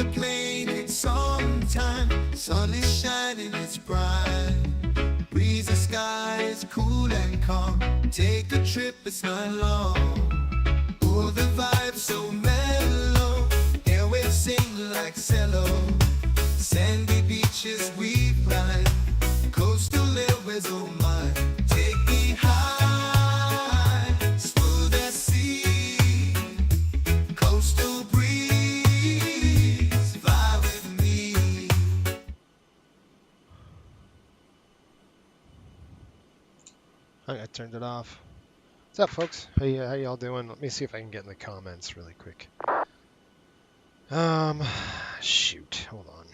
the plane, it's on time. Sun is shining, it's bright. Breeze, the sky is cool and calm. Take a trip, it's not long. Oh, the vibe's so mellow. Airways sing like cello. Sandy beaches we find. Coastal airways, oh my. Take me high. Smooth as sea. Coastal breeze. Fly with me. I turned it off. What's up, folks? How y'all doing? Let me see if I can get in the comments really quick. Shoot, hold on.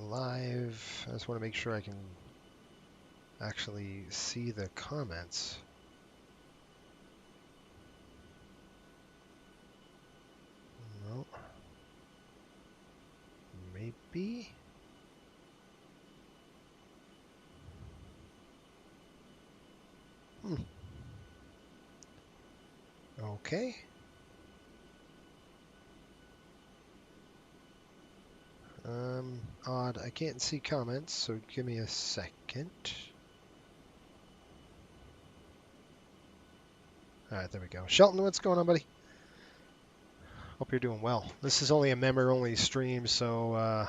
Live. I just want to make sure I can actually see the comments. No. Maybe. Okay. Odd. I can't see comments, so give me a second. Alright, there we go. Shelton, what's going on, buddy? Hope you're doing well. This is only a member-only stream, so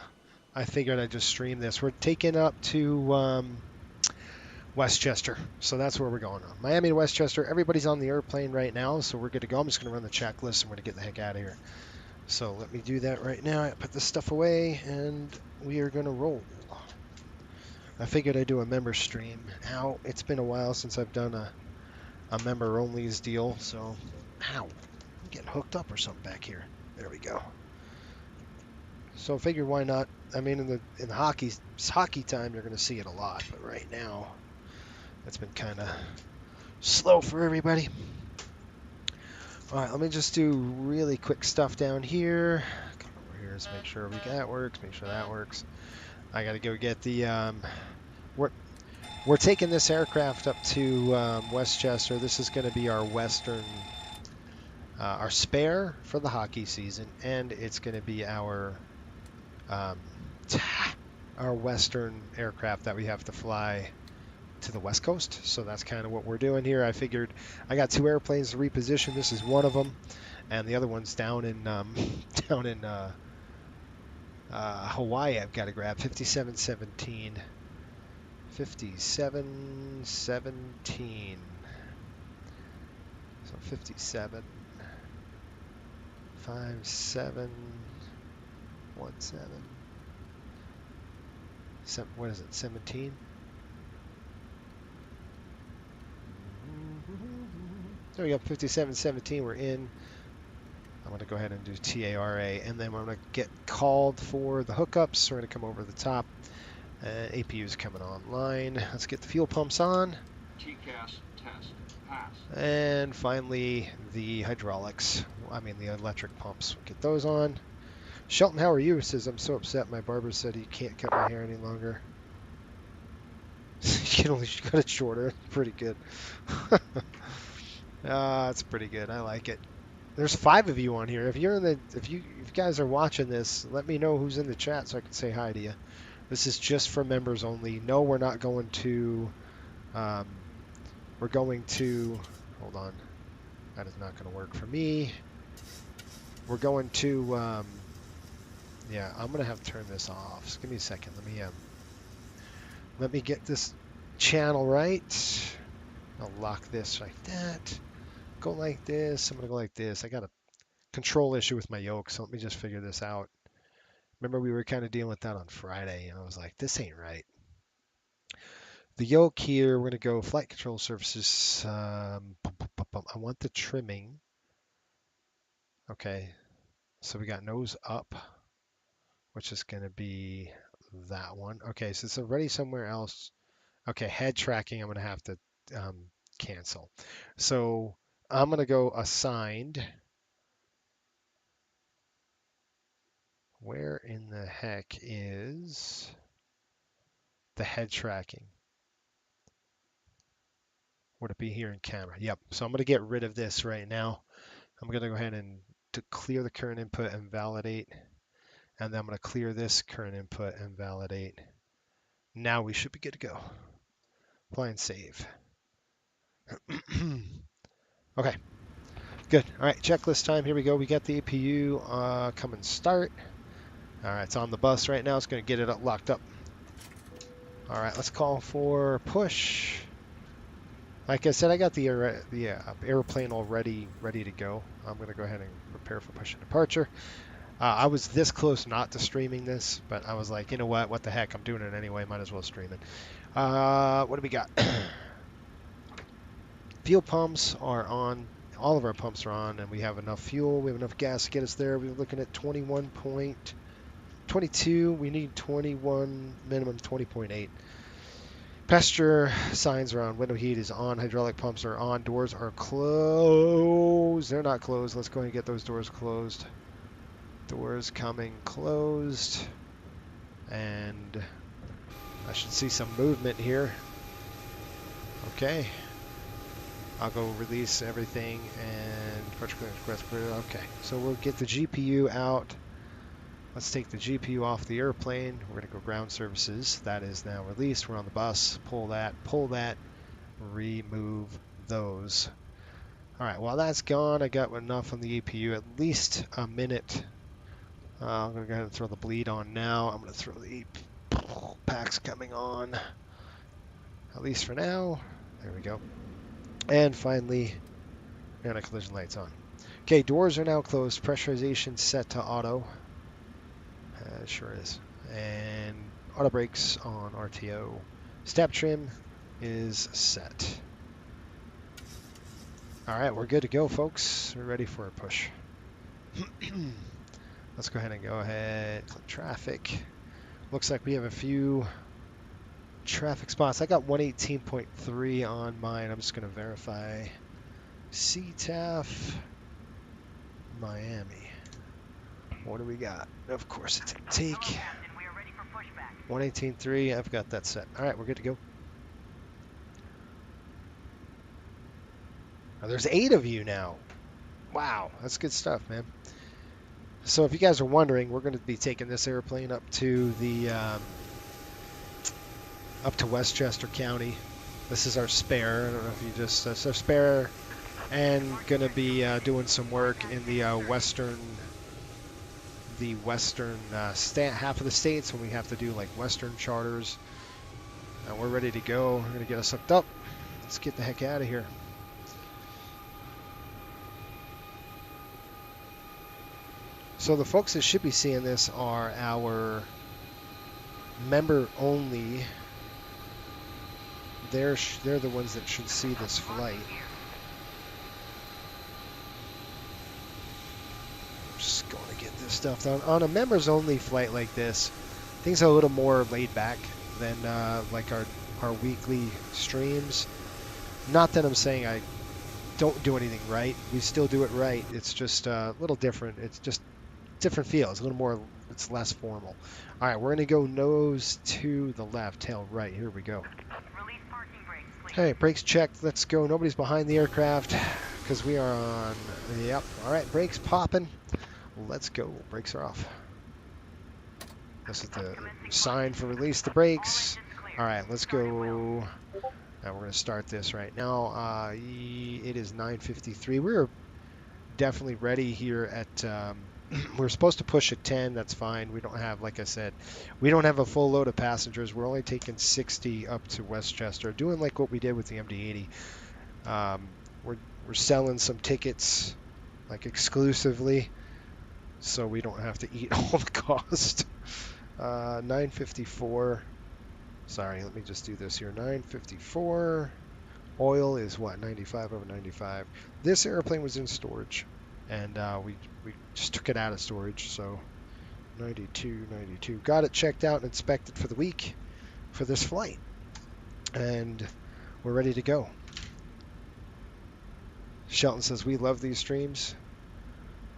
I figured I'd just stream this. We're taking up to Westchester, so that's where we're going. Miami to Westchester. Everybody's on the airplane right now, so we're good to go. I'm just going to run the checklist, and we're going to get the heck out of here. So let me do that right now. I put this stuff away, and we are going to roll. I figured I'd do a member stream. Now, it's been a while since I've done a member-only's deal, so... Ow. I'm getting hooked up or something back here. There we go. So I figured why not? I mean, in the hockey time, you're going to see it a lot, but right now, it's been kind of slow for everybody. All right, let me just do really quick stuff down here. Come over here, just make sure that works. Make sure that works. I got to go get the. We're taking this aircraft up to Westchester. This is going to be our western, our spare for the hockey season, and it's going to be our western aircraft that we have to fly to the West Coast. So that's kind of what we're doing here. I figured I got two airplanes to reposition. This is one of them, and the other one's down in Hawaii. I've got to grab 5717. 5717. So 57 5717. What is it? 17. There we go, 5717, we're in. I'm going to go ahead and do TARA, and then we're going to get called for the hookups. We're going to come over the top. APU is coming online. Let's get the fuel pumps on. TCAS test pass. And finally, the hydraulics. I mean, the electric pumps. We'll get those on. Shelton, how are you? He says, I'm so upset. My barber said he can't cut my hair any longer. You can only cut it shorter. Pretty good. It's pretty good. I like it. There's 5 of you on here. If you guys are watching this, let me know who's in the chat so I can say hi to you. This is just for members only. No, we're not going to. We're going to. Hold on. That is not going to work for me. We're going to. Yeah, I'm gonna have to turn this off. Just give me a second. Let me get this channel right. I'll lock this like that. Go like this. I'm gonna go like this. I got a control issue with my yoke, so let me just figure this out. Remember, we were kind of dealing with that on Friday, and I was like, this ain't right. The yoke here, we're gonna go flight control surfaces. I want the trimming. Okay, so we got nose up, which is gonna be that one. Okay, so it's already somewhere else. Okay, head tracking, I'm gonna have to cancel. So I'm gonna go assigned. Where in the heck is the head tracking? Would it be here in camera? Yep. So I'm gonna get rid of this right now. I'm gonna go ahead and to clear the current input and validate. And then I'm going to clear this current input and validate. Now we should be good to go. Apply and save. Okay, good. All right, checklist time. Here we go. We got the APU. Come and start. All right, it's on the bus right now. It's going to get it locked up. All right, let's call for push. Like I said, I got the airplane already ready to go. I'm going to go ahead and prepare for push and departure. I was this close not to streaming this, but I was like, you know what the heck, I'm doing it anyway, might as well stream it. What do we got? Fuel pumps are on, all of our pumps are on, and we have enough fuel, we have enough gas to get us there. We're looking at 21.22, we need 21, minimum 20.8. Passenger signs are on, window heat is on, hydraulic pumps are on, doors are closed. They're not closed, let's go ahead and get those doors closed. Doors coming closed, and I should see some movement here. Okay, I'll go release everything and departure clearance request. Okay, so we'll get the GPU out. Let's take the GPU off the airplane. We're going to go ground services. That is now released. We're on the bus. Pull that, remove those. All right, while that's gone, I got enough on the APU, at least a minute. I'm going to go ahead and throw the bleed on now. I'm going to throw the packs coming on, at least for now. There we go. And finally, anti-collision lights on. Okay, doors are now closed. Pressurization set to auto. It sure is. And auto brakes on RTO. Step trim is set. All right, we're good to go, folks. We're ready for a push. Let's go ahead and click traffic. Looks like we have a few traffic spots. I got 118.3 on mine. I'm just going to verify. CTAF, Miami. What do we got? Of course, it's a take. 118.3. I've got that set. All right, we're good to go. Oh, there's 8 of you now. Wow, that's good stuff, man. So if you guys are wondering, we're going to be taking this airplane up to the up to Westchester County. This is our spare. I don't know if you just that's our spare, and going to be doing some work in the western half of the states when we have to do like western charters. And we're ready to go. We're going to get us hooked up. Let's get the heck out of here. So the folks that should be seeing this are our member only. They're the ones that should see this flight. I'm just going to get this stuff done. On a members only flight like this, things are a little more laid back than like our weekly streams. Not that I'm saying I don't do anything right. We still do it right. It's just a little different. It's just different feels, a little more, it's less formal. All right, we're going to go nose to the left, tail right. Here we go. Release parking brakes, please. Okay, brakes checked. Let's go. Nobody's behind the aircraft because we are on. Yep. All right, brakes popping. Let's go. Brakes are off. This is the sign for release the brakes. All right, let's go. Now we're going to start this right now. It is 9:53. We're definitely ready here at. We're supposed to push at 10. That's fine. We don't have, like I said, we don't have a full load of passengers. We're only taking 60 up to Westchester, doing like what we did with the MD-80. We're selling some tickets, like exclusively, so we don't have to eat all the cost. 9:54. Sorry, let me just do this here. 9:54. Oil is what? 95 over 95. This airplane was in storage, and we just took it out of storage, so 92. Got it checked out and inspected for the week for this flight, and we're ready to go. Shelton says, we love these streams.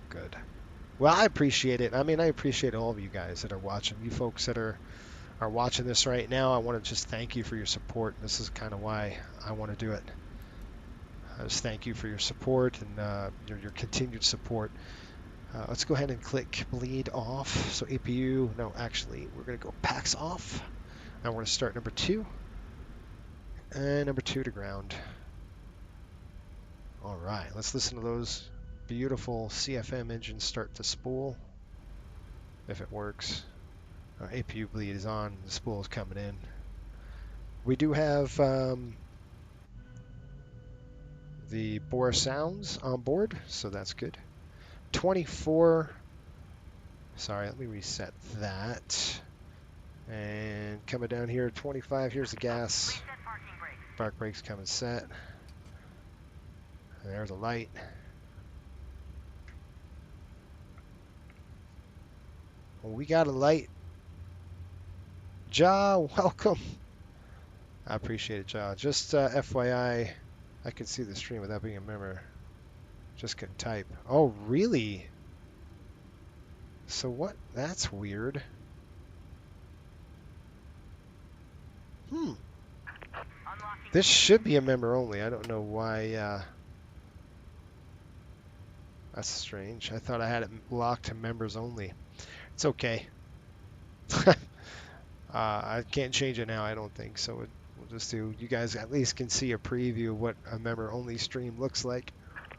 Good. Well, I appreciate it. I mean, I appreciate all of you guys that are watching. You folks that are watching this right now, I want to just thank you for your support. This is kind of why I want to do it. I just thank you for your support and your continued support. Let's go ahead and click bleed off. So APU, no, actually, we're going to go packs off. And we're going to start number 2. And number 2 to ground. All right, let's listen to those beautiful CFM engines start to spool. If it works. APU bleed is on, the spool is coming in. We do have the bore sounds on board, so that's good. 24. Sorry, let me reset that. And coming down here, 25. Here's the gas. Reset parking brakes. Park brakes coming set. And there's a light. Well, we got a light. Ja, welcome. I appreciate it, Ja. Just FYI, I can see the stream without being a member. Just couldn't type. Oh, really? So what? That's weird. Unlocking. This should be a member only. I don't know why. That's strange. I thought I had it locked to members only. It's okay. I can't change it now, I don't think. So we'll just do. You guys at least can see a preview of what a member only stream looks like.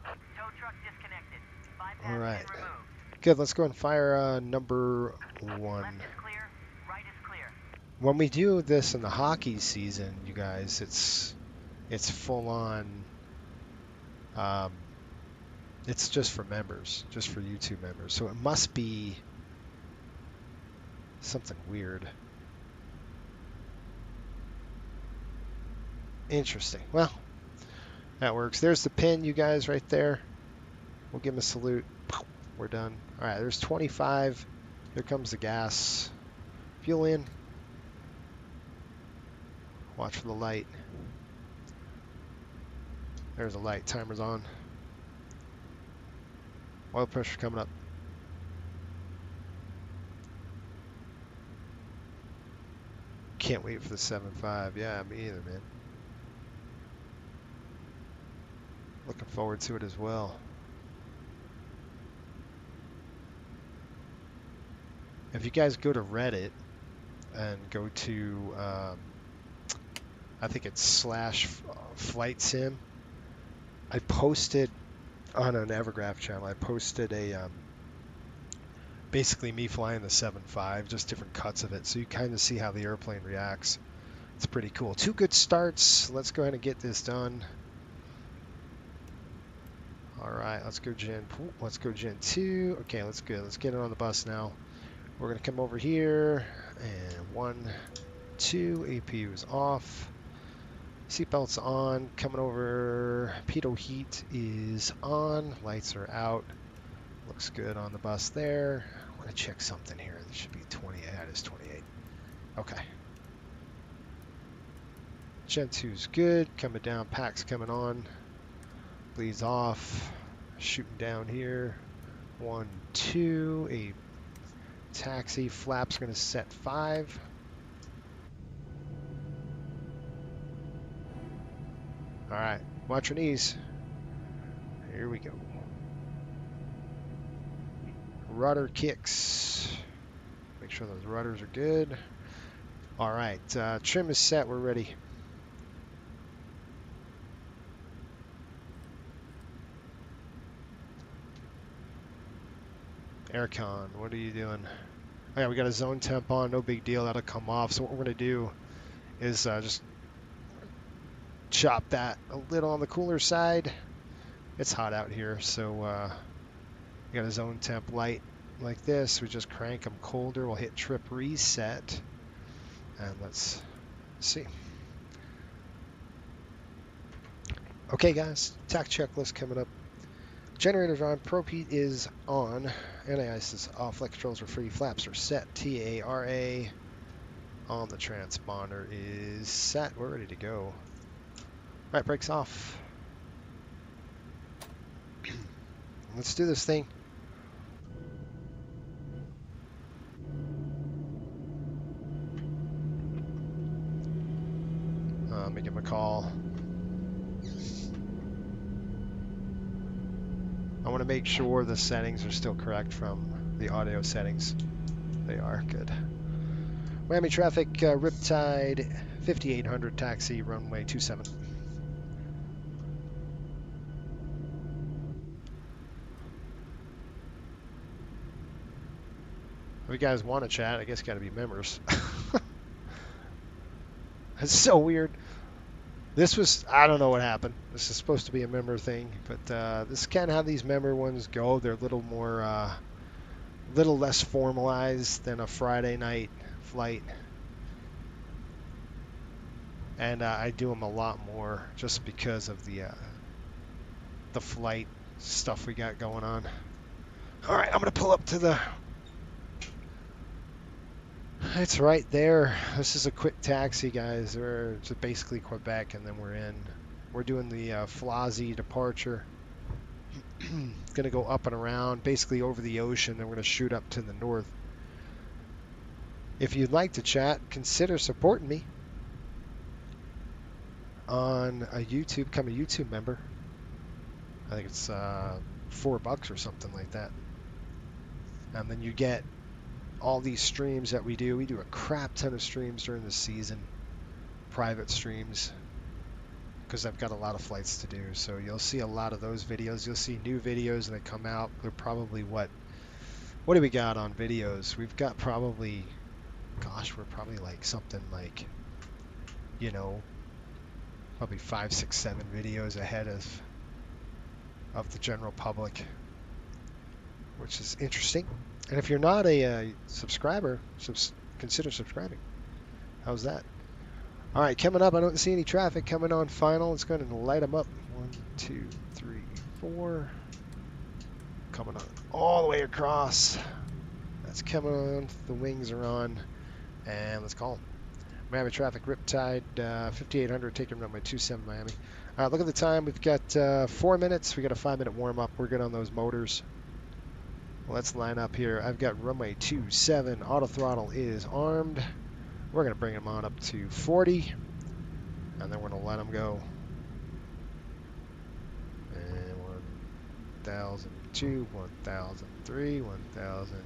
Tow truck disconnected. Bypass All right. pin removed. Good. Let's go and fire number 1. Left is clear. Right is clear. When we do this in the hockey season, you guys, it's full on. It's just for members, just for YouTube members. So it must be something weird. Interesting. Well, that works. There's the pin, you guys, right there. We'll give them a salute. We're done. All right, there's 25. Here comes the gas. Fuel in. Watch for the light. There's a light. Timer's on. Oil pressure coming up. Can't wait for the 7.5. Yeah, me either, man. Looking forward to it as well. If you guys go to Reddit and go to, I think it's /flight sim, I posted on an Evergraph channel, I posted a, basically me flying the 7.5, just different cuts of it, so you kind of see how the airplane reacts. It's pretty cool. 2 good starts. Let's go ahead and get this done. All right, let's go Gen 2. Okay, let's go. Let's get it on the bus now. We're gonna come over here and 1, 2. APU is off. Seatbelts on. Coming over. Pitot heat is on. Lights are out. Looks good on the bus there. I want to check something here. This should be 28. That is 28. Okay. Gen 2 is good. Coming down. Pack's coming on. Bleeds off. Shooting down here. 1, 2. A taxi. Flaps going to set 5. All right. Watch your knees. Here we go. Rudder kicks. Make sure those rudders are good. All right. Trim is set. We're ready. Aircon, what are you doing? Oh, yeah, we got a zone temp on, no big deal, that'll come off. So what we're going to do is just chop that a little on the cooler side. It's hot out here, so we got a zone temp light like this. We just crank them colder. We'll hit trip reset, and let's see. Okay, guys, tack checklist coming up. Generators on, prop heat is on, anti-ice is off, flex controls are free, flaps are set, TARA on the transponder is set. We're ready to go. Right, brakes off. Let's do this thing. Let me give him a call. I want to make sure the settings are still correct from the audio settings. They are good. Miami traffic, Riptide 5800 taxi, runway 27. If you guys want to chat, I guess got to be members. It's so weird. This was, I don't know what happened. This is supposed to be a member thing, but this is kind of how these member ones go. They're a little more, little less formalized than a Friday night flight. And I do them a lot more just because of the flight stuff we got going on. All right, I'm going to pull up to the... It's right there. This is a quick taxi, guys. We're to basically Quebec, and then we're in. We're doing the Flazzy departure. Going to go up and around, basically over the ocean, then we're going to shoot up to the north. If you'd like to chat, consider supporting me on a YouTube. Become a YouTube member. I think it's $4 or something like that. And then you get all these streams that we do. We do a crap ton of streams during the season, private streams, because I've got a lot of flights to do. So you'll see a lot of those videos. You'll see new videos that come out. They're probably what do we got on videos? We've got probably, gosh, we're probably like something like, you know, probably 5, 6, 7 videos ahead of the general public, which is interesting. And if you're not a subscriber, consider subscribing. How's that? All right, coming up, I don't see any traffic coming on final. It's going to light them up. 1, 2, 3, 4. Coming on all the way across. That's coming on. The wings are on. And let's call them. Miami traffic, Riptide, 5800, taking runway 27 Miami. All right, look at the time. We've got 4 minutes. We got a 5-minute warm-up. We're good on those motors. Let's line up here. I've got runway 27. Auto throttle is armed. We're going to bring them on up to 40. And then we're going to let them go. And 1,002, 1,003, 1,000.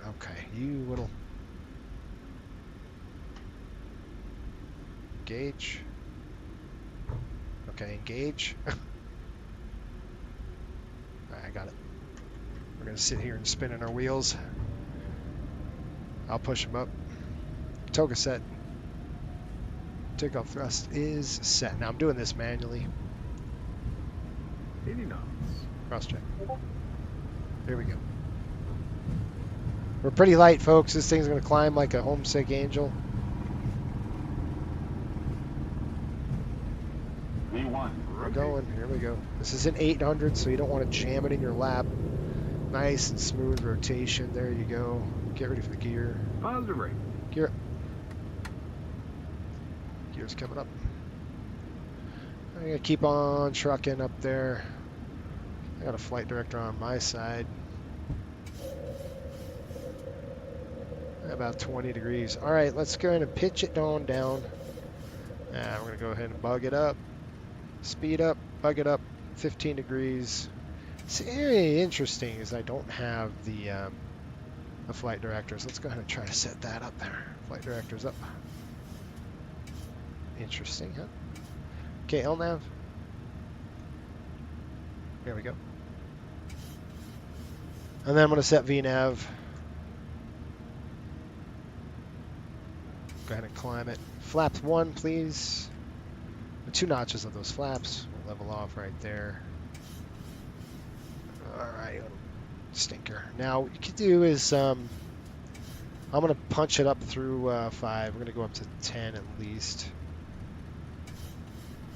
Okay, you little... Engage. Okay, engage. I got it. We're going to sit here and spin in our wheels. I'll push them up. Toga set. Takeoff thrust is set. Now I'm doing this manually. 80 knots. Cross check. Here we go. We're pretty light, folks. This thing's going to climb like a homesick angel. V1. We're going. Here we go. This is an 800, so you don't want to jam it in your lap. Nice and smooth rotation. There you go. Get ready for the gear. Positive rate. Gear up. Gear's coming up. I'm going to keep on trucking up there. I got a flight director on my side. About 20 degrees. All right, let's go ahead and pitch it on down. We're going to go ahead and bug it up. Speed up, bug it up, 15 degrees. It's very interesting is I don't have the flight directors. Let's go ahead and try to set that up there. Flight directors up. Interesting, huh? Okay, LNAV. There we go. And then I'm going to set VNAV. Go ahead and climb it. Flaps 1, please. 2 notches of those flaps. We'll level off right there. Alright, stinker. Now what you could do is I'm going to punch it up through 5. We're going to go up to 10 at least.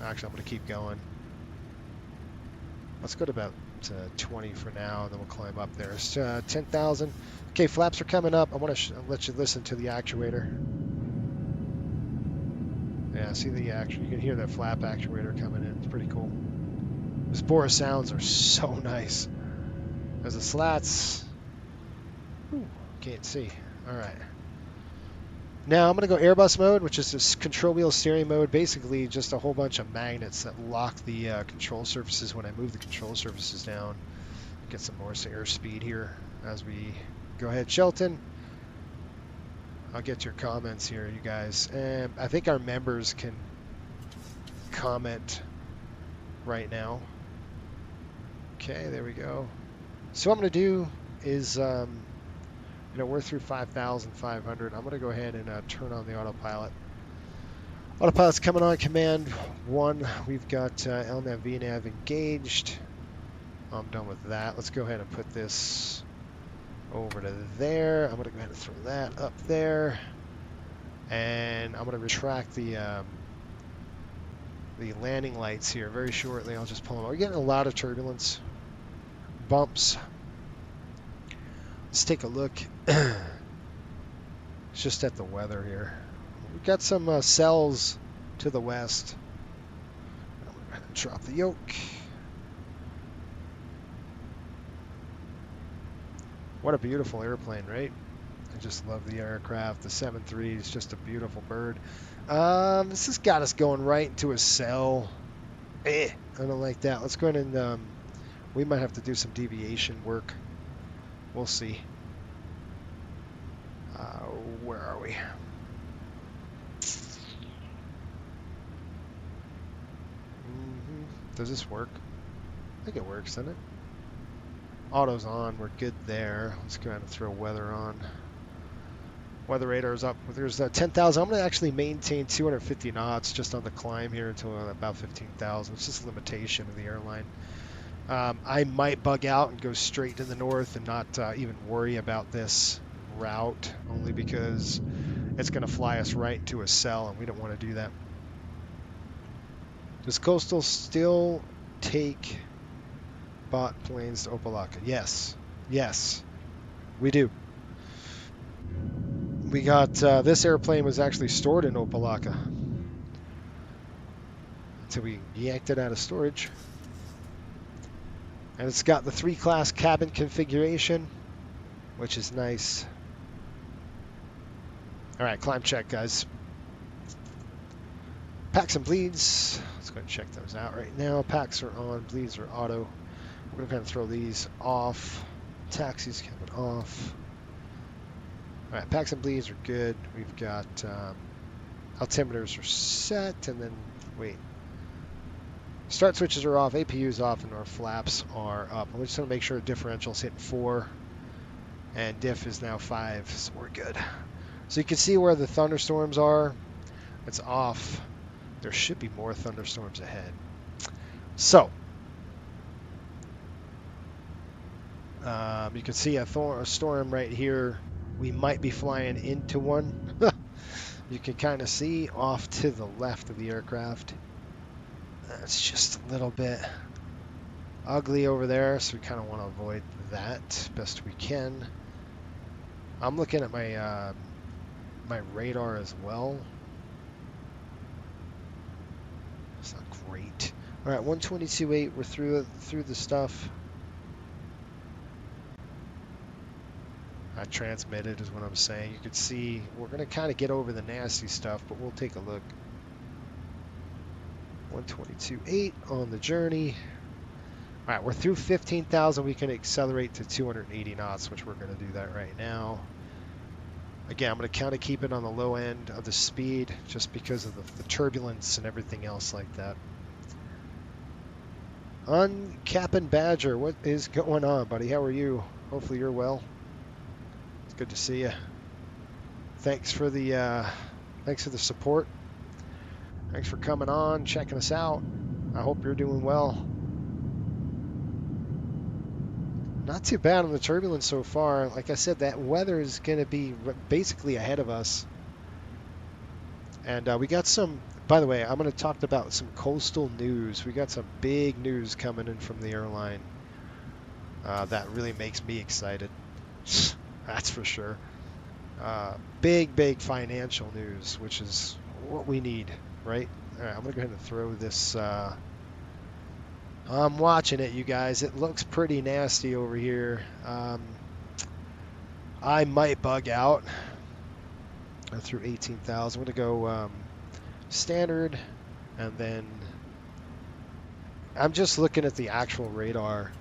Actually, I'm going to keep going. Let's go to about 20 for now, and then we'll climb up there. It's 10,000. Okay, flaps are coming up. I want to let you listen to the actuator. Yeah, see the you can hear that flap actuator coming in. It's pretty cool. Those Bora sounds are so nice. There's the slats. Ooh, can't see. All right. Now I'm going to go Airbus mode, which is this control wheel steering mode. Basically, just a whole bunch of magnets that lock the control surfaces when I move the control surfaces down. Get some more airspeed here as we go ahead. Shelton, I'll get your comments here, you guys. And I think our members can comment right now. Okay, there we go. So what I'm going to do is, we're through 5,500. I'm going to go ahead and turn on the autopilot. Autopilot's coming on, command 1. We've got LNAV, VNAV engaged. I'm done with that. Let's go ahead and put this over to there. I'm going to go ahead and throw that up there. And I'm going to retract the landing lights here very shortly. I'll just pull them out. We're getting a lot of turbulence. Bumps. Let's take a look. It's just at the weather here. We've got some cells to the west. I'm going to go ahead and drop the yoke. What a beautiful airplane, right? I just love the aircraft. The 7.3 is just a beautiful bird. This has got us going right into a cell. I don't like that. Let's go ahead and we might have to do some deviation work. We'll see. Where are we? Does this work? I think it works, doesn't it? Auto's on. We're good there. Let's go ahead and throw weather on. Weather radar's up. There's 10,000. I'm going to actually maintain 250 knots just on the climb here until about 15,000. It's just a limitation of the airline. I might bug out and go straight to the north and not even worry about this route, only because it's going to fly us right into a cell, and we don't want to do that. Does Coastal still take bot planes to Opelika? Yes. Yes, we do. We got this airplane was actually stored in Opelika until we yanked it out of storage. And it's got the 3-class cabin configuration, which is nice. All right, climb check, guys. Packs and bleeds. Let's go ahead and check those out right now. Packs are on, bleeds are auto. We're going to kind of throw these off. Taxis coming off. All right, packs and bleeds are good. We've got altimeters are set, and then wait. Start switches are off, APU's off, and our flaps are up. We just want to make sure differential's hitting 4, and diff is now 5, so we're good. So you can see where the thunderstorms are. It's off. There should be more thunderstorms ahead. So you can see a storm right here. We might be flying into one. You can kind of see off to the left of the aircraft. It's just a little bit ugly over there, so we kind of want to avoid that best we can. I'm looking at my my radar as well. It's not great. All right, 122.8. We're through the stuff. I transmitted is what I'm saying. You can see we're going to kind of get over the nasty stuff, but we'll take a look. 122.8 on the journey. All right, we're through 15,000. We can accelerate to 280 knots, which we're going to do that right now. Again, I'm going to kind of keep it on the low end of the speed just because of the turbulence and everything else like that. Captain Badger, what is going on, buddy? How are you? Hopefully you're well. It's good to see you. Thanks for the support. Thanks for coming on, checking us out. I hope you're doing well. Not too bad on the turbulence so far. Like I said, that weather is going to be basically ahead of us. And we got some, by the way, I'm going to talk about some coastal news. We got some big news coming in from the airline. That really makes me excited. That's for sure. Big financial news, which is what we need, right? All right, I'm going to go ahead and throw this. I'm watching it, you guys. It looks pretty nasty over here. I might bug out. through 18,000. I'm going to go standard, and then I'm just looking at the actual radar.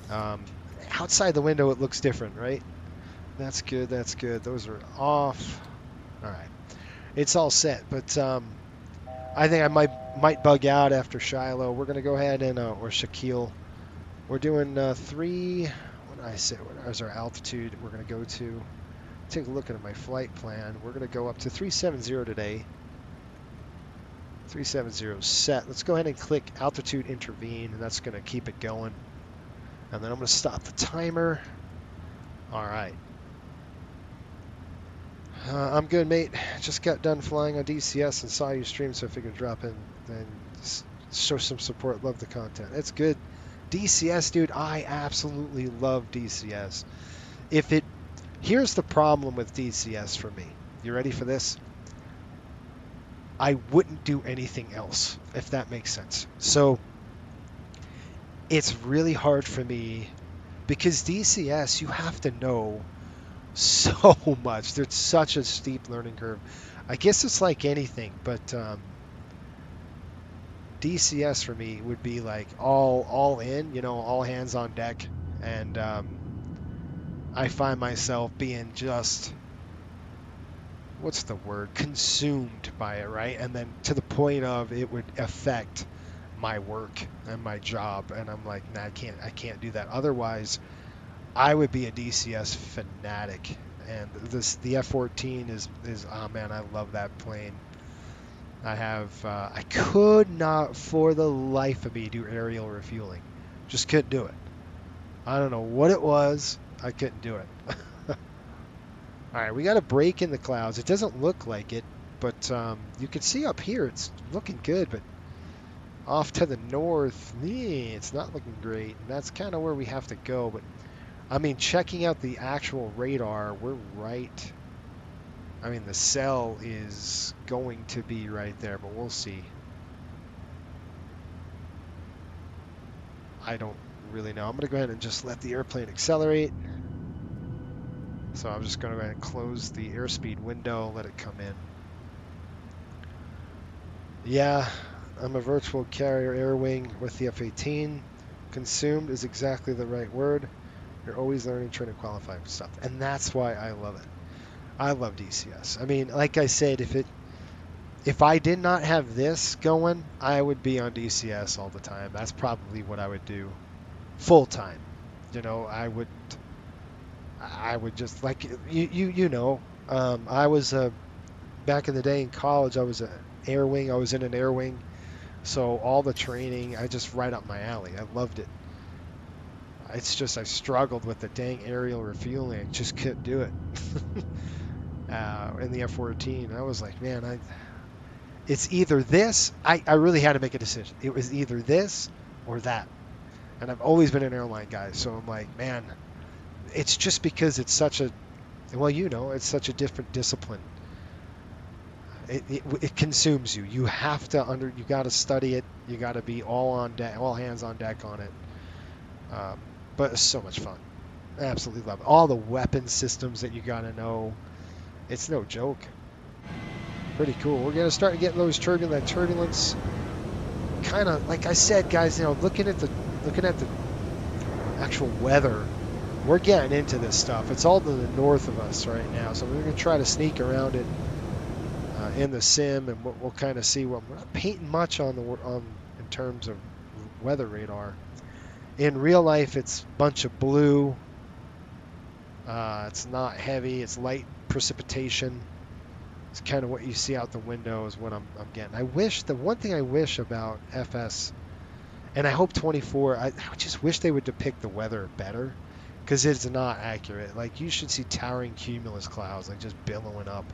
Outside the window, it looks different, right? That's good. That's good. Those are off. All right, it's all set. But I think I might bug out after Shiloh. We're going to go ahead and or Shaquille. We're doing 3. What did I say? What is our altitude? We're going to go to. Take a look at my flight plan. We're going to go up to 370 today. 370 set. Let's go ahead and click altitude intervene, and that's going to keep it going. And then I'm going to stop the timer. All right. I'm good, mate. Just got done flying on DCS and saw you stream, so I figured drop in and show some support. Love the content. It's good. DCS, dude, I absolutely love DCS. Here's the problem with DCS for me. You ready for this? I wouldn't do anything else, if that makes sense. So it's really hard for me because DCS, you have to know so much. There's such a steep learning curve. I guess it's like anything, but DCS for me would be like all in, you know, all hands on deck. And I find myself being just, what's the word, consumed by it, right? And then to the point of it would affect my work and my job, and I'm like, nah, I can't do that. Otherwise, I would be a DCS fanatic. And the F-14 is oh man, I love that plane. I could not for the life of me do aerial refueling. Just couldn't do it. I don't know what it was. I couldn't do it. All right, we got a break in the clouds. It doesn't look like it, but you can see up here it's looking good, but off to the north, it's not looking great. And that's kind of where we have to go. But I mean, checking out the actual radar, we're right. I mean, the cell is going to be right there, but we'll see. I don't really know. I'm going to go ahead and just let the airplane accelerate. So I'm just going to go ahead and close the airspeed window, let it come in. Yeah, I'm a virtual carrier air wing with the F-18. Consumed is exactly the right word. You're always learning, trying to qualify for stuff. And that's why I love it. I love DCS. I mean, like I said, if I did not have this going, I would be on DCS all the time. That's probably what I would do full time. You know, I would just, like, you know, I was back in the day in college, I was an air wing. I was in an air wing. So all the training, I just right up my alley. I loved it. It's just I struggled with the dang aerial refueling. I just couldn't do it. In the F-14, I was like, man, it's either this. I really had to make a decision. It was either this or that. And I've always been an airline guy, so I'm like, man, it's just because it's such a, well, you know, it's such a different discipline. It consumes you. You have to you got to study it. You got to be all on deck, all hands on deck on it. But it's so much fun. I absolutely love it. All the weapon systems that you got to know. It's no joke. Pretty cool. We're gonna start getting those turbulence. Kind of like I said, guys. You know, looking at the actual weather, we're getting into this stuff. It's all to the north of us right now, so we're gonna try to sneak around it in the sim, and we'll kind of see what we're not painting much on in terms of weather radar. In real life, it's a bunch of blue. It's not heavy. It's light precipitation. It's kind of what you see out the window is what I'm getting. The one thing I wish about FS, and I hope 24, I just wish they would depict the weather better, because it's not accurate. Like, you should see towering cumulus clouds, like, just billowing up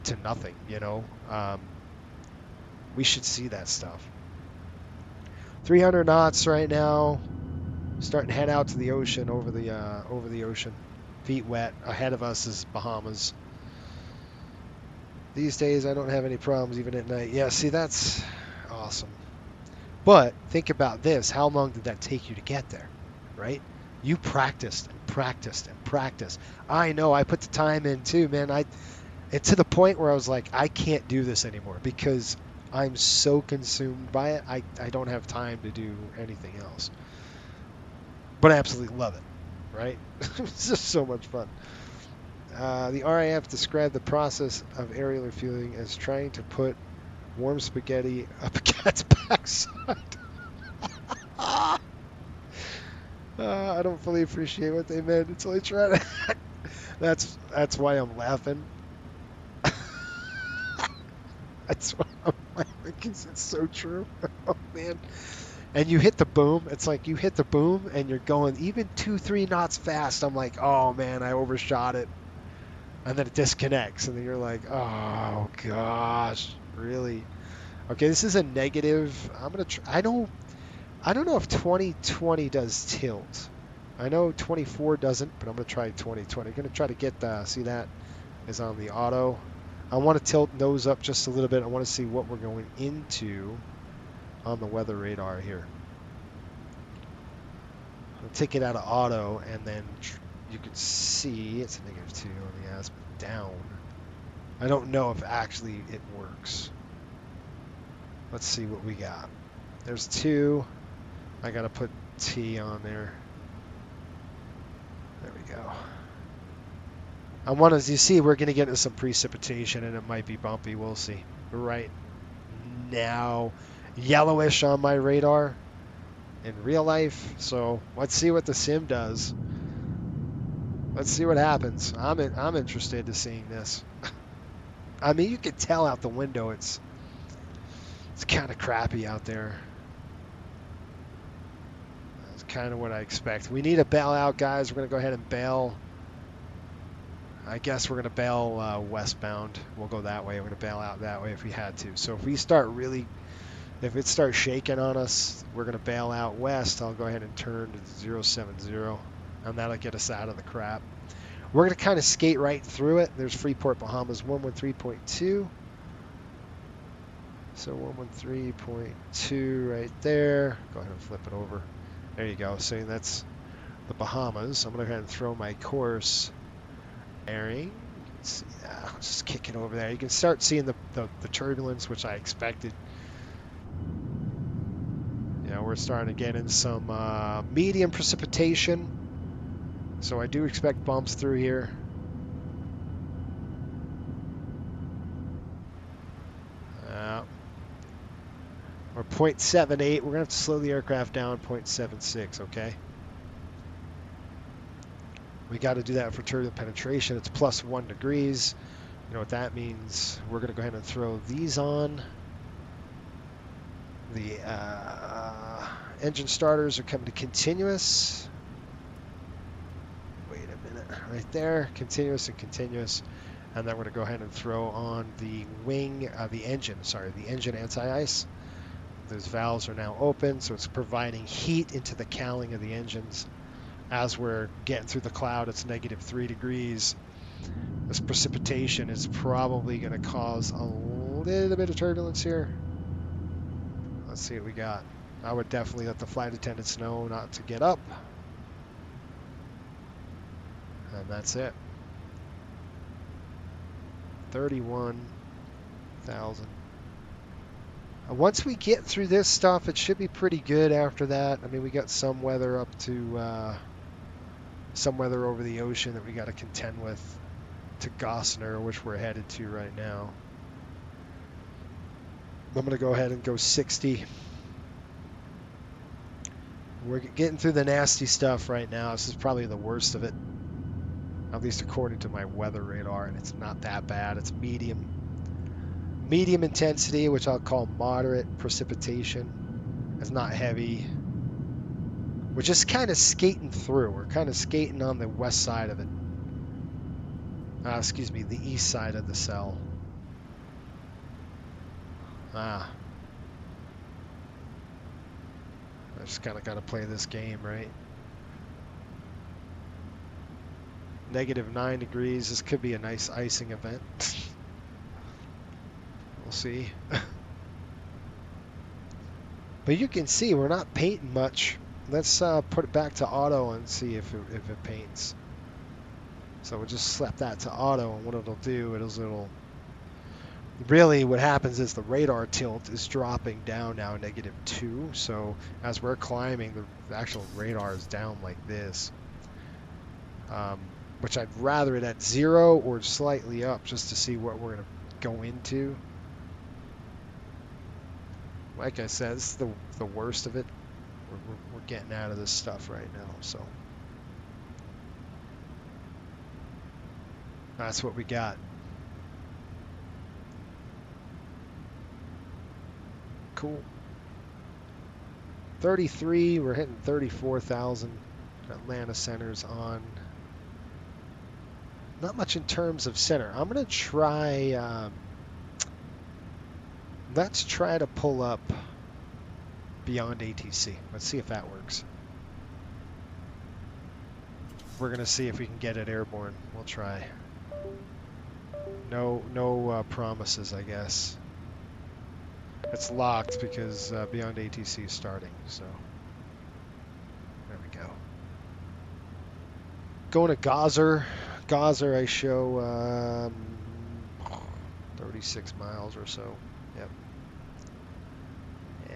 to nothing, you know? We should see that stuff. 300 knots right now. Starting to head out to the ocean, over the ocean. Feet wet. Ahead of us is Bahamas. These days I don't have any problems even at night. Yeah, see, that's awesome. But think about this. How long did that take you to get there, right? You practiced and practiced and practiced. I know, I put the time in too, man. And to the point where I was like, I can't do this anymore because I'm so consumed by it. I don't have time to do anything else. But I absolutely love it, right? It's just so much fun. The RAF described the process of aerial refueling as trying to put warm spaghetti up a cat's backside. I don't fully appreciate what they meant until I tried it. That's why I'm laughing. That's why I'm laughing because it's so true. Oh man. And you hit the boom. It's like you hit the boom and you're going even 2-3 knots fast. I'm like, oh man, I overshot it. And then it disconnects, and then you're like, oh gosh, really? Okay, this is a negative. I'm gonna try. I don't know if 2020 does tilt. I know 24 doesn't, but I'm gonna try 2020. I'm gonna try to get the. See, that is on the auto. I want to tilt nose up just a little bit. I want to see what we're going into on the weather radar here. I'll take it out of auto, and then you can see it's a -2 on the aspect down. I don't know if actually it works. Let's see what we got. There's 2. I gotta put T on there. There we go. I want, as you see, we're gonna get into some precipitation, and it might be bumpy. We'll see. Right now, yellowish on my radar in real life. So let's see what the sim does. Let's see what happens. I'm interested to seeing this. I mean, you can tell out the window it's kind of crappy out there. That's kind of what I expect. We need a bail out, guys. We're going to go ahead and bail. I guess we're going to bail westbound. We'll go that way. We're going to bail out that way if we had to. So if we start really, if it starts shaking on us, we're going to bail out west. I'll go ahead and turn to 070, and that'll get us out of the crap. We're going to kind of skate right through it. There's Freeport, Bahamas, 113.2. So 113.2 right there. Go ahead and flip it over. There you go. So that's the Bahamas. I'm going to go ahead and throw my course bearing. Let's see. Let's just kick it over there. You can start seeing the turbulence, which I expected. You know, we're starting to get in some medium precipitation. So I do expect bumps through here. Or 0.78. We're going to have to slow the aircraft down 0.76, okay? We got to do that for turbulent penetration. It's +1 degrees. You know what that means. We're going to go ahead and throw these on. The engine starters are coming to continuous. Wait a minute. Right there. Continuous and continuous. And then we're going to go ahead and throw on the wing, the engine anti-ice. Those valves are now open, so it's providing heat into the cowling of the engines. As we're getting through the cloud, it's -3 degrees. This precipitation is probably going to cause a little bit of turbulence here. Let's see what we got. I would definitely let the flight attendants know not to get up. And that's it. 31,000. Once we get through this stuff, it should be pretty good after that. I mean, we got some weather up to, some weather over the ocean that we got to contend with to Gossamer, which we're headed to right now. I'm going to go ahead and go 60. We're getting through the nasty stuff right now. This is probably the worst of it, at least according to my weather radar, and it's not that bad. It's medium intensity, which I'll call moderate precipitation. It's not heavy. We're just kind of skating through. We're kind of skating on the west side of it. Excuse me, the east side of the cell. I just kind of got to play this game, right? -9 degrees. This could be a nice icing event. We'll see. But you can see we're not painting much. Let's put it back to auto and see if it paints. So we'll just slap that to auto, and what it'll do is really what happens is the radar tilt is dropping down now -2. So as we're climbing, the actual radar is down like this, which I'd rather it at 0 or slightly up just to see what we're going to go into. Like I said, this is the worst of it. We're getting out of this stuff right now, so that's what we got. Cool. 33, we're hitting 34,000. Atlanta center's on. Not much in terms of center. I'm going to try, let's try to pull up beyond ATC. Let's see if that works. We're going to see if we can get it airborne. We'll try. No promises, I guess. It's locked because beyond ATC is starting, so there we go. Going to Gazer. Gazer, I show 36 miles or so. Yep.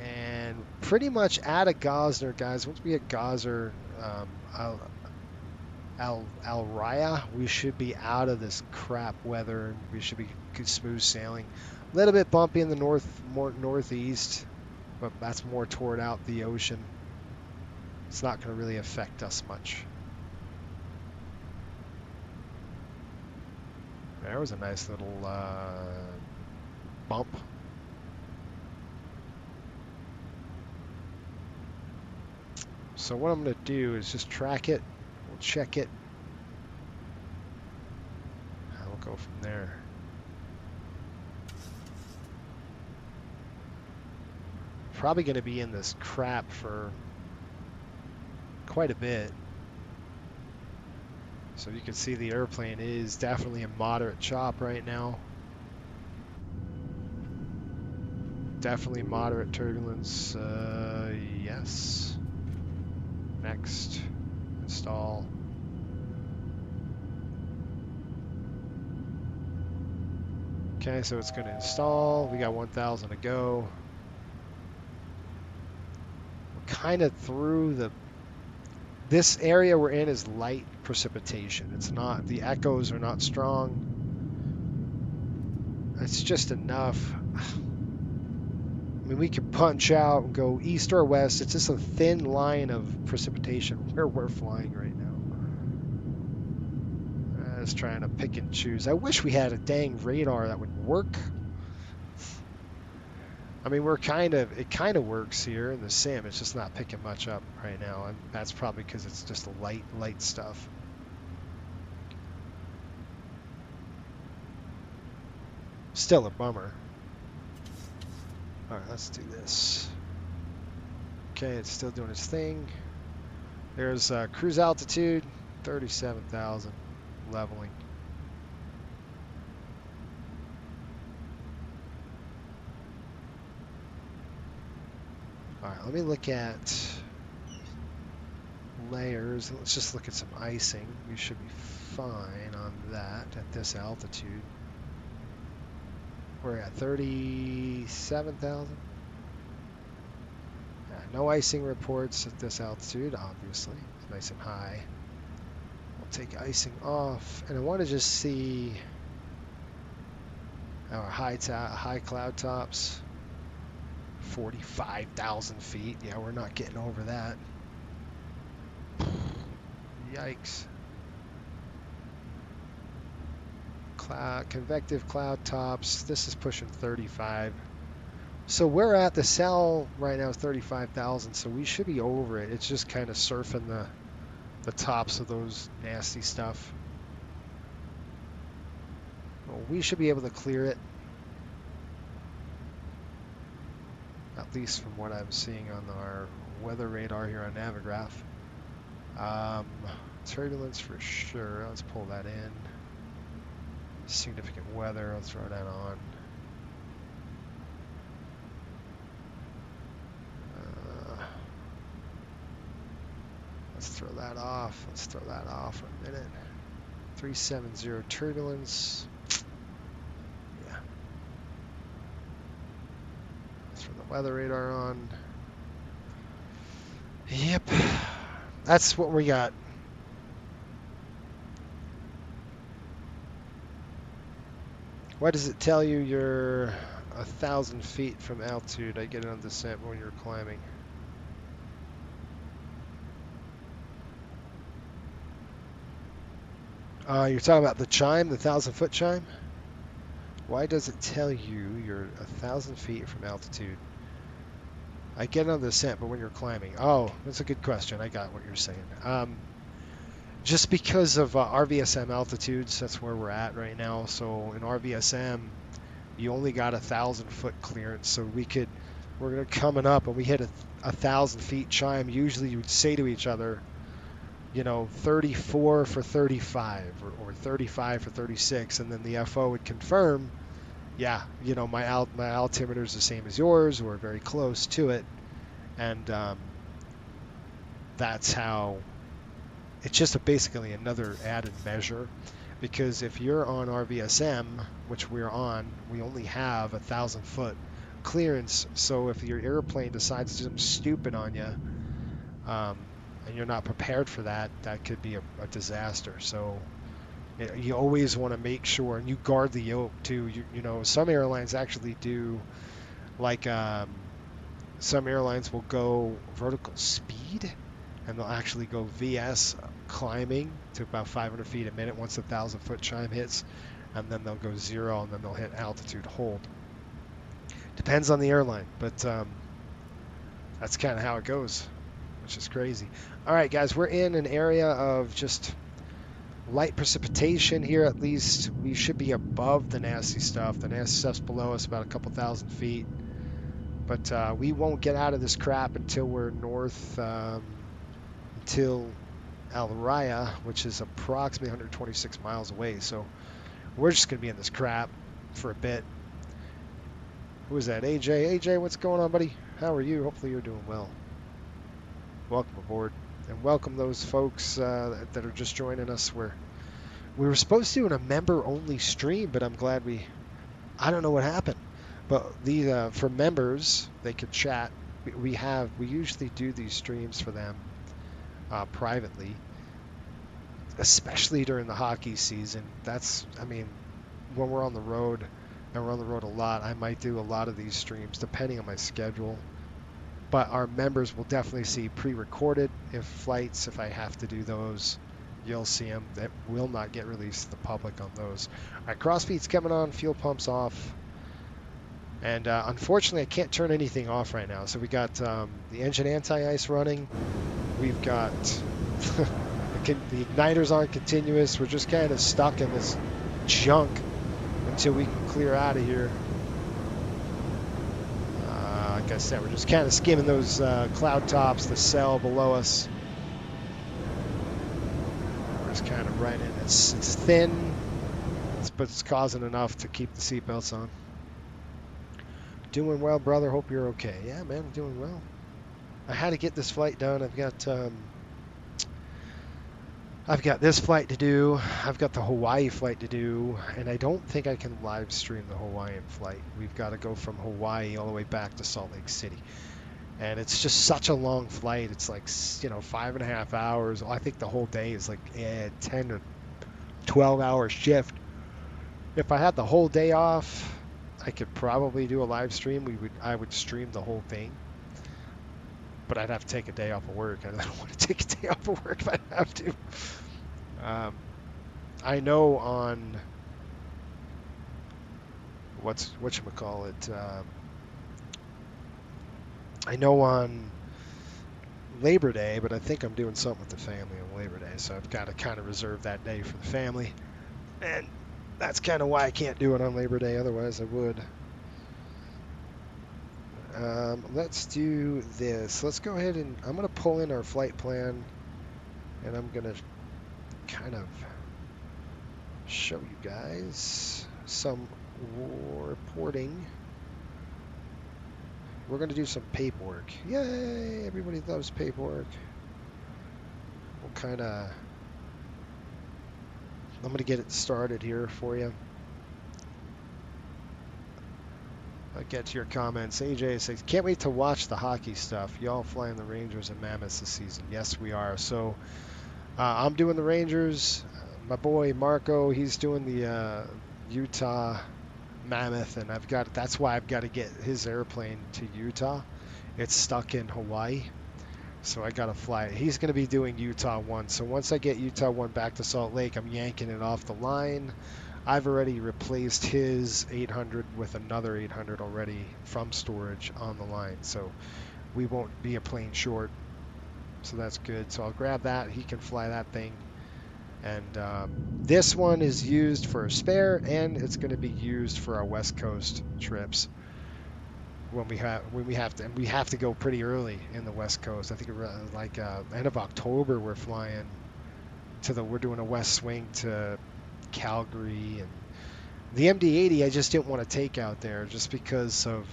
And pretty much out of Gazer, guys. Once we get Gazer, Al Raya, we should be out of this crap weather, and we should be good smooth sailing. A little bit bumpy in the northeast, but that's more toward out the ocean. It's not going to really affect us much. There was a nice little bump. So what I'm going to do is just track it. We'll check it. And we'll go from there. Probably going to be in this crap for quite a bit. So you can see the airplane is definitely a moderate chop right now. Definitely moderate turbulence. Yes. Next. Install. Okay, so it's going to install. We got 1,000 to go. We're kind of through this area we're in is light precipitation. It's not, the echoes are not strong. It's just enough. I mean, we could punch out and go east or west. It's just a thin line of precipitation where we're flying right now. Just trying to pick and choose. I wish we had a dang radar that would work. I mean, it kind of works here in the sim. It's just not picking much up right now, and that's probably because it's just light stuff. Still a bummer. All right, let's do this. Okay, it's still doing its thing. There's cruise altitude, 37,000, leveling. All right, let me look at layers. Let's just look at some icing. We should be fine on that at this altitude. We're at 37,000. No icing reports at this altitude, obviously. It's nice and high. We'll take icing off, and I want to just see our high cloud tops. 45,000 feet. Yeah, we're not getting over that. Yikes. Convective cloud tops. This is pushing 35. So we're at the cell right now is 35,000, so we should be over it. It's just kind of surfing the tops of those nasty stuff. Well, we should be able to clear it. At least from what I'm seeing on our weather radar here on Navigraph. Turbulence for sure. Let's pull that in. Significant weather. Let's throw that on. Let's throw that off. Let's throw that off for a minute. 370 turbulence. Yeah. Let's turn the weather radar on. Yep. That's what we got. Why does it tell you you're 1,000 feet from altitude? I get it on descent when you're climbing. You're talking about the chime, the 1,000-foot chime? Why does it tell you you're 1,000 feet from altitude? I get it on descent, but when you're climbing. Oh, that's a good question. I got what you're saying. Just because of RVSM altitudes, that's where we're at right now. So in RVSM, you only got 1,000-foot clearance. So we're coming up and we hit a 1,000 feet chime. Usually you would say to each other, 34 for 35 or 35 for 36, and then the FO would confirm, yeah, my altimeter is the same as yours or very close to it, and that's how. It's just basically another added measure, because if you're on RVSM, which we're on, we only have 1,000-foot clearance. So if your airplane decides to do something stupid on you, and you're not prepared for that, that could be a disaster. So you always want to make sure, and you guard the yoke too. Some airlines actually do, like some airlines will go vertical speed, and they'll actually go VS climbing to about 500 feet a minute once the 1,000-foot chime hits, and then they'll go 0, and then they'll hit altitude hold. Depends on the airline, but that's kind of how it goes, which is crazy. All right, guys, we're in an area of just light precipitation here. At least we should be above the nasty stuff. The nasty stuff's below us about a couple thousand feet, but we won't get out of this crap until we're north, until Al Raya, which is approximately 126 miles away. So we're just going to be in this crap for a bit. Who is that? AJ? AJ, what's going on, buddy? How are you? Hopefully you're doing well. Welcome aboard. And welcome those folks that are just joining us. We were supposed to do a member-only stream, but I'm glad I don't know what happened. But for members, they could chat. We usually do these streams for them privately, especially during the hockey season. When we're on the road, and we're on the road a lot, I might do a lot of these streams depending on my schedule. But our members will definitely see pre-recorded if I have to do those. You'll see them. That will not get released to the public on those. All right, crossfeed's coming on, fuel pumps off. And unfortunately, I can't turn anything off right now. So we got the engine anti-ice running. We've got the igniters on continuous. We're just kind of stuck in this junk until we can clear out of here. Like I said, we're just kind of skimming those cloud tops, the cell below us. We're just kind of right in. It's thin, but it's causing enough to keep the seatbelts on. Doing well, brother. Hope you're okay. Yeah, man, I'm doing well. I had to get this flight done. I've got this flight to do. I've got the Hawaii flight to do, and I don't think I can live stream the Hawaiian flight. We've got to go from Hawaii all the way back to Salt Lake City, and it's just such a long flight. It's like 5.5 hours. I think the whole day is like 10 to 12 hour shift. If I had the whole day off, I could probably do a live stream. I would stream the whole thing. But I'd have to take a day off of work. I don't want to take a day off of work if I have to. I know on whatchamacallit, I know on Labor Day, but I think I'm doing something with the family on Labor Day, so I've got to kind of reserve that day for the family. And that's kind of why I can't do it on Labor Day, otherwise I would. Let's do this. Let's go ahead and I'm going to pull in our flight plan, and I'm going to kind of show you guys some reporting. We're going to do some paperwork. Yay! Everybody loves paperwork. We'll kind of I'm going to get it started here for you. I'll get to your comments. AJ says, can't wait to watch the hockey stuff. Y'all flying the Rangers and Mammoths this season. Yes, we are. So I'm doing the Rangers. My boy Marco, he's doing the Utah Mammoth, and that's why I've got to get his airplane to Utah. It's stuck in Hawaii, so I got to fly it. He's going to be doing Utah 1. So once I get Utah 1 back to Salt Lake, I'm yanking it off the line. I've already replaced his 800 with another 800 already from storage on the line, so we won't be a plane short. So that's good. So I'll grab that. He can fly that thing. And this one is used for a spare, and it's going to be used for our West Coast trips when we have to go pretty early in the West Coast. I think like end of October we're flying we're doing a west swing to Calgary, and the MD-80 I just didn't want to take out there just because of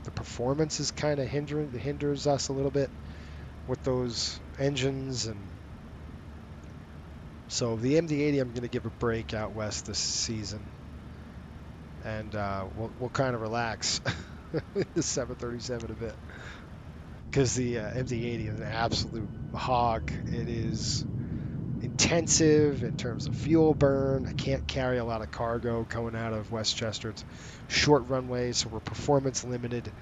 the performance is kind of hinders us a little bit with those engines. And so the MD-80 I'm going to give a break out west this season, and we'll kind of relax the 737 a bit, because the MD-80 is an absolute hog. It is intensive in terms of fuel burn. I can't carry a lot of cargo going out of Westchester. It's short runways, so we're performance limited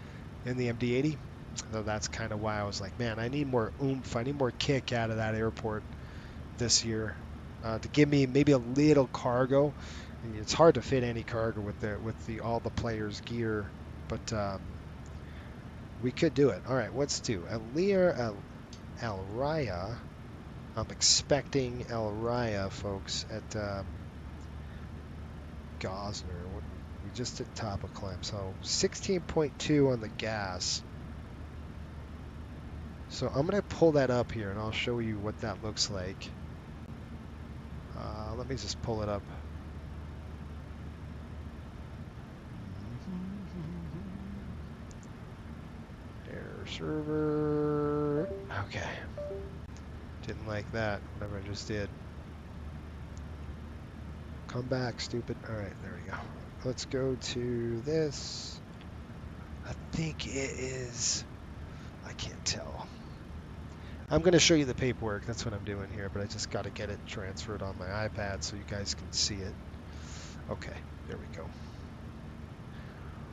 in the MD-80. So that's kind of why I was like, man, I need more oomph. I need more kick out of that airport this year to give me maybe a little cargo. It's hard to fit any cargo with all the players' gear, but we could do it. All right, let's do Al Raya. I'm expecting Al Raya, folks, at Gosner. We just did top of climb, so 16.2 on the gas. So I'm going to pull that up here, and I'll show you what that looks like. Let me just pull it up. Air server. Okay. Didn't like that, whatever I just did. Come back, stupid. All right, there we go. Let's go to this. I think it is, I can't tell. I'm going to show you the paperwork. That's what I'm doing here, but I just got to get it transferred on my iPad so you guys can see it. Okay, there we go.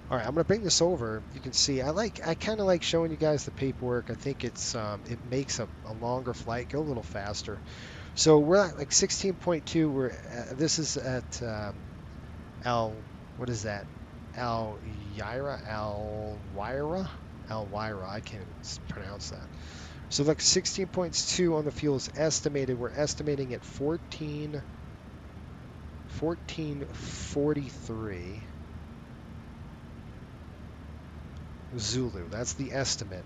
All right, I'm going to bring this over. You can see I kind of like showing you guys the paperwork. I think it's it makes a longer flight go a little faster. So we're at like 16.2. We're this is at what is that? Elwira. I can't even pronounce that. So like 16.2 on the fuel is estimated. We're estimating at 1443 Zulu. That's the estimate.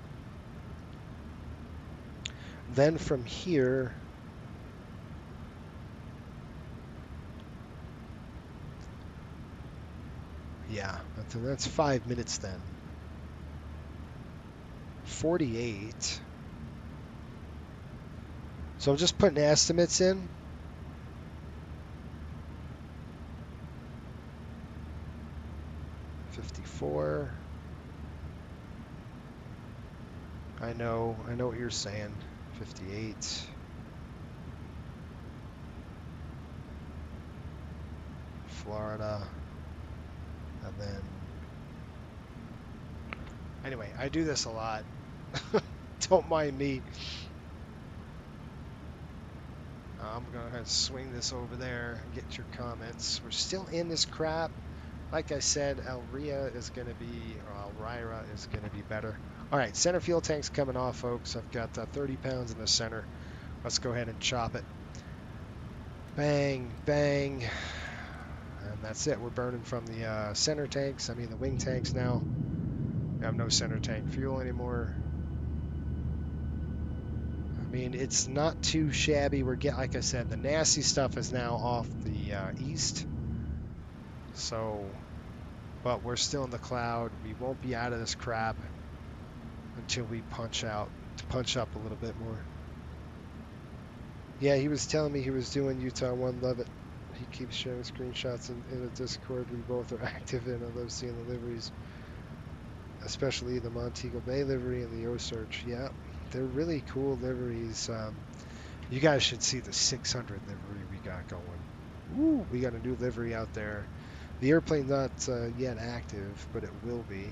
Then from here, yeah, that's 5 minutes then. 48. So I'm just putting estimates in. $54. I know what you're saying. 58. Florida. And then anyway, I do this a lot. Don't mind me. I'm going to swing this over there and get your comments. We're still in this crap. Like I said, Elwira is going to be better. All right, center fuel tank's coming off, folks. I've got 30 pounds in the center. Let's go ahead and chop it. Bang, bang. And that's it. We're burning from the center tanks. I mean the wing tanks now. We have no center tank fuel anymore. I mean, it's not too shabby. We're getting, like I said, the nasty stuff is now off the east. So, but we're still in the cloud. We won't be out of this crap until we punch up a little bit more. Yeah, he was telling me he was doing Utah 1. Love it. He keeps sharing screenshots in a Discord. We both are active in. I love seeing the liveries, especially the Montego Bay livery and the O-Search. Yeah, they're really cool liveries. You guys should see the 600 livery we got going. Woo, we got a new livery out there. The airplane's not yet active, but it will be.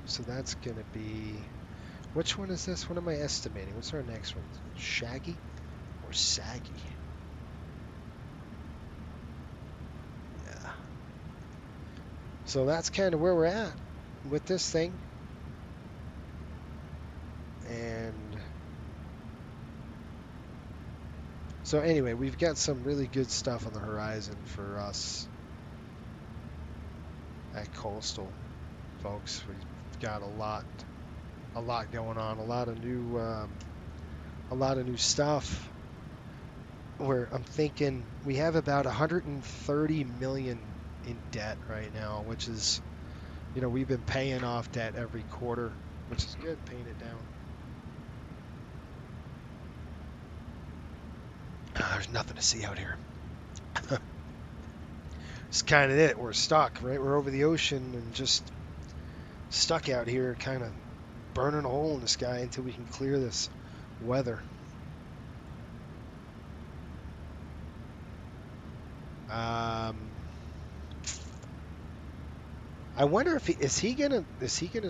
So that's going to be... Which one is this? What am I estimating? What's our next one? Shaggy or Saggy? Yeah. So that's kind of where we're at with this thing. And so anyway, we've got some really good stuff on the horizon for us at Coastal, folks. We've got a lot going on, a lot of new stuff. Where I'm thinking we have about 130 million in debt right now, which is, we've been paying off debt every quarter, which is good, paying it down. There's nothing to see out here. It's kind of it. We're stuck, right? We're over the ocean and just stuck out here, kind of burning a hole in the sky until we can clear this weather. I wonder if is he gonna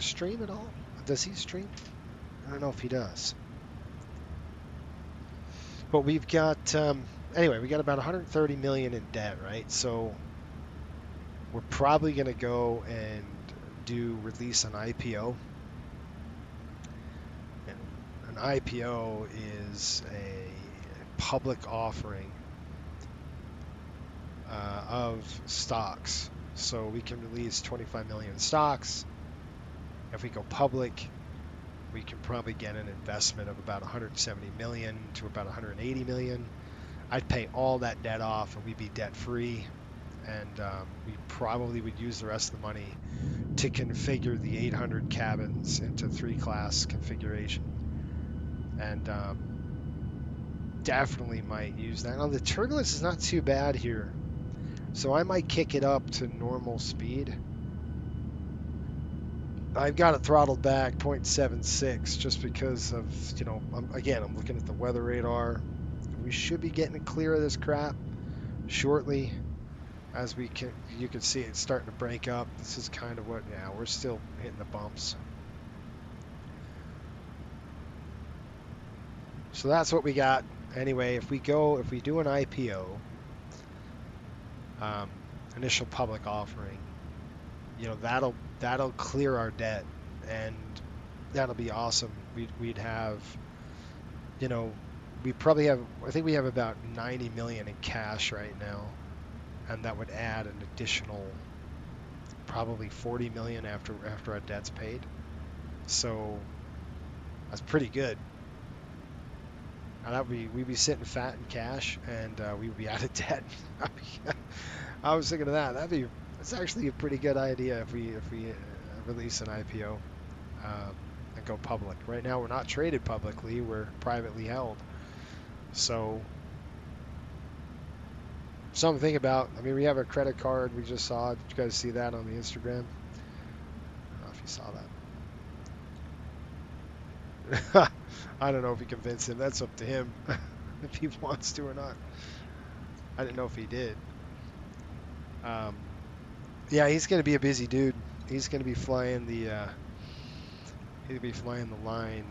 stream at all? Does he stream? I don't know if he does. But we've got anyway, we got about 130 million in debt, right? So we're probably gonna go and release an IPO. And an IPO is a public offering of stocks. So we can release 25 million stocks. If we go public, we can probably get an investment of about 170 million to about 180 million. I'd pay all that debt off and we'd be debt free. And we probably would use the rest of the money to configure the 800 cabins into 3-class configuration. And definitely might use that. Now the turbulence is not too bad here. So I might kick it up to normal speed. I've got it throttled back 0.76 just because of, I'm looking at the weather radar. We should be getting clear of this crap shortly. As you can see it's starting to break up. This is kind of what, yeah, we're still hitting the bumps. So that's what we got. Anyway, if we do an IPO, initial public offering, that'll clear our debt, and that'll be awesome. We'd have, we probably have, I think we have about 90 million in cash right now, and that would add an additional probably 40 million after our debt's paid. So that's pretty good. And we'd be sitting fat in cash, and we would be out of debt. I was thinking of that. That's actually a pretty good idea if we release an IPO and go public. Right now we're not traded publicly; we're privately held. So something to think about. I mean, we have a credit card. We just saw it. Did you guys see that on the Instagram? I don't know if you saw that. I don't know if we convinced him. That's up to him if he wants to or not. I didn't know if he did. Yeah, he's going to be a busy dude. He's going to be flying the line,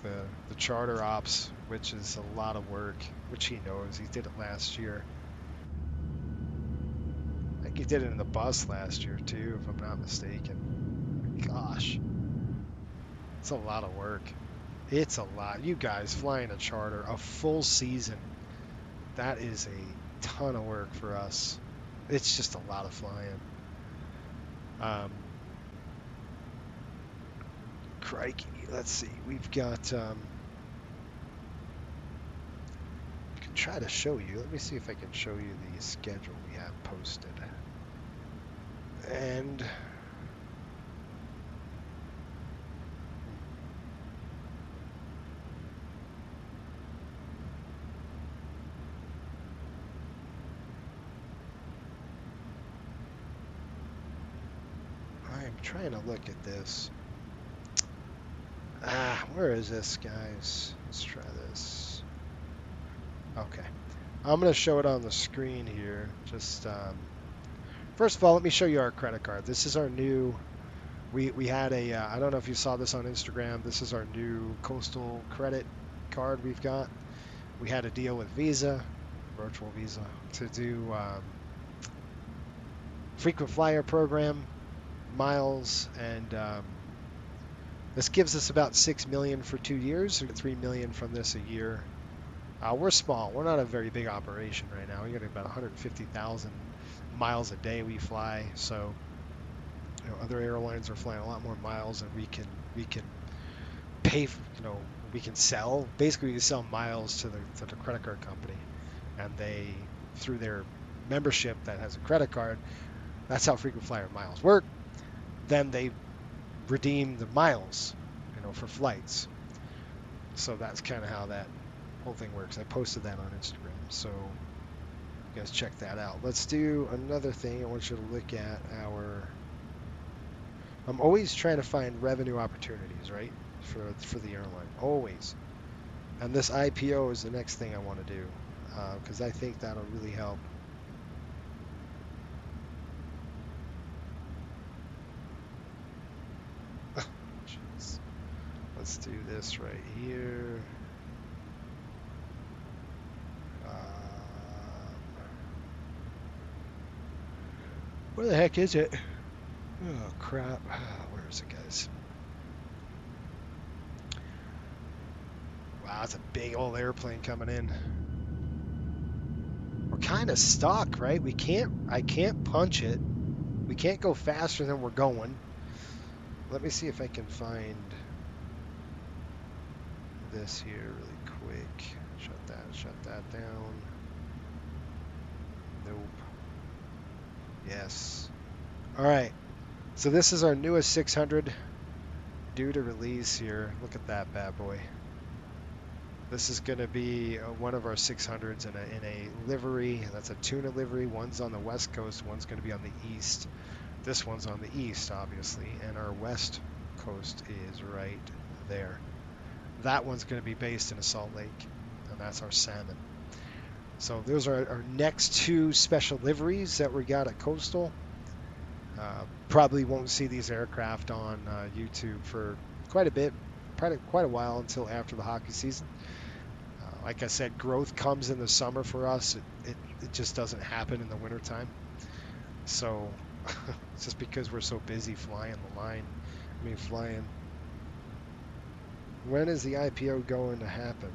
the charter ops, which is a lot of work, which he knows. He did it last year. I think he did it in the bus last year too, if I'm not mistaken. Gosh, it's a lot of work. It's a lot. You guys flying a charter a full season, that is a ton of work for us. It's just a lot of flying. Crikey, let's see. We've got I can try to show you. Let me see if I can show you the schedule we have posted. And I'm trying to look at this. Where is this, guys? Let's try this. Okay. I'm going to show it on the screen here. Just first of all, let me show you our credit card. This is our new. We had a. I don't know if you saw this on Instagram. This is our new Coastal credit card we've got. We had a deal with Visa, virtual Visa, to do frequent flyer program, miles, and this gives us about 6 million for 2 years. We get 3 million from this a year. We're small. We're not a very big operation right now. We got about 150,000 miles a day we fly. So, you know, other airlines are flying a lot more miles, and we can pay. We can sell. Basically, we sell miles to the credit card company, and they, through their membership that has a credit card, that's how frequent flyer miles work. Then they redeem the miles, for flights. So that's kind of how that whole thing works. I posted that on Instagram, so you guys check that out. Let's do another thing. I want you to look at our. I'm always trying to find revenue opportunities, right, for the airline, always. And this IPO is the next thing I want to do, because I think that'll really help. Jeez. Let's do this right here. Where the heck is it? Oh, crap. Where is it, guys? Wow, that's a big old airplane coming in. We're kind of stuck, right? I can't punch it. We can't go faster than we're going. Let me see if I can find this here really quick. Shut that down. Nope. Yes. All right. So this is our newest 600 due to release here. Look at that bad boy. This is going to be one of our 600s in a livery. That's a tuna livery. One's on the west coast. One's going to be on the east. This one's on the east, obviously, and our west coast is right there. That one's going to be based in a Salt Lake, and that's our salmon. So those are our next two special liveries that we got at Coastal. Probably won't see these aircraft on YouTube for quite a bit, probably quite a while, until after the hockey season. Like I said, growth comes in the summer for us. It just doesn't happen in the wintertime. So it's just because we're so busy flying the line. Flying. When is the IPO going to happen?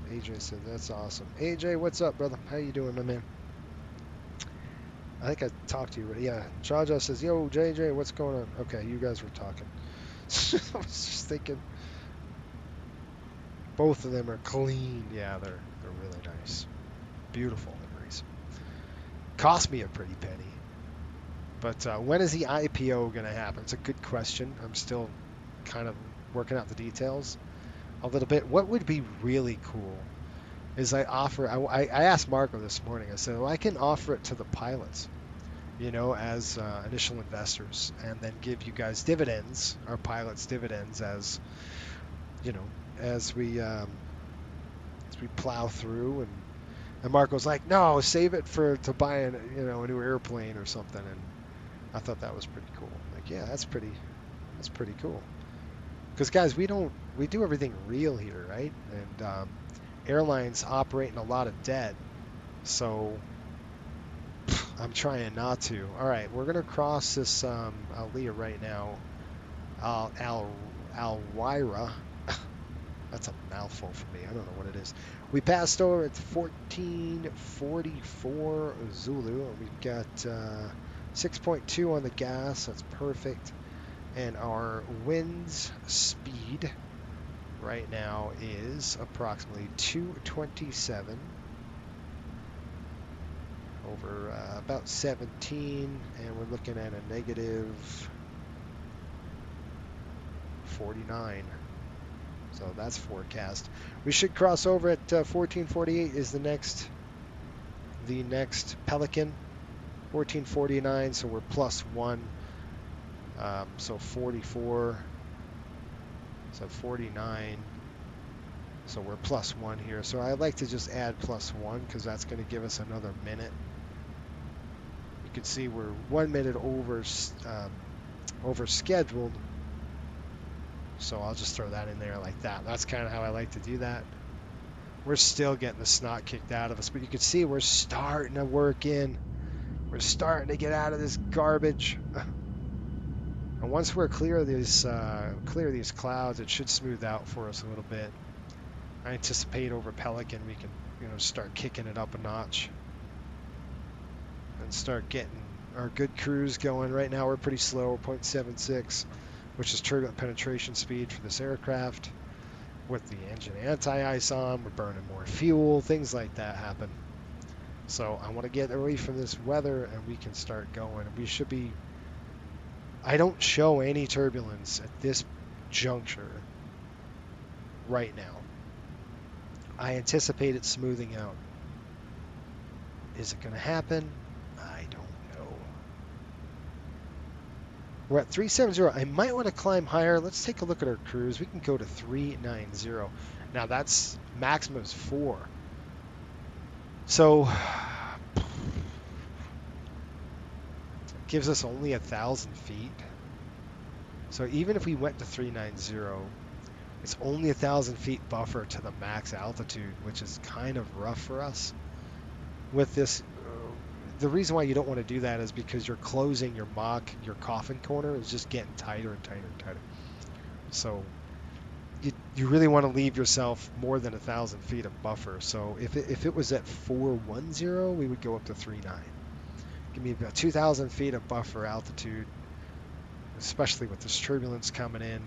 AJ said, that's awesome. AJ, what's up, brother? How you doing, my man? I think I talked to you already. Yeah. Jaja says, yo, JJ, what's going on? Okay, you guys were talking. I was just thinking. Both of them are clean. Yeah, they're really nice. Beautiful liveries. Cost me a pretty penny. But when is the IPO going to happen? It's a good question. I'm still kind of working out the details a little bit. What would be really cool is I asked Marco this morning. I said, well, I can offer it to the pilots, as initial investors, and then give you guys dividends, our pilots dividends, as we plow through. And Marco's like, no, save it to buy a new airplane or something. And I thought that was pretty cool. Like, yeah, that's pretty cool. Because guys, we do everything real here, right? And airlines operate in a lot of debt, so I'm trying not to. All right, we're gonna cross this Aliyah right now. Alwira. That's a mouthful for me. I don't know what it is. We passed over at 1444 Zulu, and we've got 6.2 on the gas. That's perfect. And our wind speed right now is approximately 227. over about 17, and we're looking at a negative 49. So that's forecast. We should cross over at 1448 is the next Pelican. 1449, so we're +1. So 44. So 49. So we're +1 here. So I like to just add +1 because that's going to give us another minute. You can see we're 1 minute over scheduled. So I'll just throw that in there like that. That's kind of how I like to do that. We're still getting the snot kicked out of us, but you can see we're starting to work in. We're starting to get out of this garbage. And once we're clear of these clouds, it should smooth out for us a little bit. I anticipate over Pelican we can, start kicking it up a notch and start getting our good cruise going. Right now we're pretty slow, 0.76, which is turbulent penetration speed for this aircraft. With the engine anti-ice on, we're burning more fuel, things like that happen. So I want to get away from this weather and we can start going. We should be, I don't show any turbulence at this juncture right now. I anticipate it smoothing out. Is it going to happen? I don't know. We're at 370. I might want to climb higher. Let's take a look at our cruise. We can go to 390. Now that's maximum is 4. So it gives us only 1,000 feet. So even if we went to 390, it's only 1,000 feet buffer to the max altitude, which is kind of rough for us. With this, the reason why you don't want to do that is because you're closing your coffin corner is just getting tighter and tighter and tighter. So you really want to leave yourself more than 1,000 feet of buffer. So if it was at 410, we would go up to 39. Give me about 2,000 feet of buffer altitude, especially with this turbulence coming in.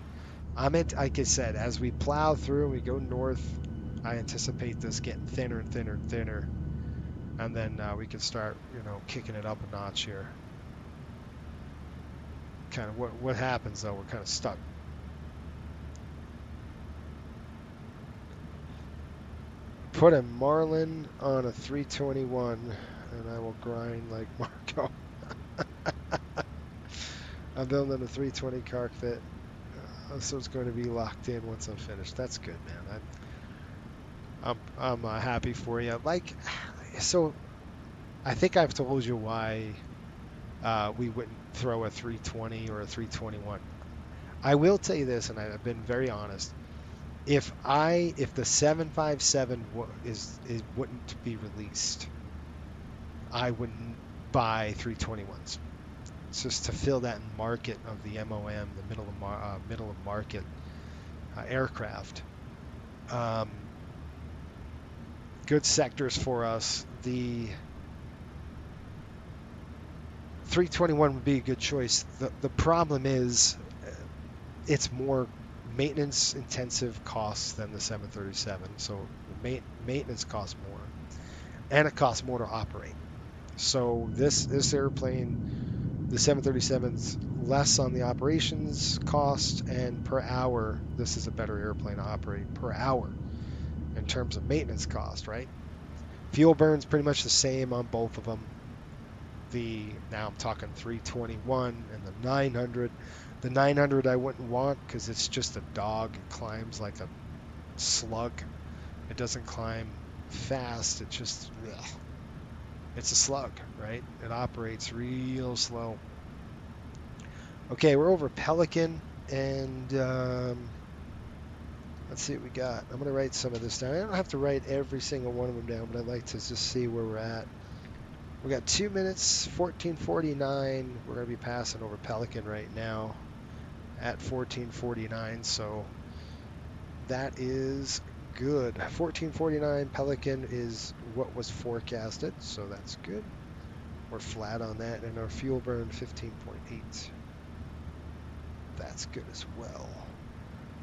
Like I said, as we plow through and we go north, I anticipate this getting thinner and thinner and thinner. And then we can start, kicking it up a notch here. Kind of what happens though, we're kind of stuck. Put a Marlin on a 321 and I will grind like Marco. I'm building a 320 cockpit. So it's going to be locked in once I'm finished. That's good, man. I'm happy for you. So I think I've told you why we wouldn't throw a 320 or a 321. I will tell you this, and I've been very honest. If the 757 wouldn't be released, I wouldn't buy 321s. It's just to fill that market of the MOM, the middle of market aircraft. Good sectors for us. The 321 would be a good choice. The problem is it's more maintenance intensive costs than the 737. So maintenance costs more, and it costs more to operate. So this airplane, the 737's less on the operations cost, and per hour, this is a better airplane to operate per hour in terms of maintenance cost, right? Fuel burn's pretty much the same on both of them. Now I'm talking 321 and the 900. The 900 I wouldn't want because it's just a dog. It climbs like a slug. It doesn't climb fast. It just, it's a slug, right? It operates real slow. Okay, we're over Pelican, and let's see what we got. I'm going to write some of this down. I don't have to write every single one of them down, but I'd like to just see where we're at. We got 2 minutes, 14:49. We're going to be passing over Pelican right now at 14:49, so that is good. 14:49 Pelican is what was forecasted, so that's good. We're flat on that, and our fuel burn 15.8. That's good as well.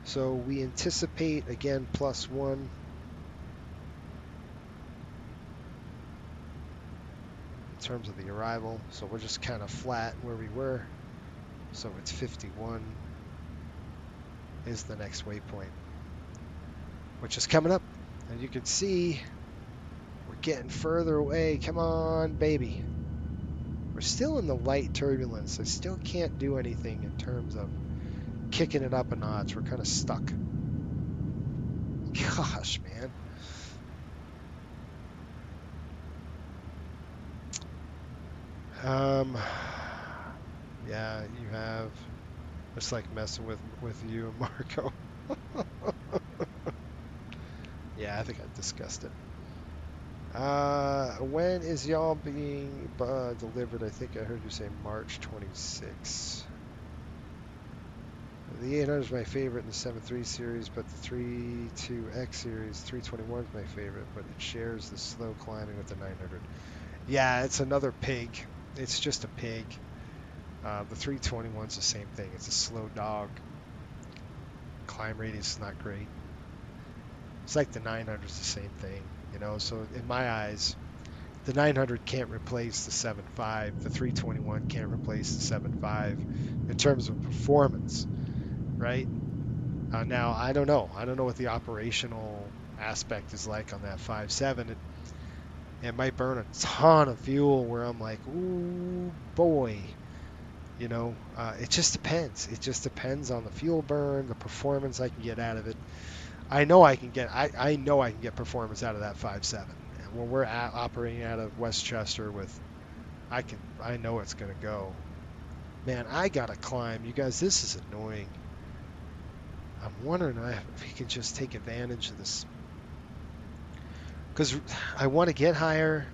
So we anticipate, again, +1. terms of the arrival. So we're just kind of flat where we were. So it's 51 is the next waypoint, which is coming up. And you can see we're getting further away. Come on, baby. We're still in the light turbulence. I still can't do anything in terms of kicking it up a notch. We're kind of stuck. Gosh, man. Yeah, you have. It's like messing with you and Marco. Yeah, I think I discussed it. When is y'all being delivered? I think I heard you say March 26. The 800 is my favorite in the 7.3 series, but the 3.2X series, 321 is my favorite, but it shares the slow climbing with the 900. Yeah, it's another pig. It's just a pig. The 321 is the same thing. It's a slow dog. Climb radius is not great. It's like the 900 is the same thing, you know. So in my eyes, the 900 can't replace the 7.5. The 321 can't replace the 7.5 in terms of performance, right? Now I don't know. I don't know what the operational aspect is like on that 5.7. It might burn a ton of fuel where I'm like, ooh boy. You know, it just depends. It just depends on the fuel burn, the performance I can get out of it. I know I can get performance out of that 5.7. And when we're operating out of Westchester with, I know it's gonna go. Man, I gotta climb. You guys, this is annoying. I'm wondering if we can just take advantage of this, because I want to get higher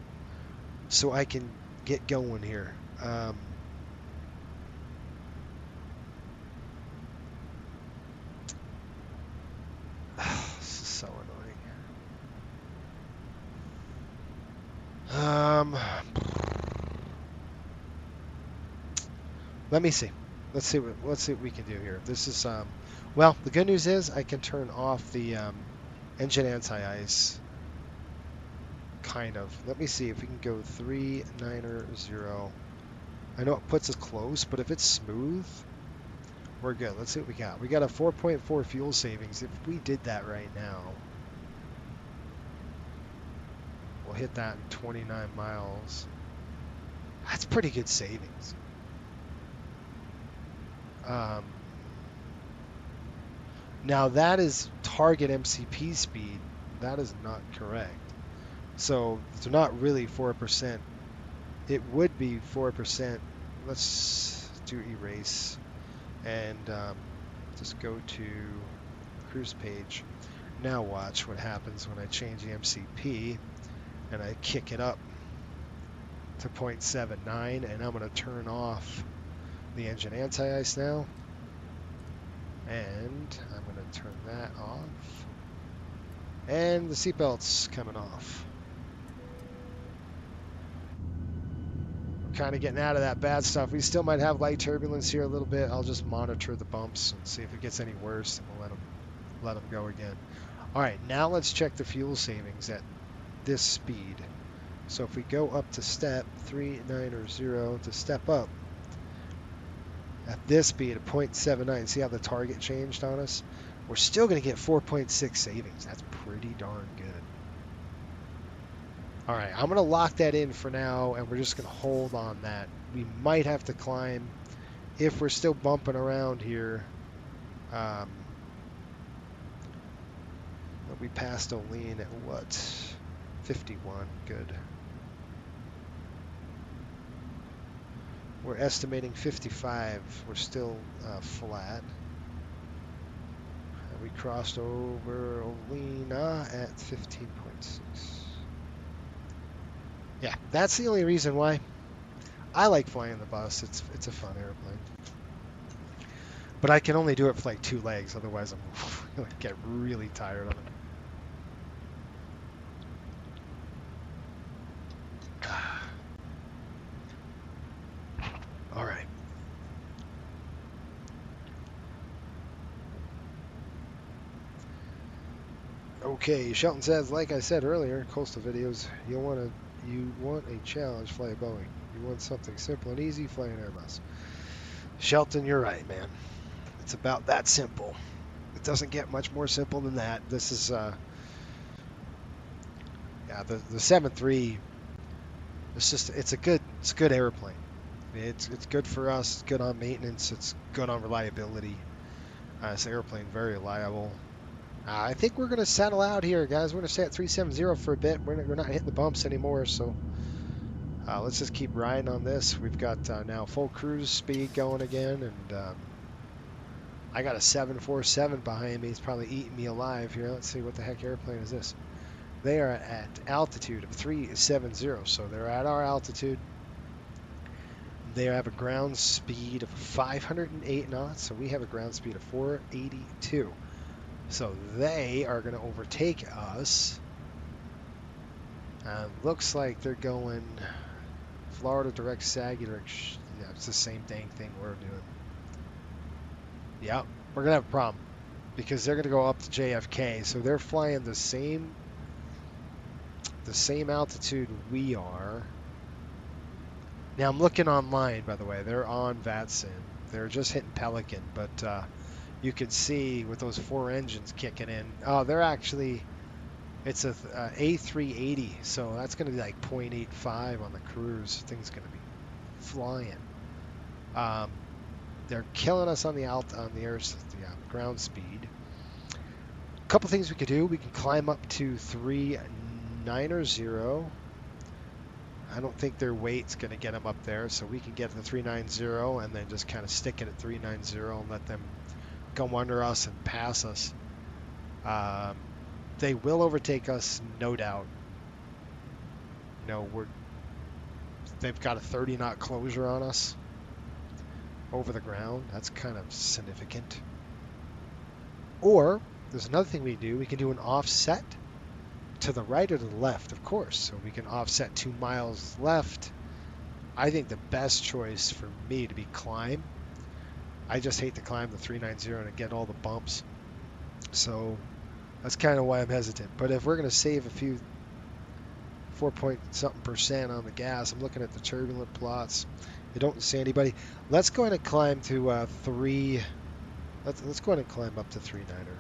so I can get going here. This is so annoying. Let me see. Let's see what we can do here. This is well, the good news is I can turn off the engine anti-ice. Kind of. Let me see if we can go 390. I know it puts us close, but if it's smooth, we're good. Let's see what we got. We got a 4.4 fuel savings. If we did that right now, we'll hit that in 29 miles. That's pretty good savings. Now that is target MCP speed. That is not correct. So it's not really 4%. It would be 4%. Let's do erase and just go to cruise page. Now watch what happens when I change the MCP and I kick it up to 0.79, and I'm going to turn off the engine anti-ice now, and I'm going to turn that off, and the seatbelt's coming off. We're kind of getting out of that bad stuff. We still might have light turbulence here a little bit. I'll just monitor the bumps and see if it gets any worse, and we'll let them go again. All right, now let's check the fuel savings at this speed. So if we go up to step 390 to step up at this speed of 0.79, see how the target changed on us? We're still going to get 4.6 savings. That's pretty darn good. All right, I'm going to lock that in for now, and we're just going to hold on that. We might have to climb if we're still bumping around here. We passed Olean at what? 51. Good. We're estimating 55. We're still flat. And we crossed over Olean at 15.6. Yeah, that's the only reason why I like flying the bus. It's a fun airplane. But I can only do it for like 2 legs. Otherwise, I'm going to get really tired of it. All right. Okay, Shelton says, like I said earlier, coastal videos, you'll want to You want a challenge, fly a Boeing. You want something simple and easy, fly an Airbus. Shelton, you're right, man. It's about that simple. It doesn't get much more simple than that. This is, yeah, the 7.3. It's a good airplane. It's good for us. It's good on maintenance. It's good on reliability. This airplane very reliable. I think we're gonna settle out here, guys. We're gonna stay at 370 for a bit. We're not hitting the bumps anymore, so let's just keep riding on this. We've got now full cruise speed going again, and I got a 747 behind me. It's probably eating me alive here. Let's see, what the heck airplane is this? They are at altitude of 370, so they're at our altitude. They have a ground speed of 508 knots, so we have a ground speed of 482. So they are going to overtake us. Looks like they're going Florida direct, Saggy direct. Yeah, it's the same dang thing we're doing. Yep, we're going to have a problem because they're going to go up to JFK. So they're flying the same altitude we are. Now I'm looking online, by the way. They're on VATSIM. They're just hitting Pelican, but you can see with those 4 engines kicking in. Oh, they're actually, it's a A380, so that's going to be like 0.85 on the cruise. Thing's going to be flying. They're killing us on the ground speed. A couple things we could do. We can climb up to 390. I don't think their weight's going to get them up there, so we can get to 390 and then just kind of stick it at 390 and let them go under us and pass us. They will overtake us, no doubt. You know, they've got a 30 knot closure on us over the ground. That's kind of significant. Or there's another thing we do. We can do an offset to the right or to the left, of course. So we can offset 2 miles left. I think the best choice for me to be climb. I just hate to climb the 390 and get all the bumps. So that's kind of why I'm hesitant. But if we're going to save a few 4-point-something% on the gas, I'm looking at the turbulent plots. I don't see anybody. Let's go ahead and climb to Let's go ahead and climb up to 390.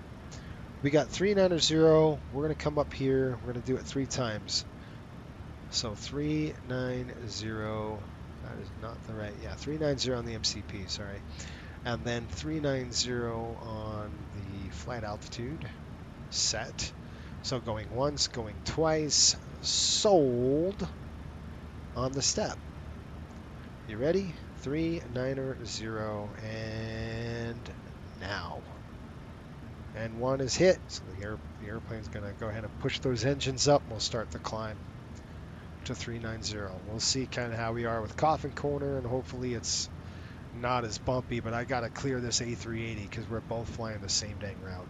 We got 390. We're going to come up here. We're going to do it 3 times. So 390. That is not the right. Yeah, 390 on the MCP. Sorry. And then 390 on the flight altitude. Set. So going once, going twice. Sold on the step. You ready? 390 and now. And 1 is hit, so the airplane's going to go ahead and push those engines up. We'll start the climb to 390. We'll see kind of how we are with Coffin Corner, and hopefully it's not as bumpy, but I got to clear this A380 because we're both flying the same dang route.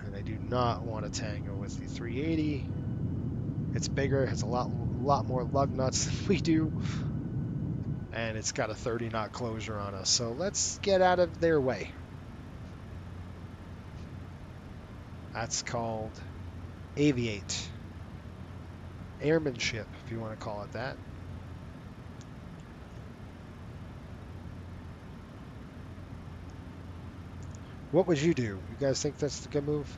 And I do not want to tango with the 380. It's bigger, has a lot more lug nuts than we do, and it's got a 30 knot closure on us. So let's get out of their way. That's called aviate. Airmanship, if you want to call it that. What would you do? You guys think that's the good move?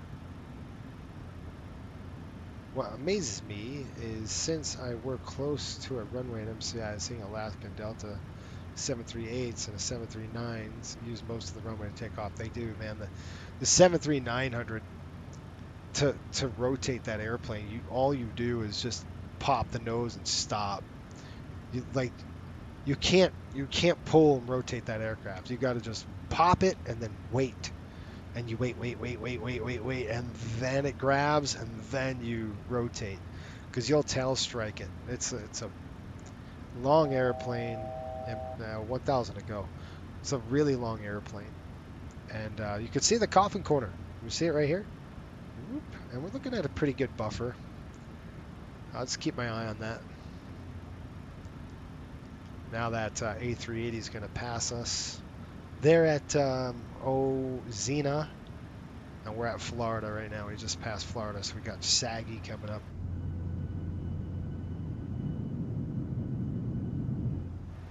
What amazes me is since I work close to a runway at MCI, seeing Alaska and Delta 738s and a 739s use most of the runway to take off. They do, man. The 73900 to rotate that airplane, all you do is just pop the nose and stop. You can't pull and rotate that aircraft. You got to just pop it and then wait. And you wait, and then it grabs, and then you rotate, because you'll tail strike it. It's a long airplane, and 1,000 to go. It's a really long airplane, and you can see the Coffin Corner. You see it right here, and we're looking at a pretty good buffer. I'll just keep my eye on that. Now that A380 is going to pass us. They're at Xena, and we're at Florida right now. We just passed Florida, so we got Saggy coming up.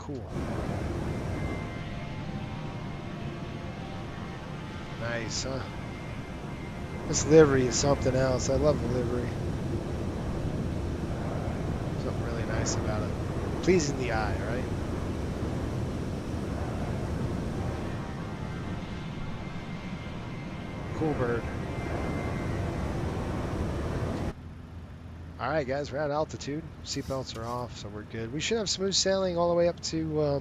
cool. Nice, huh? This livery is something else. I love the livery. Something really nice about it. Pleasing the eye, right? Cool bird. All right, guys, we're at altitude. Seatbelts are off, so we're good. We should have smooth sailing all the way up to, I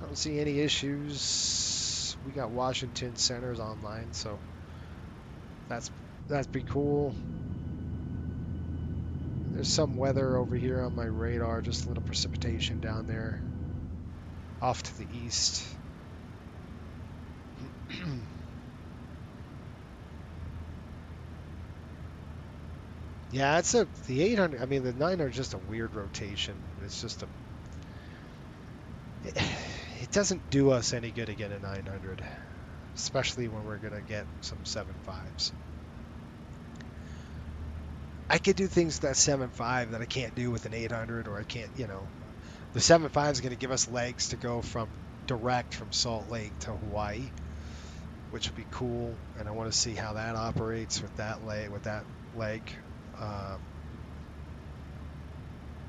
don't see any issues. We got Washington Centers online, so that's pretty cool. There's some weather over here on my radar, just a little precipitation down there off to the east. Yeah, it's the 800. I mean, the 900 is just a weird rotation. It's just it doesn't do us any good to get a 900, especially when we're gonna get some 7.5s. I could do things with that 7.5 that I can't do with an 800, or I can't, you know. The 7.5 is going to give us legs to go from direct from Salt Lake to Hawaii, which would be cool. And I want to see how that operates with that leg.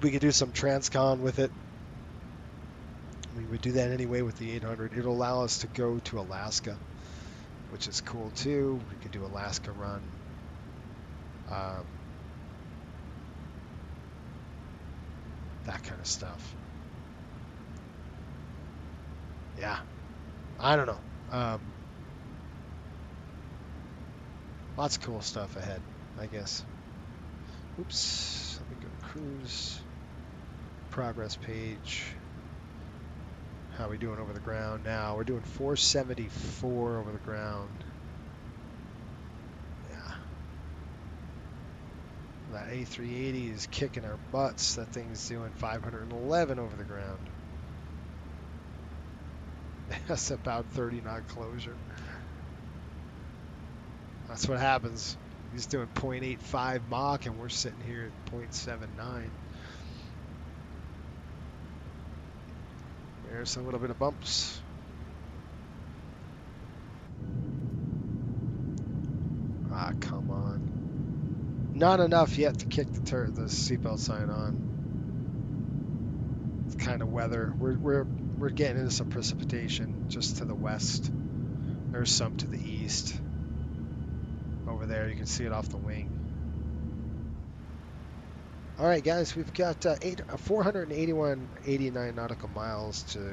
We could do some transcon with it. We would do that anyway with the 800. It'll allow us to go to Alaska, which is cool too. We could do Alaska run. That kind of stuff. Yeah, I don't know. Lots of cool stuff ahead, I guess. Oops, let me go to cruise. Progress page. How are we doing over the ground now? We're doing 474 over the ground. Yeah. That A380 is kicking our butts. That thing's doing 511 over the ground. That's about 30 knot closure. That's what happens. He's doing 0.85 Mach and we're sitting here at 0.79. There's a little bit of bumps. Ah, come on. Not enough yet to kick the seatbelt sign on. It's kind of weather. We're getting into some precipitation just to the west. There's some to the east. Over there, you can see it off the wing. All right, guys, we've got 481.89 nautical miles to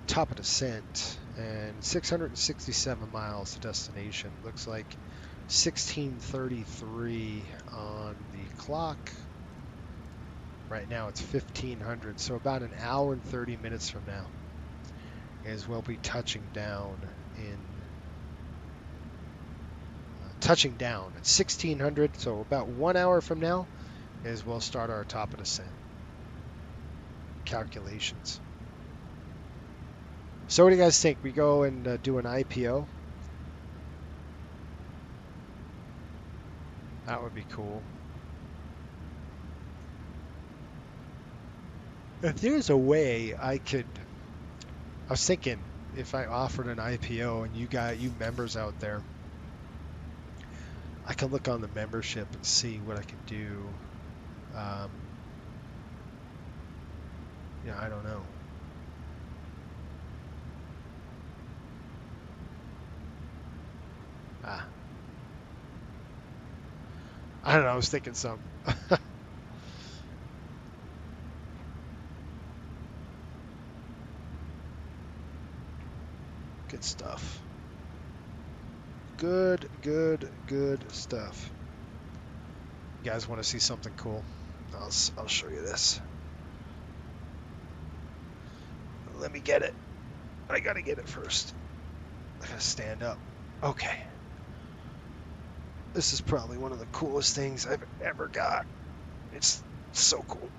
top of descent and 667 miles to destination. Looks like 16:33 on the clock. Right now it's 1500, so about an hour and 30 minutes from now is we'll be touching down at 1600. So about 1 hour from now is we'll start our top of descent calculations. So what do you guys think? We go and do an IPO? That would be cool. If there's a way I was thinking if I offered an IPO and you members out there, I can look on the membership and see what I can do. Yeah, I don't know. I don't know. I was thinking some. Good stuff. Good stuff. You guys want to see something cool? I'll show you this. Let me get it. I gotta get it first. I gotta stand up. Okay. This is probably one of the coolest things I've ever got. It's so cool.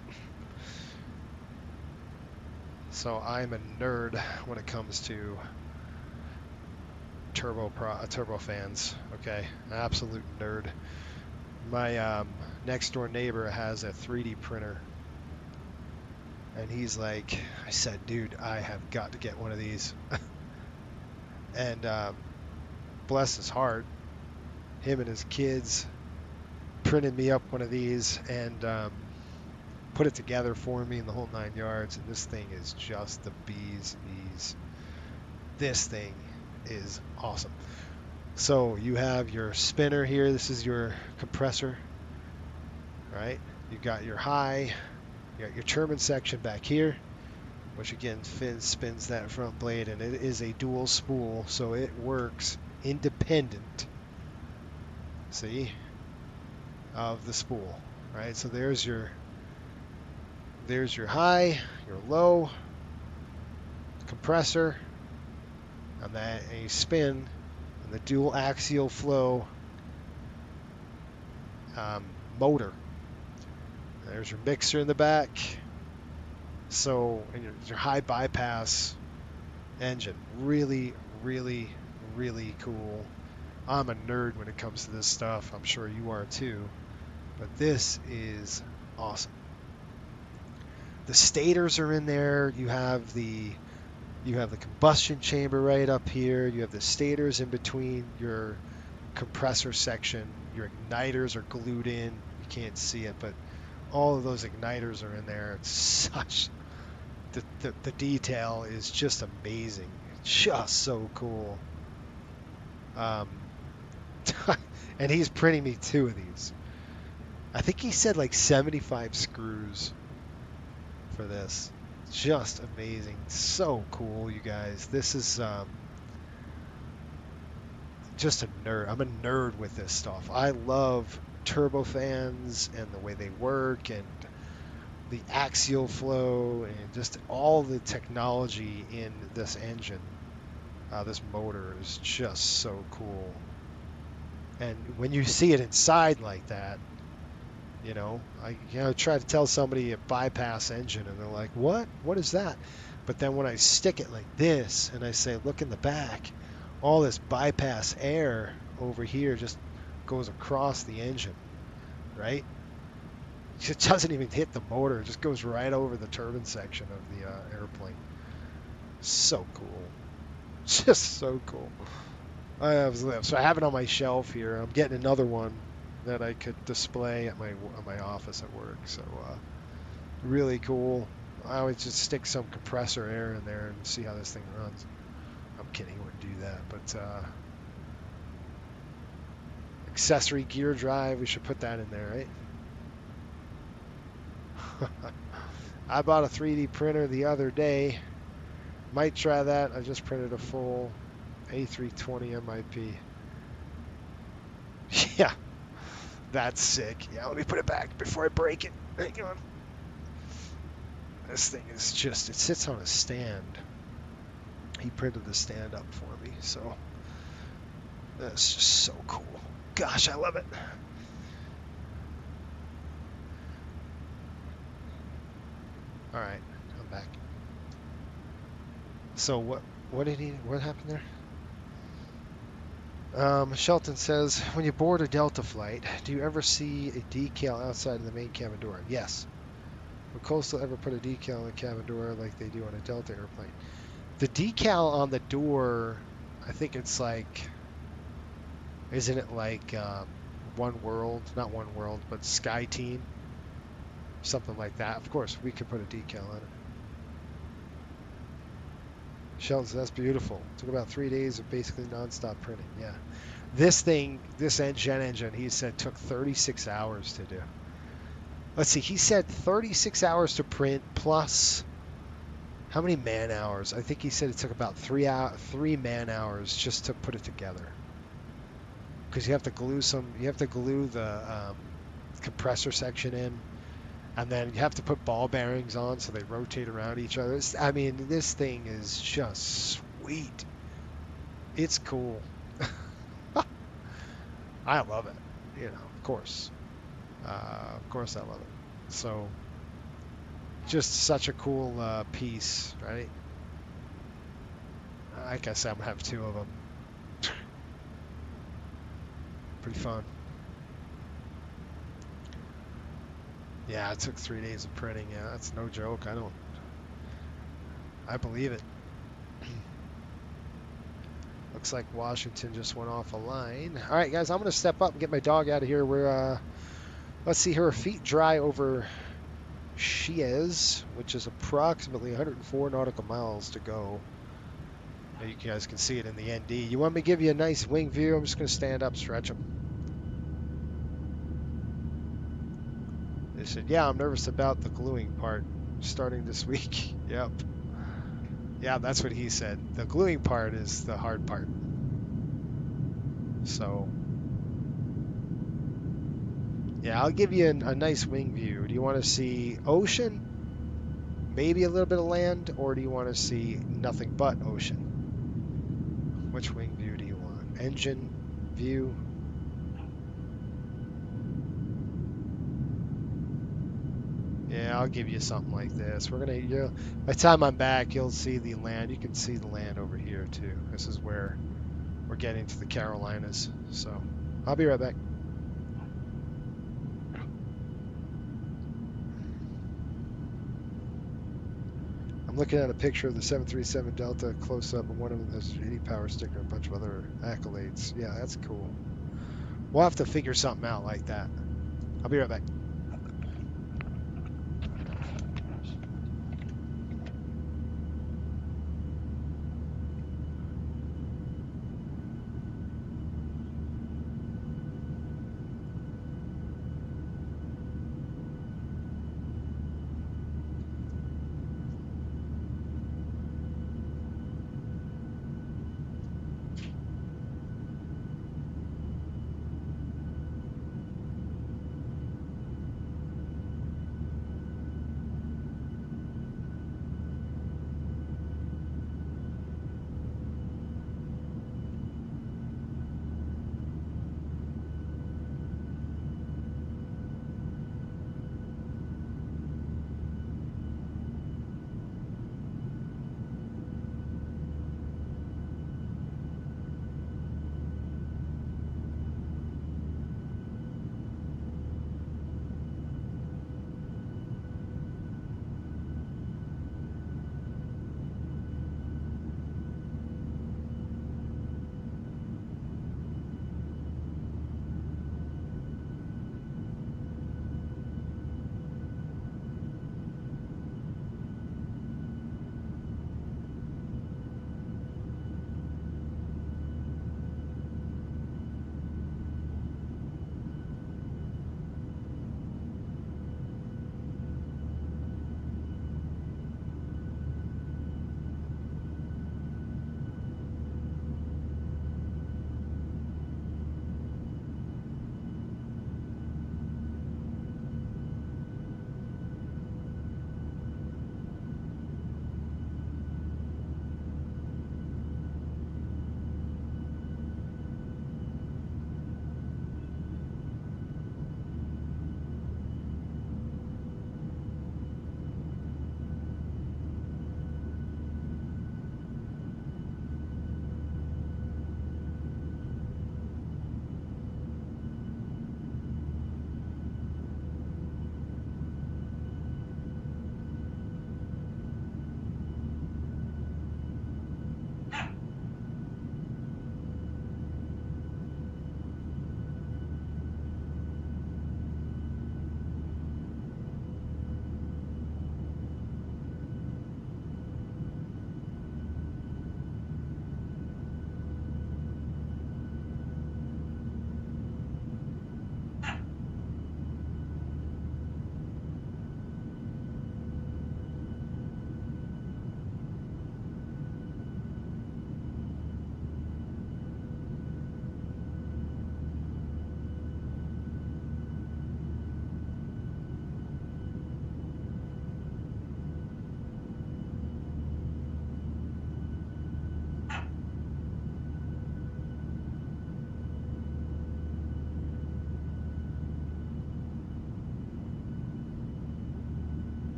So I'm a nerd when it comes to turbo fans. Okay, absolute nerd. My next door neighbor has a 3D printer And he's like, I said, dude, I have got to get one of these. And bless his heart, him and his kids printed me up one of these and put it together for me in the whole 9 yards. And this thing is just the bee's knees. This thing is awesome. So you have your spinner here. This is your compressor, right? You've got your high. You got your turbine section back here, which again spins that front blade, and it is a dual spool, so it works independent, see, of the spool, right? So there's your high, your low compressor, and that a spin, and the dual axial flow motor. There's your mixer in the back. So, and your high bypass engine. Really, really, really cool. I'm a nerd when it comes to this stuff. I'm sure you are too. But this is awesome. The stators are in there. You have the combustion chamber right up here. You have the stators in between your compressor section. Your igniters are glued in. You can't see it, but all of those igniters are in there. It's such the detail is just amazing. Just so cool. And he's printing me 2 of these. I think he said like 75 screws for this. Just amazing. So cool, you guys. This is just a nerd. I'm a nerd with this stuff. I love turbofans and the way they work and the axial flow and just all the technology in this engine. This motor is just so cool. And when you see it inside like that, I try to tell somebody a bypass engine and they're like, what? What is that? But then when I stick it like this and I say, look in the back, all this bypass air over here just goes across the engine, right? It doesn't even hit the motor. It just goes right over the turbine section of the airplane. So cool. Just so cool. So I have it on my shelf here. I'm getting another one that I could display at my office at work. So really cool. I always just stick some compressor air in there and see how this thing runs. I'm kidding, I wouldn't do that. But accessory gear drive, we should put that in there, right? I bought a 3D printer the other day. Might try that. I just printed a full A320 MIP. Yeah, that's sick. Yeah, let me put it back before I break it. Hang on. This thing is just, it sits on a stand. He printed the stand up for me, so that's just so cool. Gosh, I love it. All right, I'm back. So what happened there? Shelton says, when you board a Delta flight, do you ever see a decal outside of the main cabin door? Yes. Will Coastal ever put a decal on the cabin door like they do on a Delta airplane? The decal on the door, I think it's like, isn't it like One World, not One World, but Sky Team? Something like that. Of course, we could put a decal on it. Sheldon says, that's beautiful. Took about 3 days of basically non-stop printing. Yeah. This jet engine, he said, took 36 hours to do. Let's see, he said 36 hours to print plus how many man hours? I think he said it took about 3 man hours just to put it together. Because you have to glue the compressor section in. And then you have to put ball bearings on so they rotate around each other. I mean, this thing is just sweet. It's cool. I love it. Of course. Of course I love it. So, just such a cool piece, right? Like I said, I'm going to have 2 of them. Pretty fun. Yeah, it took 3 days of printing. Yeah, that's no joke. I I believe it. Looks like Washington just went off a line. All right, guys, I'm going to step up and get my dog out of here. We're let's see, her feet dry over Chies, which is approximately 104 nautical miles to go. You guys can see it in the ND. You want me to give you a nice wing view? I'm just going to stand up, stretch them. They said, yeah, I'm nervous about the gluing part starting this week. Yep. Yeah, that's what he said. The gluing part is the hard part. So, yeah, I'll give you a nice wing view. Do you want to see ocean? Maybe a little bit of land? Or do you want to see nothing but ocean? Which wing view do you want? Engine view? Yeah, I'll give you something like this. We're gonna, by the time I'm back, you'll see the land. You can see the land over here too. This is where we're getting to the Carolinas. So, I'll be right back. I'm looking at a picture of the 737 Delta close up, and one of them has a GD power sticker and a bunch of other accolades. Yeah, that's cool. We'll have to figure something out like that. I'll be right back.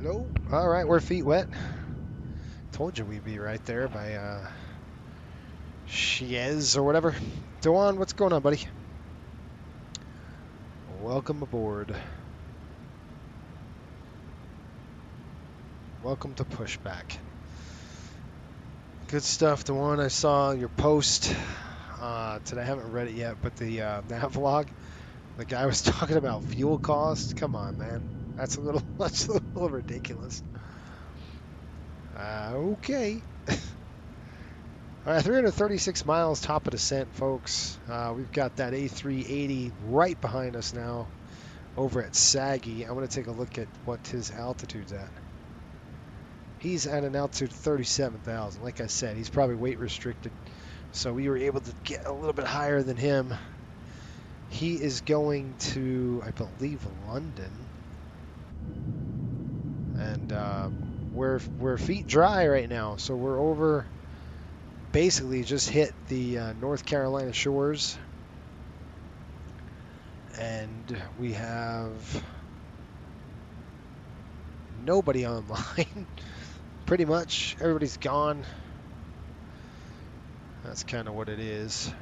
Hello. All right, we're feet wet. Told you we'd be right there by Chiez or whatever. Dewan, what's going on, buddy? Welcome aboard. Welcome to Pushback. Good stuff, Dewan. I saw your post today. I haven't read it yet, but the Navlog, the guy was talking about fuel costs. Come on, man. That's a little ridiculous. Okay. All right, 336 miles, top of descent, folks. We've got that A380 right behind us now over at Saggy. I'm going to take a look at what his altitude's at. He's at an altitude of 37,000. Like I said, he's probably weight restricted, so we were able to get a little bit higher than him. He is going to, I believe, London. And we're feet dry right now, so we're over, basically just hit the North Carolina shores, and we have nobody online. Pretty much everybody's gone. That's kind of what it is.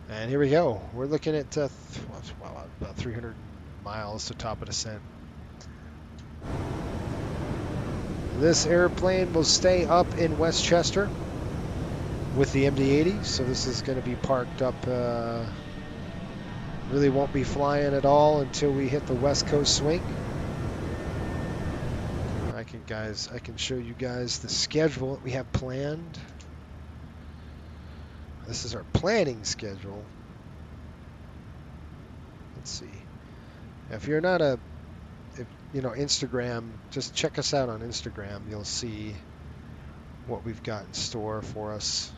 And here we go. We're looking at about 300 miles to top of descent. This airplane will stay up in Westchester with the MD-80, so this is going to be parked up. Really won't be flying at all until we hit the West Coast swing. I can show you guys the schedule that we have planned. This is our planning schedule. Let's see. If you're not Instagram, just check us out on Instagram. You'll see what we've got in store for us.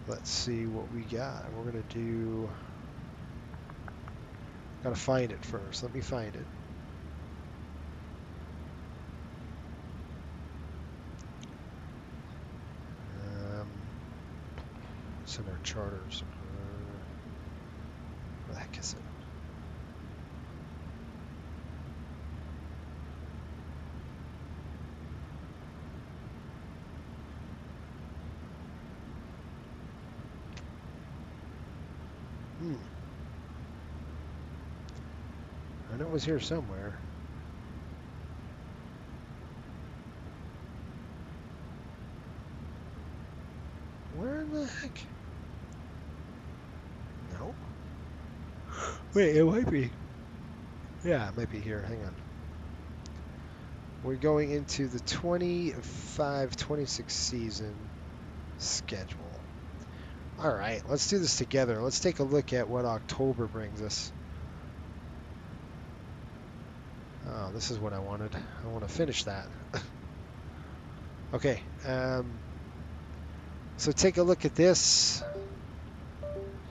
Let's see what we got. We're going to do... Got to find it first. Let me find it. It's in our charters. Where the heck is it? I know it was here somewhere. Where in the heck? No. Wait, it might be. Yeah, it might be here. Hang on. We're going into the 25-26 season schedule. All right, let's do this together. Let's take a look at what October brings us. Oh, this is what I wanted. I want to finish that. Okay. So take a look at this.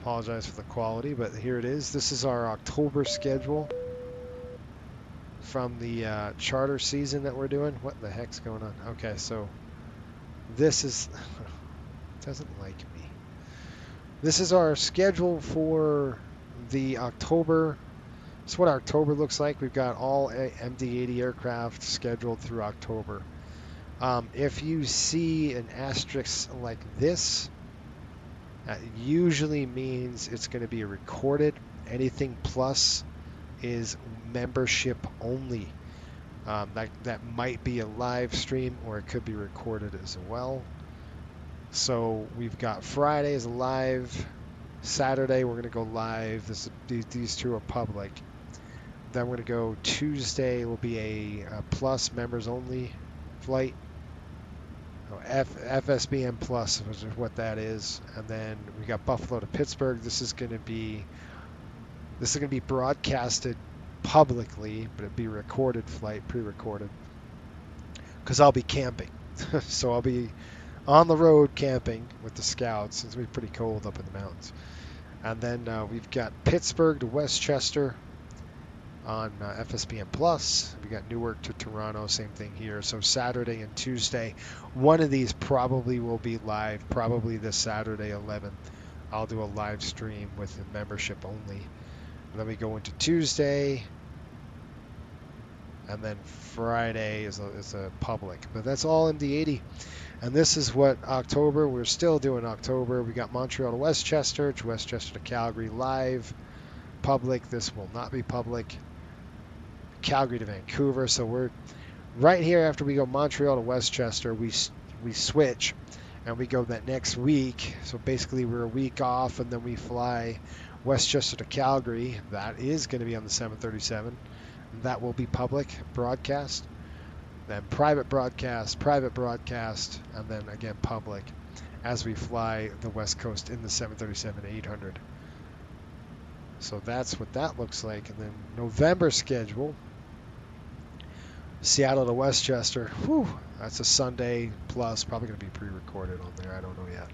Apologize for the quality, but here it is. This is our October schedule from the charter season that we're doing. What the heck's going on? Okay, so this is... doesn't like me. This is our schedule for the October. This is what October looks like. We've got all MD-80 aircraft scheduled through October. If you see an asterisk like this, that usually means it's going to be recorded. Anything plus is membership only. That might be a live stream, or it could be recorded as well. So we've got Friday as a live. Saturday we're going to go live. These two are public. Then we're going to go Tuesday will be a plus members only flight. FSBN plus, which is what that is. And then we got Buffalo to Pittsburgh. This is going to be broadcasted publicly, but it'll be a recorded flight, pre-recorded, because I'll be camping. So I'll be on the road camping with the scouts. It's going to be pretty cold up in the mountains. And then we've got Pittsburgh to Westchester. on FSBN Plus. We got Newark to Toronto, same thing here. So Saturday and Tuesday, one of these probably will be live, probably this Saturday 11th. I'll do a live stream with the membership only. And then we go into Tuesday, and then Friday is a public. But that's all MD-80. And this is what October, we're still doing October. We got Montreal to Westchester to Calgary live. Public, this will not be public. Calgary to Vancouver. So we're right here after we go Montreal to Westchester, we switch and we go that next week. So basically we're a week off and then we fly Westchester to Calgary. That is going to be on the 737. That will be public broadcast. Then private broadcast, and then again public as we fly the West Coast in the 737-800. So that's what that looks like. And then November schedule, Seattle to Westchester. Whew, that's a Sunday plus, probably going to be pre-recorded on there. I don't know yet.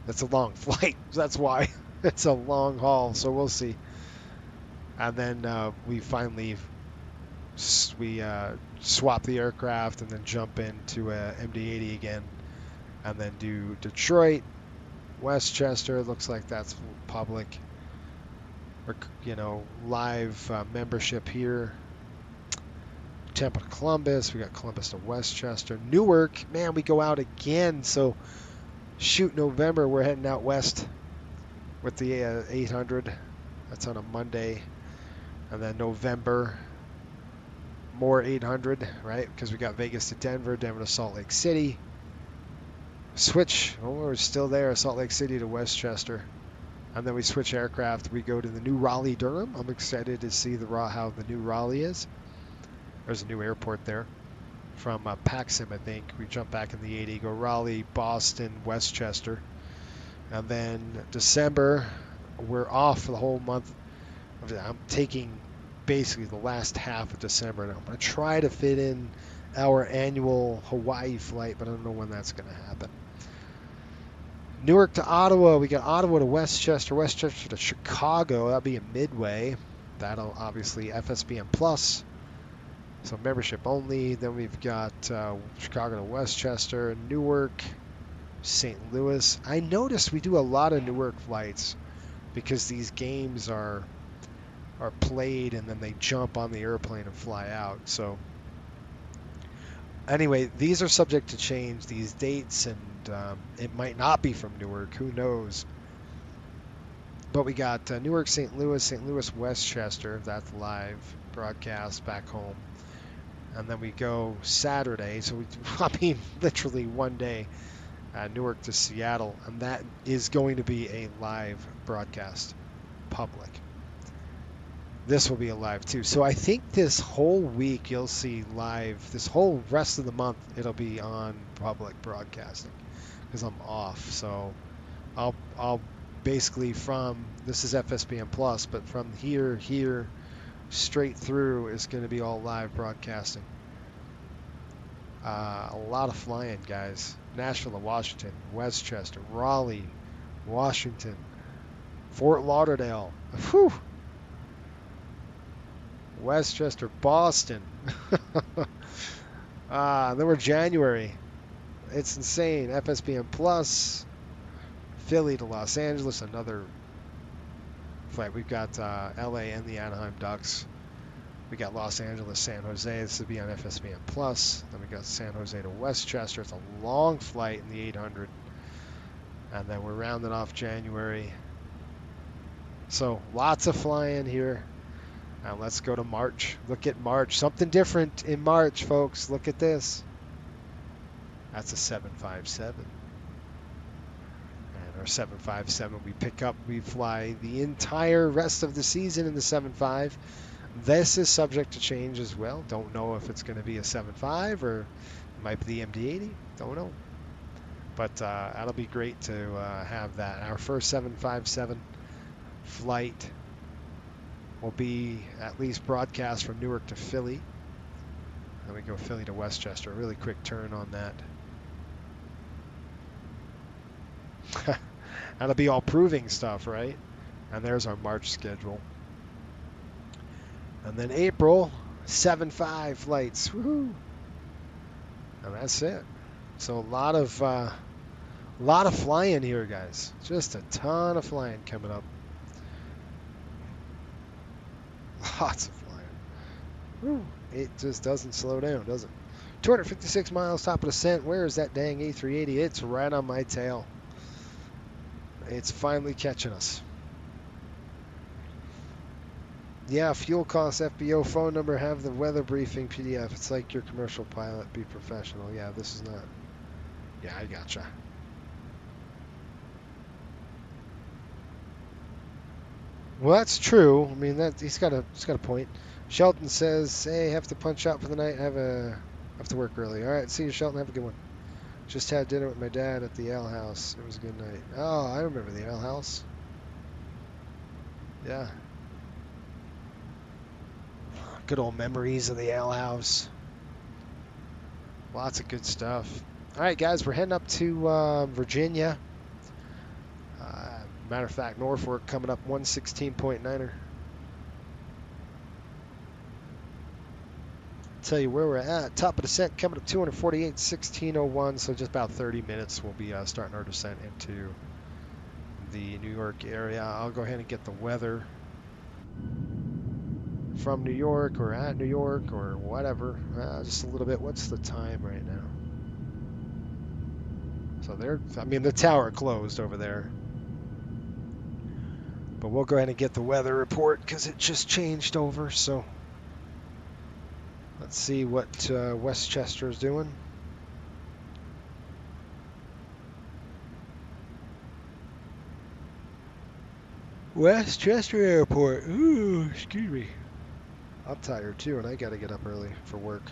That's a long flight. That's why. It's a long haul, so we'll see. And then we finally swap the aircraft and then jump into MD-80 again, and then do Detroit, Westchester. Looks like that's public, or live membership here. Tampa to Columbus. We got Columbus to Westchester. Newark, man, we go out again. So shoot, November we're heading out west with the 800. That's on a Monday. And then November, more 800, right? Because we got Vegas to Denver, Denver to Salt Lake City. Switch, we're still there, Salt Lake City to Westchester. And then we switch aircraft. We go to the new Raleigh-Durham. I'm excited to see how the new Raleigh is. There's a new airport there from Paxim, I think. We jump back in the 80, go Raleigh, Boston, Westchester. And then December, we're off for the whole month. I'm taking basically the last half of December, and I'm going to try to fit in our annual Hawaii flight, but I don't know when that's going to happen. Newark to Ottawa. We got Ottawa to Westchester, Westchester to Chicago. That'll be a midway. That'll obviously FSBN Plus, so membership only. Then we've got Chicago to Westchester, Newark, St. Louis. I noticed we do a lot of Newark flights because these games are played and then they jump on the airplane and fly out. So anyway, these are subject to change, these dates, and it might not be from Newark, who knows. But we got Newark, St. Louis, Westchester. That's live broadcast back home. And then we go Saturday, so literally one day, Newark to Seattle, and that is going to be a live broadcast, public. This will be a live too. So I think this whole week you'll see live. This whole rest of the month it'll be on public broadcasting because I'm off. So I'll basically this is FSBN Plus, but from here straight through is going to be all live broadcasting. A lot of flying, guys. Nashville to Washington, Westchester, Raleigh, Washington, Fort Lauderdale. Whew. Westchester, Boston. Then we're January. It's insane. FSBN Plus. Philly to Los Angeles, another flight. We've got LA and the Anaheim Ducks. We got Los Angeles, San Jose. This will be on FSBN Plus. Then we got San Jose to Westchester. It's a long flight in the 800. And then we're rounding off January. So lots of flying here. Now let's go to March. Look at March. Something different in March, folks. Look at this. That's a 757. And our 757 we fly the entire rest of the season in the 75. This is subject to change as well. Don't know if it's going to be a 75 or it might be the MD-80. Don't know. But that'll be great to have that. Our first 757 flight will be at least broadcast from Newark to Philly. Then we go Philly to Westchester. A really quick turn on that. That'll be all proving stuff, right? And there's our March schedule. And then April, 7-5 flights. Woohoo! And that's it. So a lot of flying here, guys. Just a ton of flying coming up. Lots of flying. Woo. It just doesn't slow down, does it? 256 miles, top of descent. Where is that dang A380? It's right on my tail. It's finally catching us. Yeah, fuel costs, FBO, phone number, have the weather briefing PDF. It's like your commercial pilot. Be professional. Yeah, this is not. Yeah, I gotcha. Well, that's true. I mean, that he's got a point. Shelton says, "Hey, have to punch out for the night. Have to work early. All right, see you, Shelton. Have a good one. Just had dinner with my dad at the Ale House. It was a good night. Oh, I remember the Ale House. Yeah, good old memories of the Ale House. Lots of good stuff. All right, guys, we're heading up to Virginia. Matter of fact, Norfolk coming up 116.9er. Tell you where we're at. Top of descent coming up 248, 1601. So just about 30 minutes we'll be starting our descent into the New York area. I'll go ahead and get the weather from New York or at New York or whatever. Just a little bit. What's the time right now? So the tower closed over there. But we'll go ahead and get the weather report because it just changed over. So let's see what Westchester is doing. Westchester Airport. Ooh, excuse me. I'm tired too, and I got to get up early for work.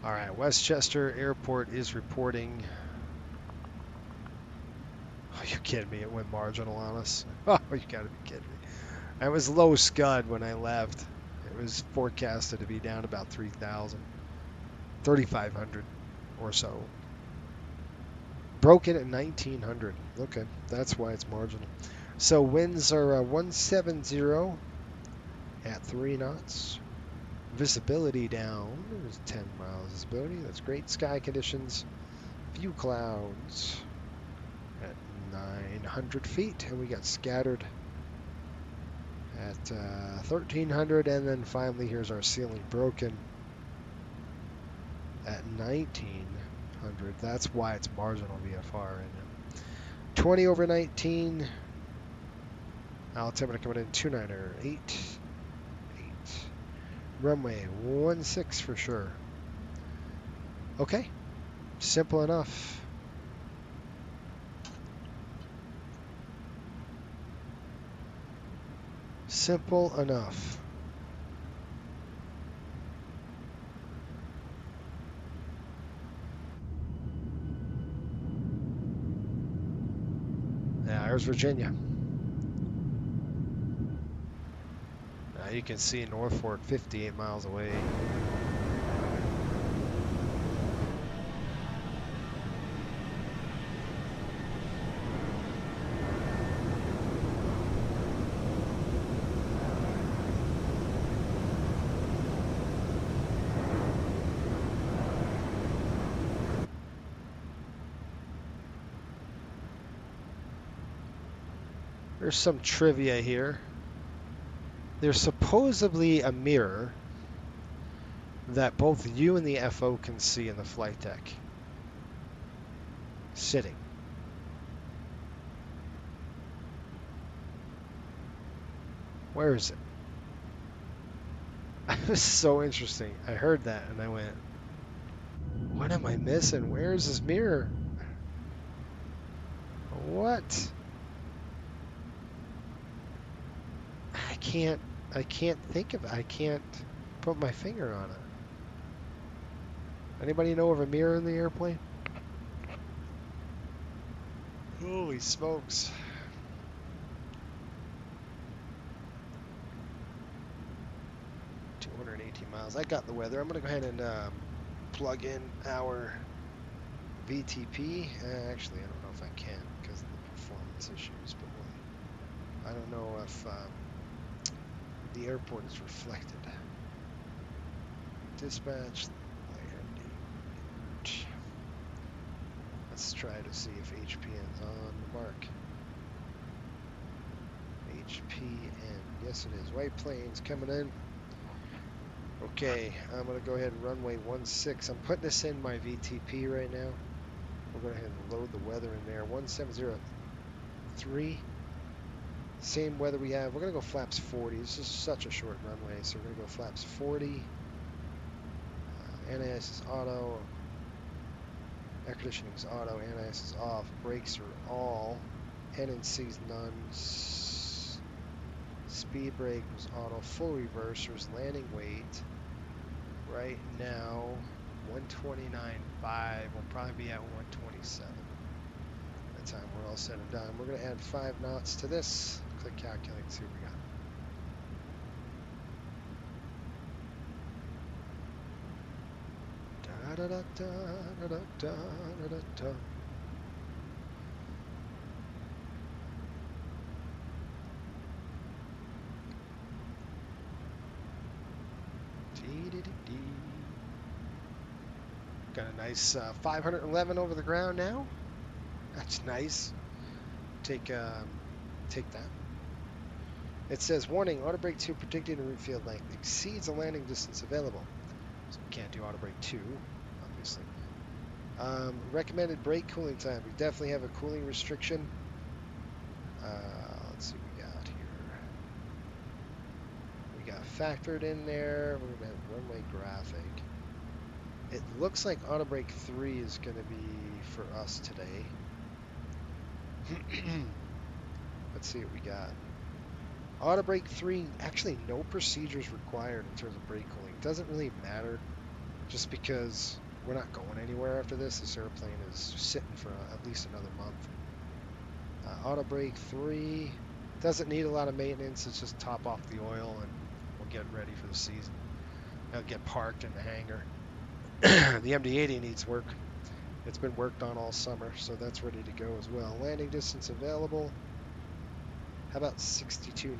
All right, Westchester Airport is reporting. Are you kidding me? It went marginal on us. Oh, you got to be kidding me. I was low scud when I left. It was forecasted to be down about 3,000, 3,500 or so. Broken at 1,900. Okay, that's why it's marginal. So winds are 170 at 3 knots. Visibility down. There's 10 miles visibility. That's great. Sky conditions. Few clouds at 900 feet. And we got scattered at 1,300. And then finally, here's our ceiling broken at 1,900. That's why it's marginal VFR right now. 20 over 19. Altimeter coming in 29er, 8. Runway 16 for sure. Okay, simple enough. Simple enough. Yeah, there's Virginia. You can see Norfolk 58 miles away. There's some trivia here. There's supposedly a mirror that both you and the FO can see in the flight deck. Sitting. Where is it? It was so interesting. I heard that and I went, what am I missing? Where is this mirror? What? I can't think of it. I can't put my finger on it. Anybody know of a mirror in the airplane? Holy smokes. $218 miles. I got the weather. I'm going to go ahead and plug in our VTP. Actually, I don't know if I can because of the performance issues, but I don't know if the airport is reflected. Dispatch landing. Let's try to see if HPN's on the mark. HPN. Yes, it is. White planes coming in. Okay, I'm going to go ahead and runway 16. I'm putting this in my VTP right now. We're going to go ahead and load the weather in there. 1703. Same weather we have. We're going to go flaps 40. This is such a short runway, so we're going to go flaps 40. NIS is auto. Air conditioning is auto. NIS is off. Brakes are all. NNC's none. Speed brake was auto. Full reversers. Landing weight. Right now, 129.5. We'll probably be at 127 by the time we're all said and done. We're going to add 5 knots to this. Click calculate and see what we got. Da da da da da da da da da. Got a nice 511 over the ground now. That's nice. Take that. It says, warning, auto brake 2 predicted route field length exceeds the landing distance available. So we can't do auto brake 2, obviously. Recommended brake cooling time. We definitely have a cooling restriction. Let's see what we got here. We got factored in there. We're going to have runway graphic. It looks like auto brake 3 is going to be for us today. Let's see what we got. Auto brake 3, actually no procedures required in terms of brake cooling. It doesn't really matter just because we're not going anywhere after this. This airplane is sitting for at least another month. Auto brake 3 doesn't need a lot of maintenance. It's just top off the oil and we'll get ready for the season. It'll get parked in the hangar. The MD-80 needs work. It's been worked on all summer, so that's ready to go as well. Landing distance available. How about 62.92?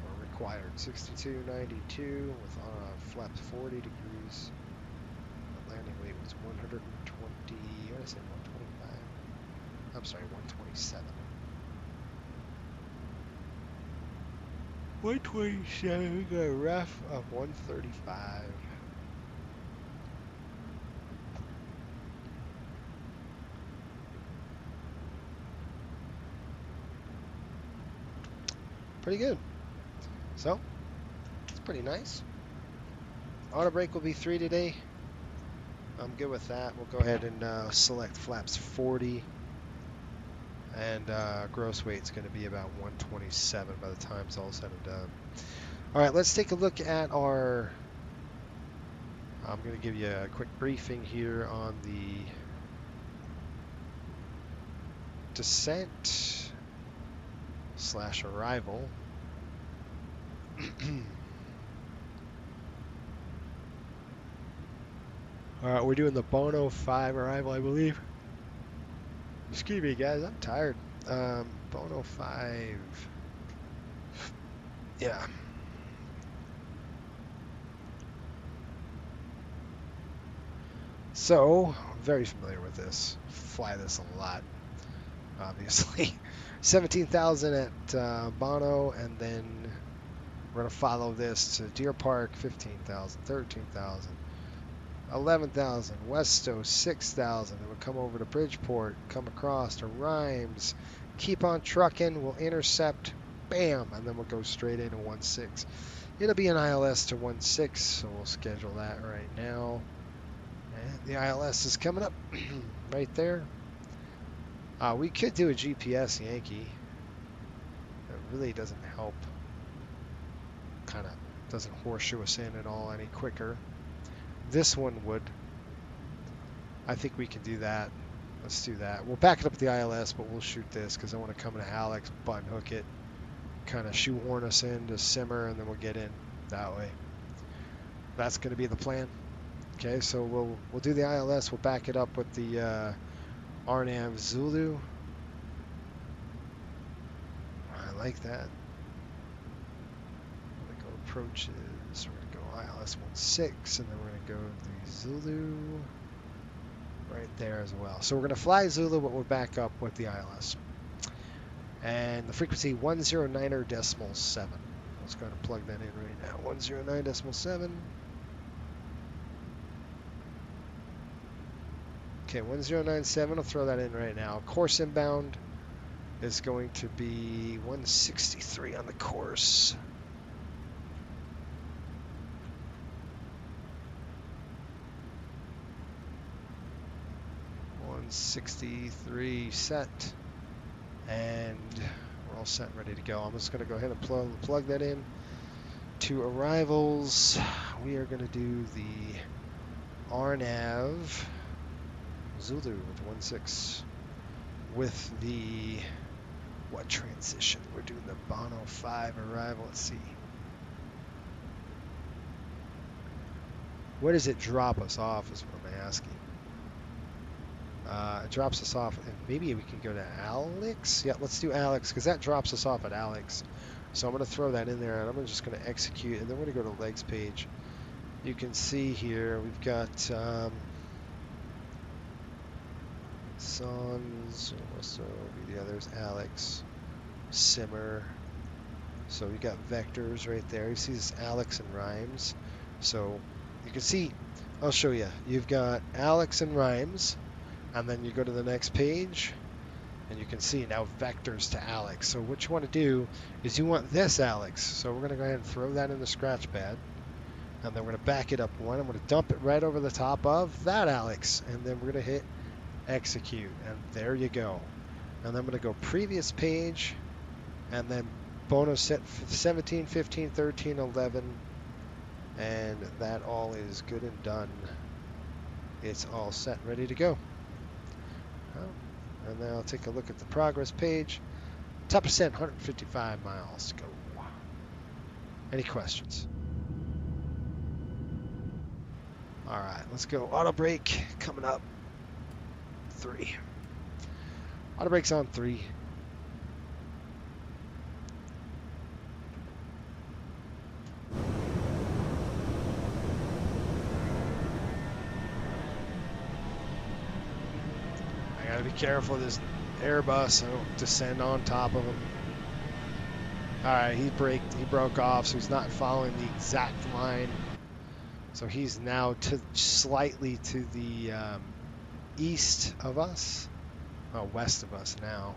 Or required 62.92 with flaps 40 degrees. The landing weight was 120. What did I say? 125. I'm sorry, 127. 127. We got a ref of 135. Pretty good. So, it's pretty nice. Auto brake will be 3 today. I'm good with that. We'll go ahead and select flaps 40. And gross weight's going to be about 127 by the time it's all said and done. All right, let's take a look at our... I'm going to give you a quick briefing here on the descent / arrival. All right, we're doing the Bono 5 arrival, I believe. Excuse me, guys, I'm tired. Bono 5. Yeah. So, very familiar with this. Fly this a lot, obviously. 17,000 at Bono, and then we're going to follow this to Deer Park, 15,000, 13,000, 11,000, Westo, 6,000. Then we'll come over to Bridgeport, come across to Rhymes, keep on trucking, we'll intercept, bam, and then we'll go straight into 16. It'll be an ILS to 16, so we'll schedule that right now. And the ILS is coming up right there. We could do a GPS Yankee. It really doesn't help. Kind of doesn't horseshoe us in at all any quicker. This one would. I think we can do that. Let's do that. We'll back it up with the ILS, but we'll shoot this because I want to come into Alex, button hook it, kind of shoehorn us in to simmer, and then we'll get in that way. That's going to be the plan. Okay, so we'll do the ILS. We'll back it up with the RNAV Zulu. I like that. We're gonna go approaches. We're gonna go ILS 16, and then we're gonna go the Zulu right there as well. So we're gonna fly Zulu, but we'll back up with the ILS. And the frequency 109.7. Let's go ahead and plug that in right now. 109.7. Okay, 1097. I'll throw that in right now. Course inbound is going to be 163 on the course. $163 set, and we're all set and ready to go. I'm just going to go ahead and plug that in to arrivals. We are going to do the RNAV Zulu with 16 with the what transition? We're doing the Bono 5 arrival. Let's see. Where does it drop us off is what I'm asking. It drops us off, and maybe we can go to Alex. Yeah, let's do Alex, because that drops us off at Alex. So I'm going to throw that in there, and I'm just going to execute, and then we're going to go to legs page. You can see here we've got Sons, so the others, Alex, Simmer. So we got vectors right there. You see this Alex and Rhymes. So you can see, I'll show you. You've got Alex and Rhymes. And then you go to the next page, and you can see now vectors to Alex. So what you want to do is you want this Alex. So we're going to go ahead and throw that in the scratch pad. And then we're going to back it up one. I'm going to dump it right over the top of that Alex. And then we're going to hit execute. And there you go. And then I'm going to go previous page. And then bonus set 17, 15, 13, 11. And that all is good and done. It's all set, ready to go. And then I'll take a look at the progress page. Top percent, 155 miles to go. Any questions? All right, let's go. Auto brake coming up. 3. Auto brake's on 3. Gotta be careful of this Airbus. I don't descend on top of him. Alright, he broke off, so he's not following the exact line. So he's now slightly to the east of us. Oh, west of us now.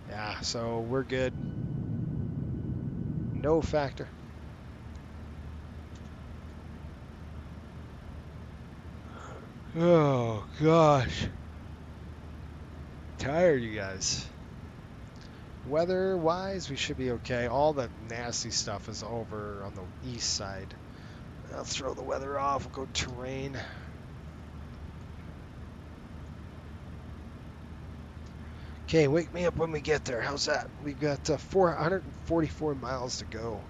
Yeah, so we're good. No factor. Oh, gosh. Tired, you guys. Weather-wise, we should be okay. All the nasty stuff is over on the east side. I'll throw the weather off. We'll go terrain. Okay, wake me up when we get there. How's that? We've got 444 miles to go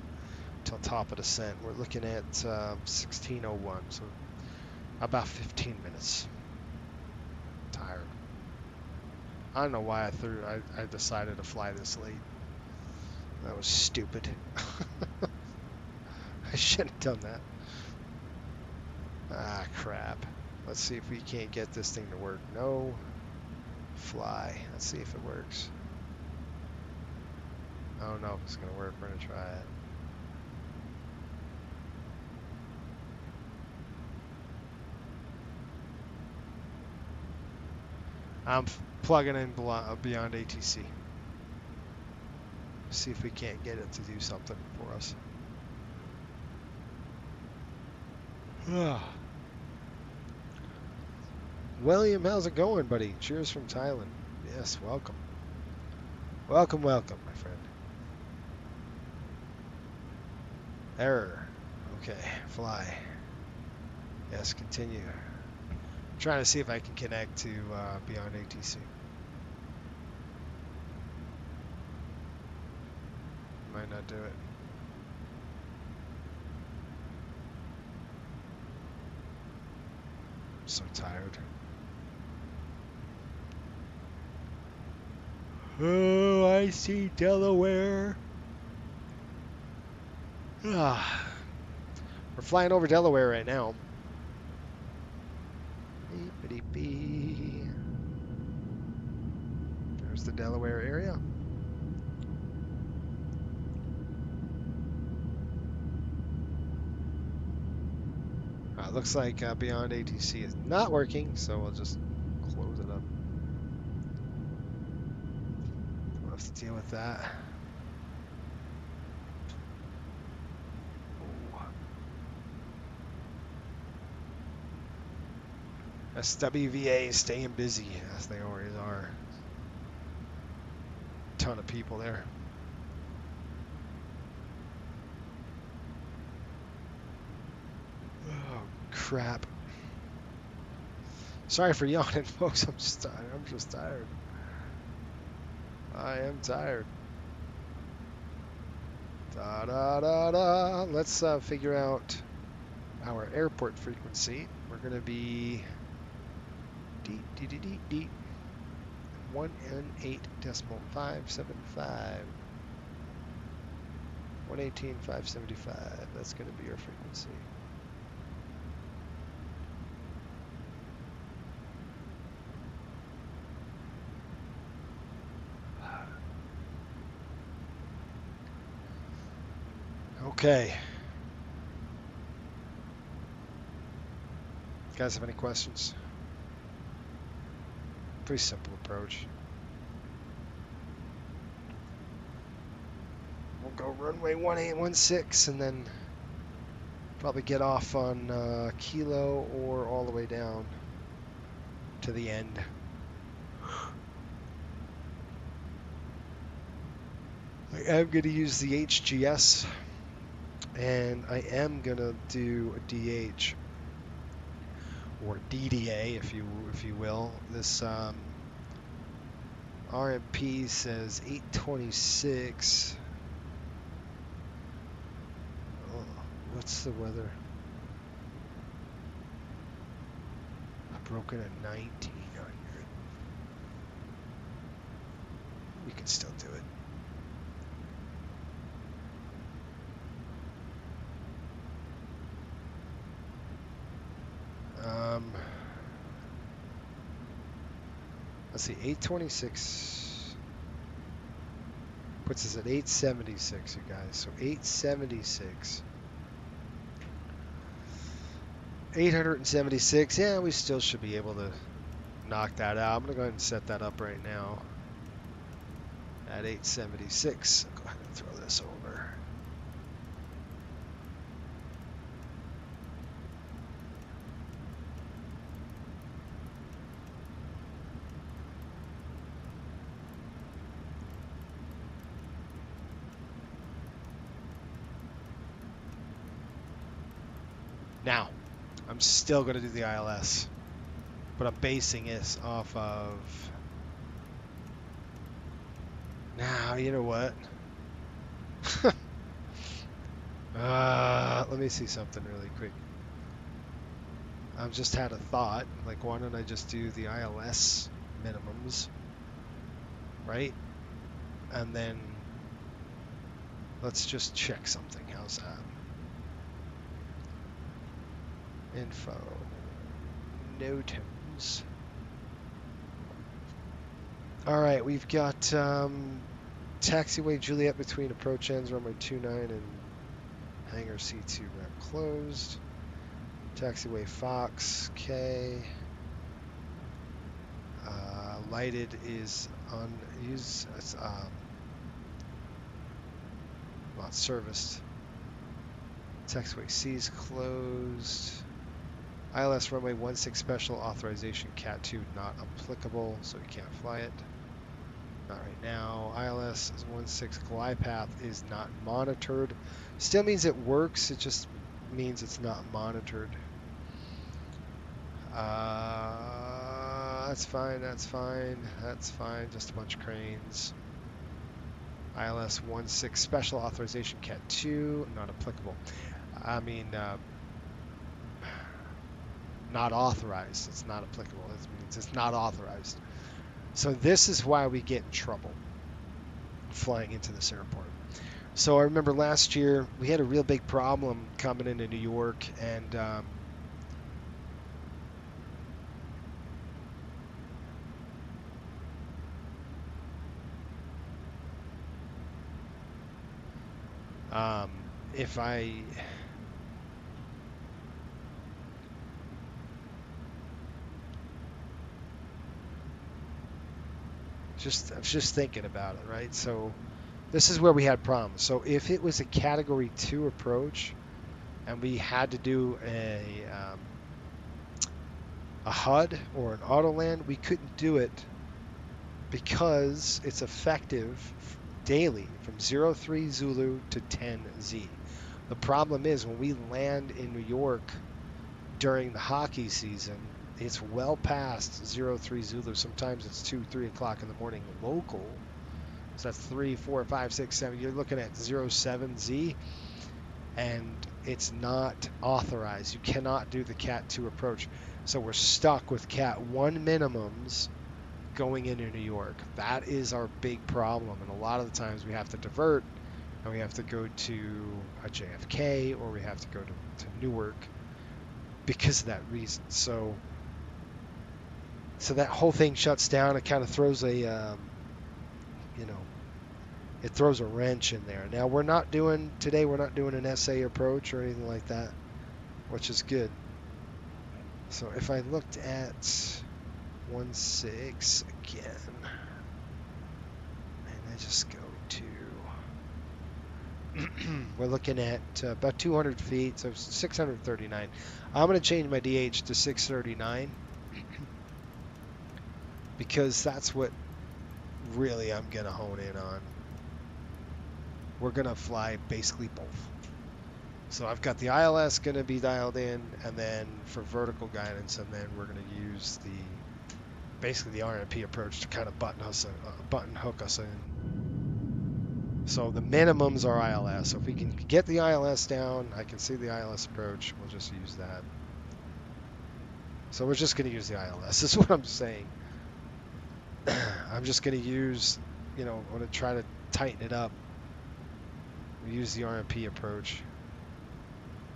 till top of descent. We're looking at 1601, so about 15 minutes. Tired. I don't know why I decided to fly this late. That was stupid. I shouldn't have done that. Ah, crap. Let's see if we can't get this thing to work. No. Fly. Let's see if it works. I don't know if it's going to work. We're going to try it. I'm plugging in beyond ATC. See if we can't get it to do something for us. William, how's it going, buddy? Cheers from Thailand. Yes, welcome. Welcome, welcome, my friend. Error. Okay, fly. Yes, continue. I'm trying to see if I can connect to beyond ATC. Might not do it. so tired. Oh, I see Delaware. Ah, we're flying over Delaware right now. Beep-a-dee-bee. There's the Delaware area. Looks like Beyond ATC is not working, so we'll just close it up. We'll have to deal with that. SWVA is staying busy, as they always are. Ton of people there. Oh, crap. Sorry for yawning, folks. I'm just tired. I'm just tired. I am tired. Da da da da. Let's figure out our airport frequency. We're going to be 1N8.575. 118.575. That's going to be our frequency. Okay. You guys have any questions? Pretty simple approach. We'll go runway 1816 and then probably get off on Kilo or all the way down to the end. I am going to use the HGS and I am going to do a DH or DDA if you will. This RMP says 826. Oh, what's the weather? Broken at 1900. We can still do it. Let's see, 826 puts us at 876, you guys. So 876. 876. Yeah, we still should be able to knock that out. I'm going to go ahead and set that up right now at 876. I'll go ahead and throw this over. Now, I'm still going to do the ILS, but I'm basing this off of... Now, you know what? Let me see something really quick. I've just had a thought, like why don't I just do the ILS minimums, right? And then let's just check something. How's that? Info, NOTAMs. All right, we've got taxiway Juliet between approach ends, runway 29 and hangar C2 ramp closed. Taxiway Fox, K. Lighted is unused. It's not serviced. Taxiway C is closed. ILS runway 16 special authorization Cat 2 not applicable, so we can't fly it. Not right now. ILS is 16 glide path is not monitored. Still means it works, it just means it's not monitored. That's fine, that's fine, that's fine. Just a bunch of cranes. ILS 16 special authorization Cat 2 not applicable. I mean, not authorized. It's not applicable. It means it's not authorized. So this is why we get in trouble flying into this airport. So I remember last year we had a real big problem coming into New York, and if I I was just thinking about it, right? So this is where we had problems. So if it was a Category 2 approach and we had to do a HUD or an auto land, we couldn't do it because it's effective daily from 03 Zulu to 10 Z. The problem is when we land in New York during the hockey season, it's well past 03 Zulu. Sometimes it's 2, 3 o'clock in the morning local. So that's 3, 4, 5, 6, 7. You're looking at 07 Z, and it's not authorized. You cannot do the Cat 2 approach. So we're stuck with Cat 1 minimums going into New York. That is our big problem. And a lot of the times we have to divert, and we have to go to a JFK, or we have to go to Newark because of that reason. So that whole thing shuts down. It kind of throws a, it throws a wrench in there. Now we're not doing an SA approach or anything like that, which is good. So if I looked at 1.6 again, and I just go to, we're looking at about 200 feet, so 639. I'm going to change my DH to 639 because that's what really I'm going to hone in on. We're going to fly basically both. So I've got the ILS going to be dialed in, and then for vertical guidance, and then we're going to use basically the RMP approach to kind of button hook us in. So the minimums are ILS. So if we can get the ILS down, I can see the ILS approach. We'll just use that. So we're just going to use the ILS. This is what I'm saying. I'm just going to use, I'm going to try to tighten it up. We use the RMP approach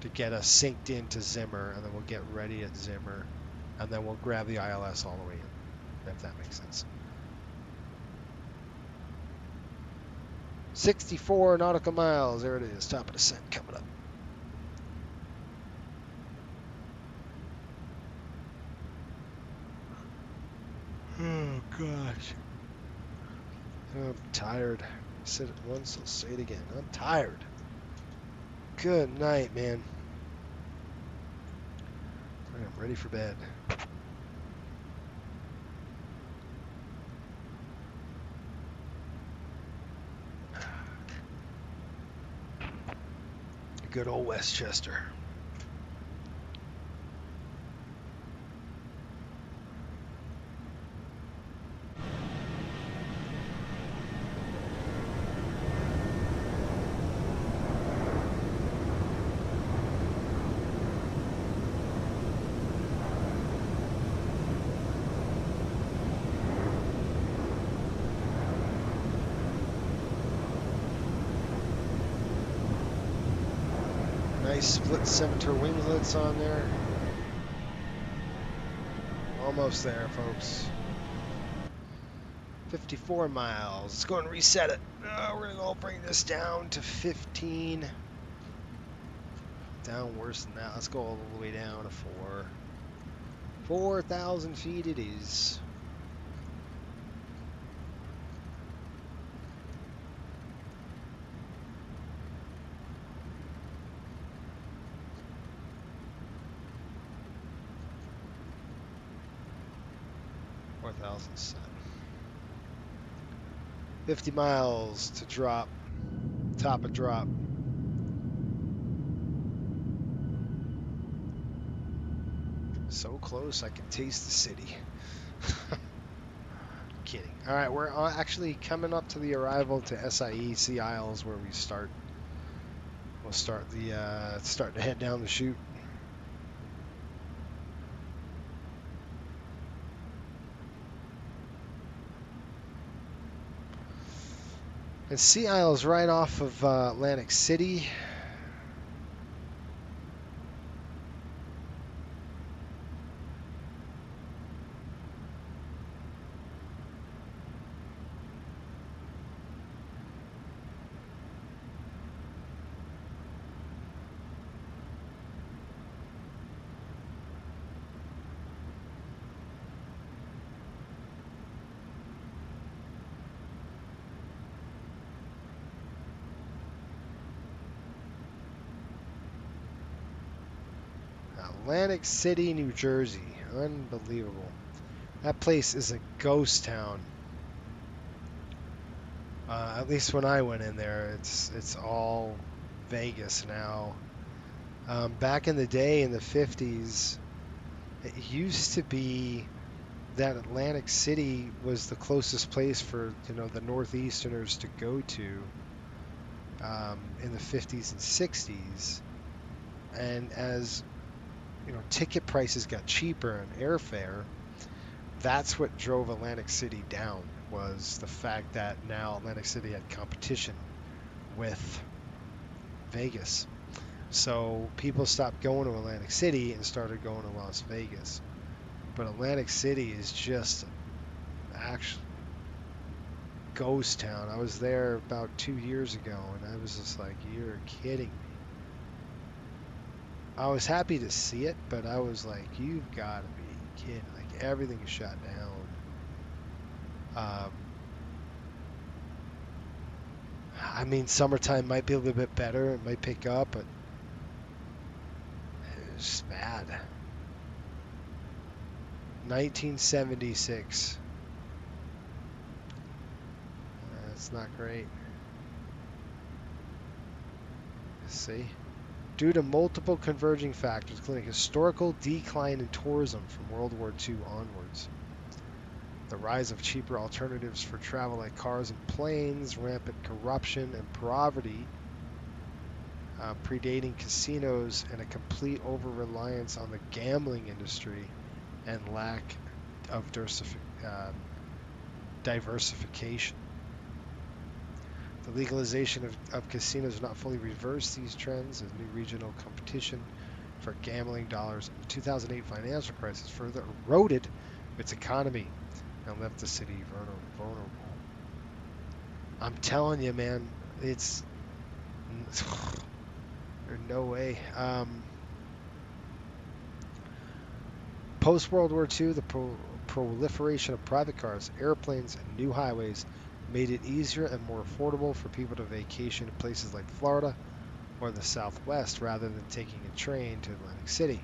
to get us synced into Zimmer, and then we'll get ready at Zimmer, and then we'll grab the ILS all the way in, if that makes sense. 64 nautical miles, there it is, top of descent coming up. Oh gosh, I'm tired. I said it once, I'll say it again. I'm tired. Good night, man. I'm ready for bed. Good old Westchester. Nice split center winglets on there. Almost there, folks. 54 miles. Let's go and reset it. We're going to bring this down to 15. Down worse than that. Let's go all the way down to 4. 4,000 feet it is. $4,007. 50 miles to drop. Top of drop. So close, I can taste the city. Kidding. All right, we're actually coming up to the arrival to SIE Sea Isles, where we start. We'll start starting to head down the chute. And Sea Isle is right off of Atlantic City. Atlantic City, New Jersey. Unbelievable. That place is a ghost town. At least when I went in there, it's all Vegas now. Back in the day, in the 50s, it used to be that Atlantic City was the closest place for the Northeasterners to go to in the 50s and 60s. And as ticket prices got cheaper and airfare, that's what drove Atlantic City down, was the fact that now Atlantic City had competition with Vegas. So people stopped going to Atlantic City and started going to Las Vegas. But Atlantic City is just actually ghost town. I was there about 2 years ago and I was just like, you're kidding me. I was happy to see it, but I was like, you've got to be kidding. Like, everything is shut down. I mean, summertime might be a little bit better. It might pick up, but it's bad. 1976. That's not great. See? Due to multiple converging factors, including historical decline in tourism from World War II onwards, the rise of cheaper alternatives for travel like cars and planes, rampant corruption and poverty, predating casinos, and a complete over-reliance on the gambling industry and lack of diversification. The legalization of casinos has not fully reversed these trends as new regional competition for gambling dollars in the 2008 financial crisis further eroded its economy and left the city vulnerable. I'm telling you, man, there's no way. Post-World War II, the proliferation of private cars, airplanes, and new highways made it easier and more affordable for people to vacation in places like Florida or the Southwest rather than taking a train to Atlantic City.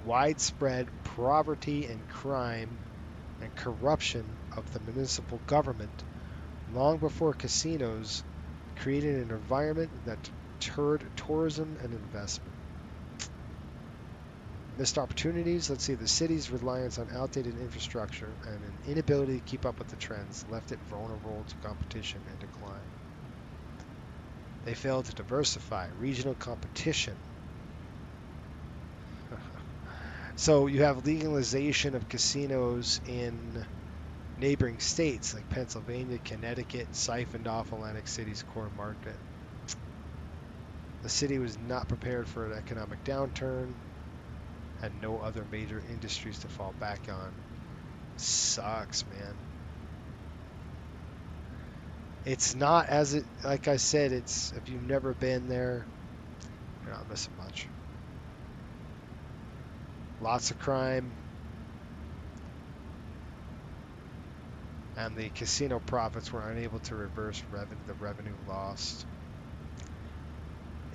Widespread poverty and crime and corruption of the municipal government long before casinos created an environment that deterred tourism and investment. Missed opportunities. Let's see, the city's reliance on outdated infrastructure and an inability to keep up with the trends left it vulnerable to competition and decline. They failed to diversify regional competition. So you have legalization of casinos in neighboring states like Pennsylvania, Connecticut, siphoned off Atlantic City's core market. The city was not prepared for an economic downturn, had no other major industries to fall back on. Sucks, man. It's not as it, like I said, it's, if you've never been there, you're not missing much. Lots of crime. And the casino profits were unable to reverse the revenue lost.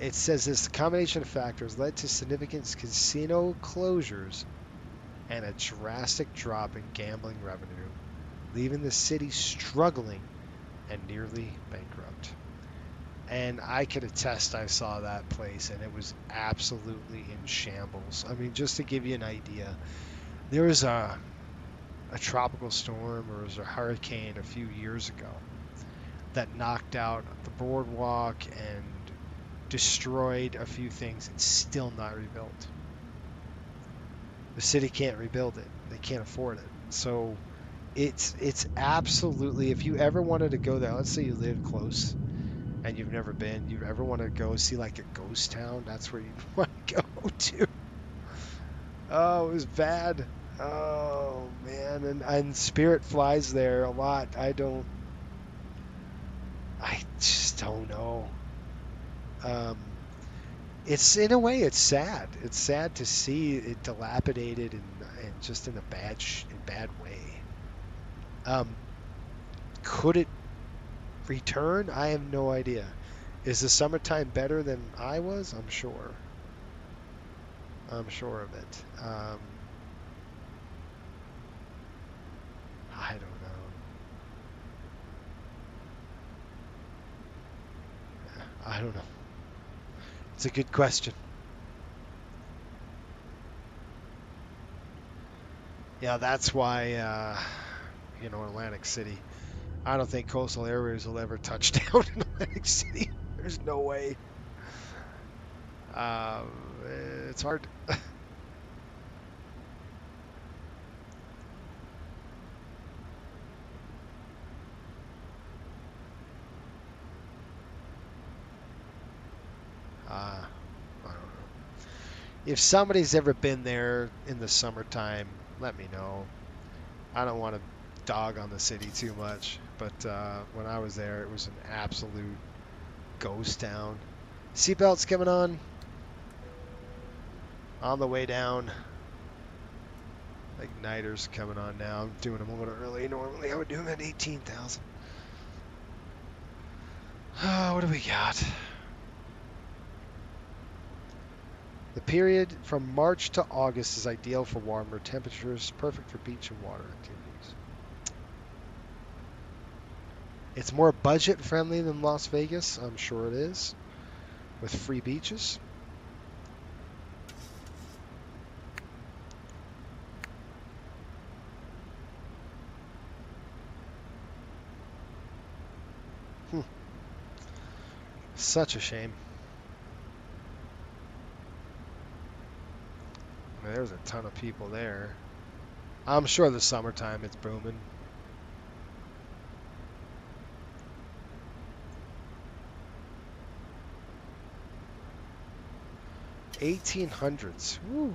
It says this combination of factors led to significant casino closures and a drastic drop in gambling revenue, leaving the city struggling and nearly bankrupt. And I could attest, I saw that place and it was absolutely in shambles. I mean, just to give you an idea, there was a tropical storm or it was a hurricane a few years ago that knocked out the boardwalk and destroyed a few things. It's still not rebuilt. The city can't rebuild it. They can't afford it. So It's absolutely, if you ever wanted to go there, let's say you live close and you've never been, you ever want to go see like a ghost town, that's where you'd want to go to. Oh, it was bad. Oh man, and Spirit flies there a lot. I just don't know. Um, it's in a way, it's sad. It's sad to see it dilapidated and just in a bad way. Um, could it return? I have no idea. Is the summertime better than I was? I'm sure. I'm sure of it. I don't know. I don't know. It's a good question. Yeah, that's why, Atlantic City. I don't think Coastal Airways will ever touch down in Atlantic City. There's no way. Um, it's hard. I don't know. If somebody's ever been there in the summertime, let me know. I don't want to dog on the city too much, but when I was there, it was an absolute ghost town. Seatbelts coming on the way down. Igniter's coming on now. I'm doing them a little early. Normally I would do them at 18,000. What do we got? The period from March to August is ideal for warmer temperatures, perfect for beach and water activities. It's more budget friendly than Las Vegas, I'm sure it is, with free beaches. Such a shame. I mean, there's a ton of people there. I'm sure the summertime it's booming. $1,800s. Woo.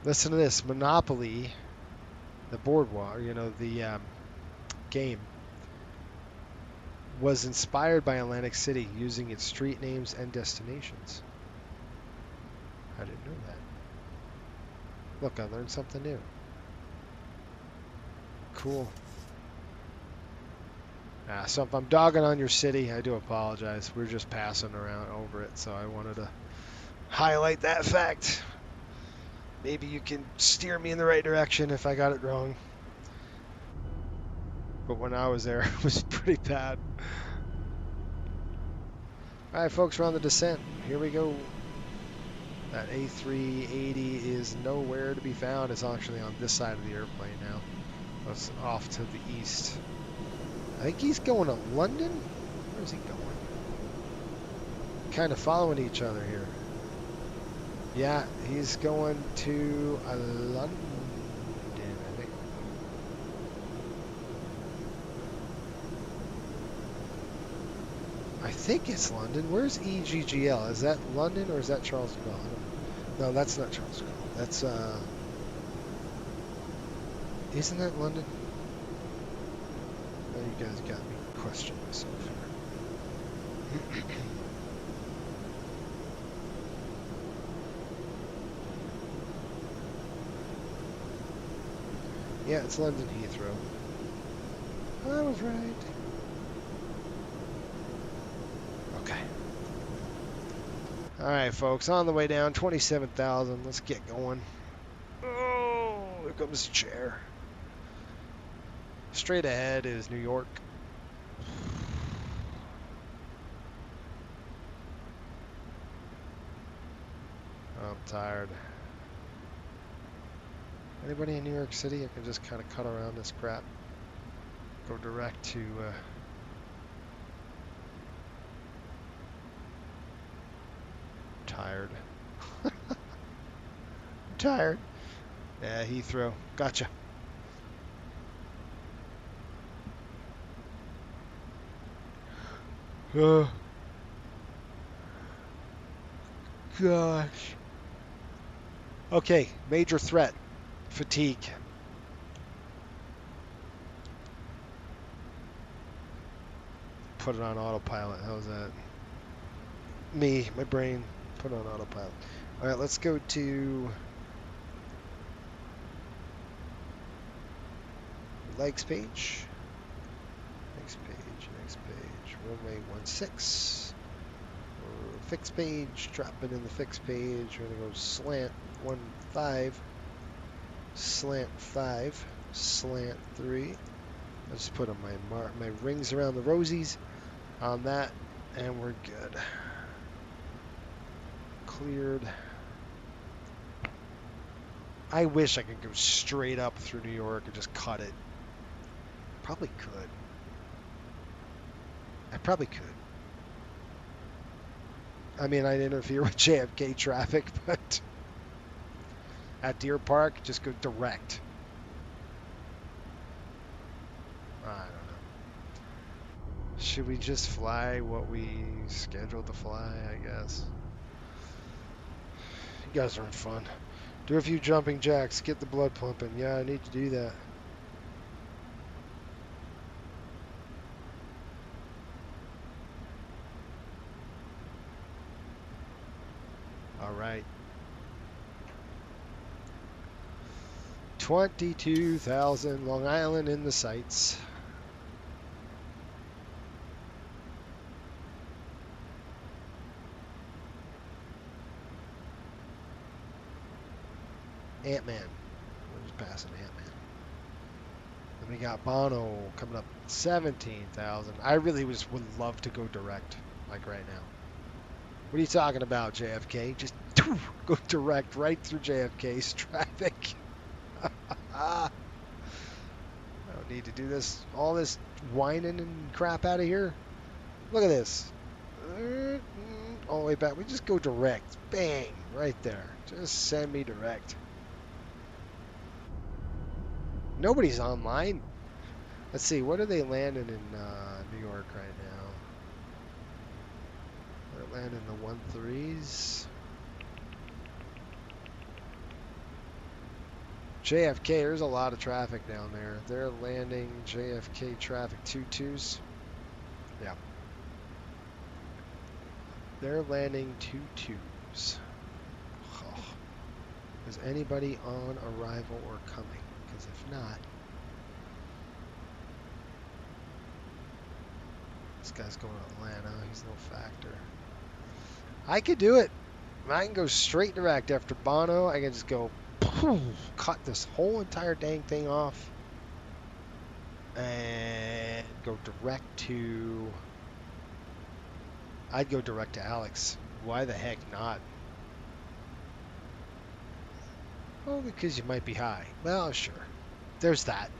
Listen to this. Monopoly, the boardwalk, the game, was inspired by Atlantic City using its street names and destinations. I didn't know that. Look, I learned something new. Cool. So if I'm dogging on your city, I do apologize. We're just passing around over it, so I wanted to highlight that fact. Maybe you can steer me in the right direction if I got it wrong. But when I was there, it was pretty bad. All right, folks, we're on the descent. Here we go. That A380 is nowhere to be found. It's actually on this side of the airplane now. It's off to the east. I think he's going to London? Where's he going? Kind of following each other here. Yeah, he's going to London, I think. I think it's London. Where's EGGL? Is that London or is that Charles de Gaulle? No, that's not Charles de Gaulle. That's, isn't that London? Oh, you guys got me questioning myself here. Yeah, it's London Heathrow. I was right. Okay. All right, folks, on the way down, 27,000. Let's get going. Oh, here comes the chair. Straight ahead is New York. I'm tired. Anybody in New York City? I can just kind of cut around this crap. Go direct to tired. I'm tired. Yeah, Heathrow. Gotcha. Oh, gosh. Okay, major threat. Fatigue. Put it on autopilot. How's that? Me, my brain, put it on autopilot. All right, let's go to legs page. Next page. Runway 16. Fixed page, dropping in the fixed page. We're gonna go slant 15, slant 5, slant 3. I just put on my rings around the rosies on that, and we're good. Cleared. I wish I could go straight up through New York and just cut it. Probably could. I probably could. I mean, I'd interfere with JFK traffic, but at Deer Park, just go direct. I don't know. Should we just fly what we scheduled to fly, I guess? You guys aren't fun. Do a few jumping jacks, get the blood pumping. Yeah, I need to do that. All right. 22,000 Long Island in the sights. Ant-Man. We're just passing Ant-Man. Then we got Bono coming up 17,000. I really would love to go direct, like right now. What are you talking about, JFK? Just go direct right through JFK's traffic. I don't need to do this, all this whining and crap out of here. Look at this. All the way back. We just go direct. Bang. Right there. Just send me direct. Nobody's online. Let's see. What are they landing in New York right now? They're landing the 13s. JFK, there's a lot of traffic down there. They're landing JFK traffic 22s. Yeah. They're landing 22s. Oh. Is anybody on arrival or coming? Because if not, this guy's going to Atlanta. He's no factor. I could do it. I can go straight direct after Bono. I can just go cut this whole entire dang thing off and go direct to... I'd go direct to Alex. Why the heck not? Oh, because you might be high. Well, sure. There's that.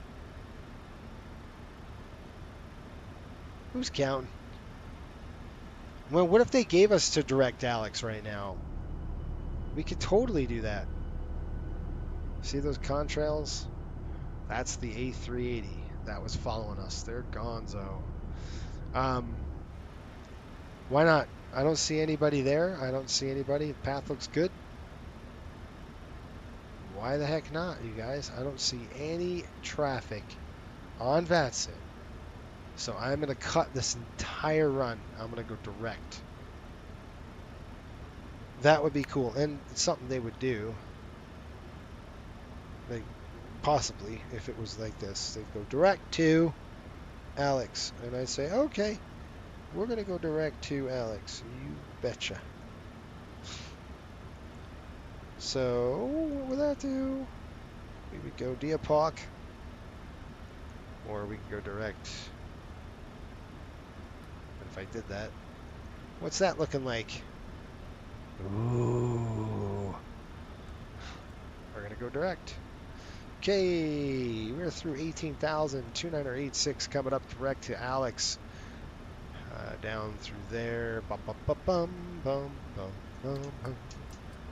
Who's counting? Well, what if they gave us to direct Alex right now? We could totally do that. See those contrails? That's the A380 that was following us. They're gonzo. Why not? I don't see anybody there. I don't see anybody. The path looks good. Why the heck not, you guys? I don't see any traffic on Vatson. So I'm going to cut this entire run. I'm going to go direct. That would be cool. And it's something they would do. Like, possibly, if it was like this. They'd go direct to Alex. And I'd say, okay, we're going to go direct to Alex. You betcha. So, what would that do? We would go Deer Park. Or we can go direct. But if I did that, what's that looking like? Ooh. We're going to go direct. Okay, we're through 18,000, 2986 coming up direct to Alex. Down through there. Bum, bum, bum, bum, bum, bum, bum, bum.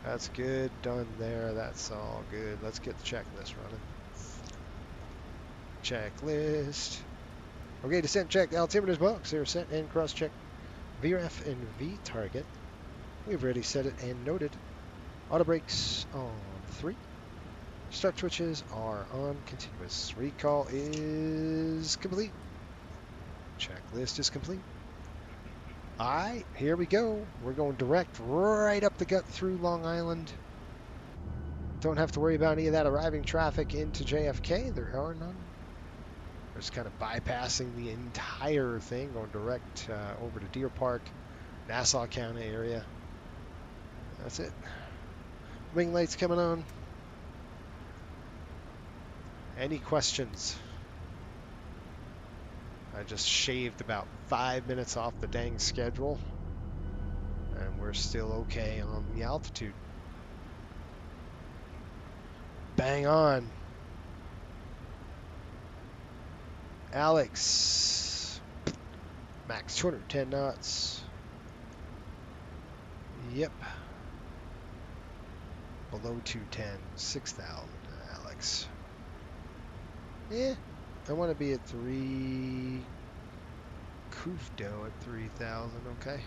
That's good. Done there. That's all good. Let's get the checklist running. Checklist. Okay, descent check. Altimeter's box. They're set and cross check. VRF and V target. We've already set it and noted. Auto brakes on 3. Start switches are on continuous. Recall is complete. Checklist is complete. Alright, here we go. We're going direct right up the gut through Long Island. Don't have to worry about any of that arriving traffic into JFK. There are none. We're just kind of bypassing the entire thing, going direct over to Deer Park, Nassau County area. That's it. Wing lights coming on. Any questions? I just shaved about 5 minutes off the dang schedule, and we're still okay on the altitude. Bang on. Alex. Max 210 knots. Yep. Below 210. 6,000, Alex. Yeah. I want to be at 3. Kufdo at 3,000, okay.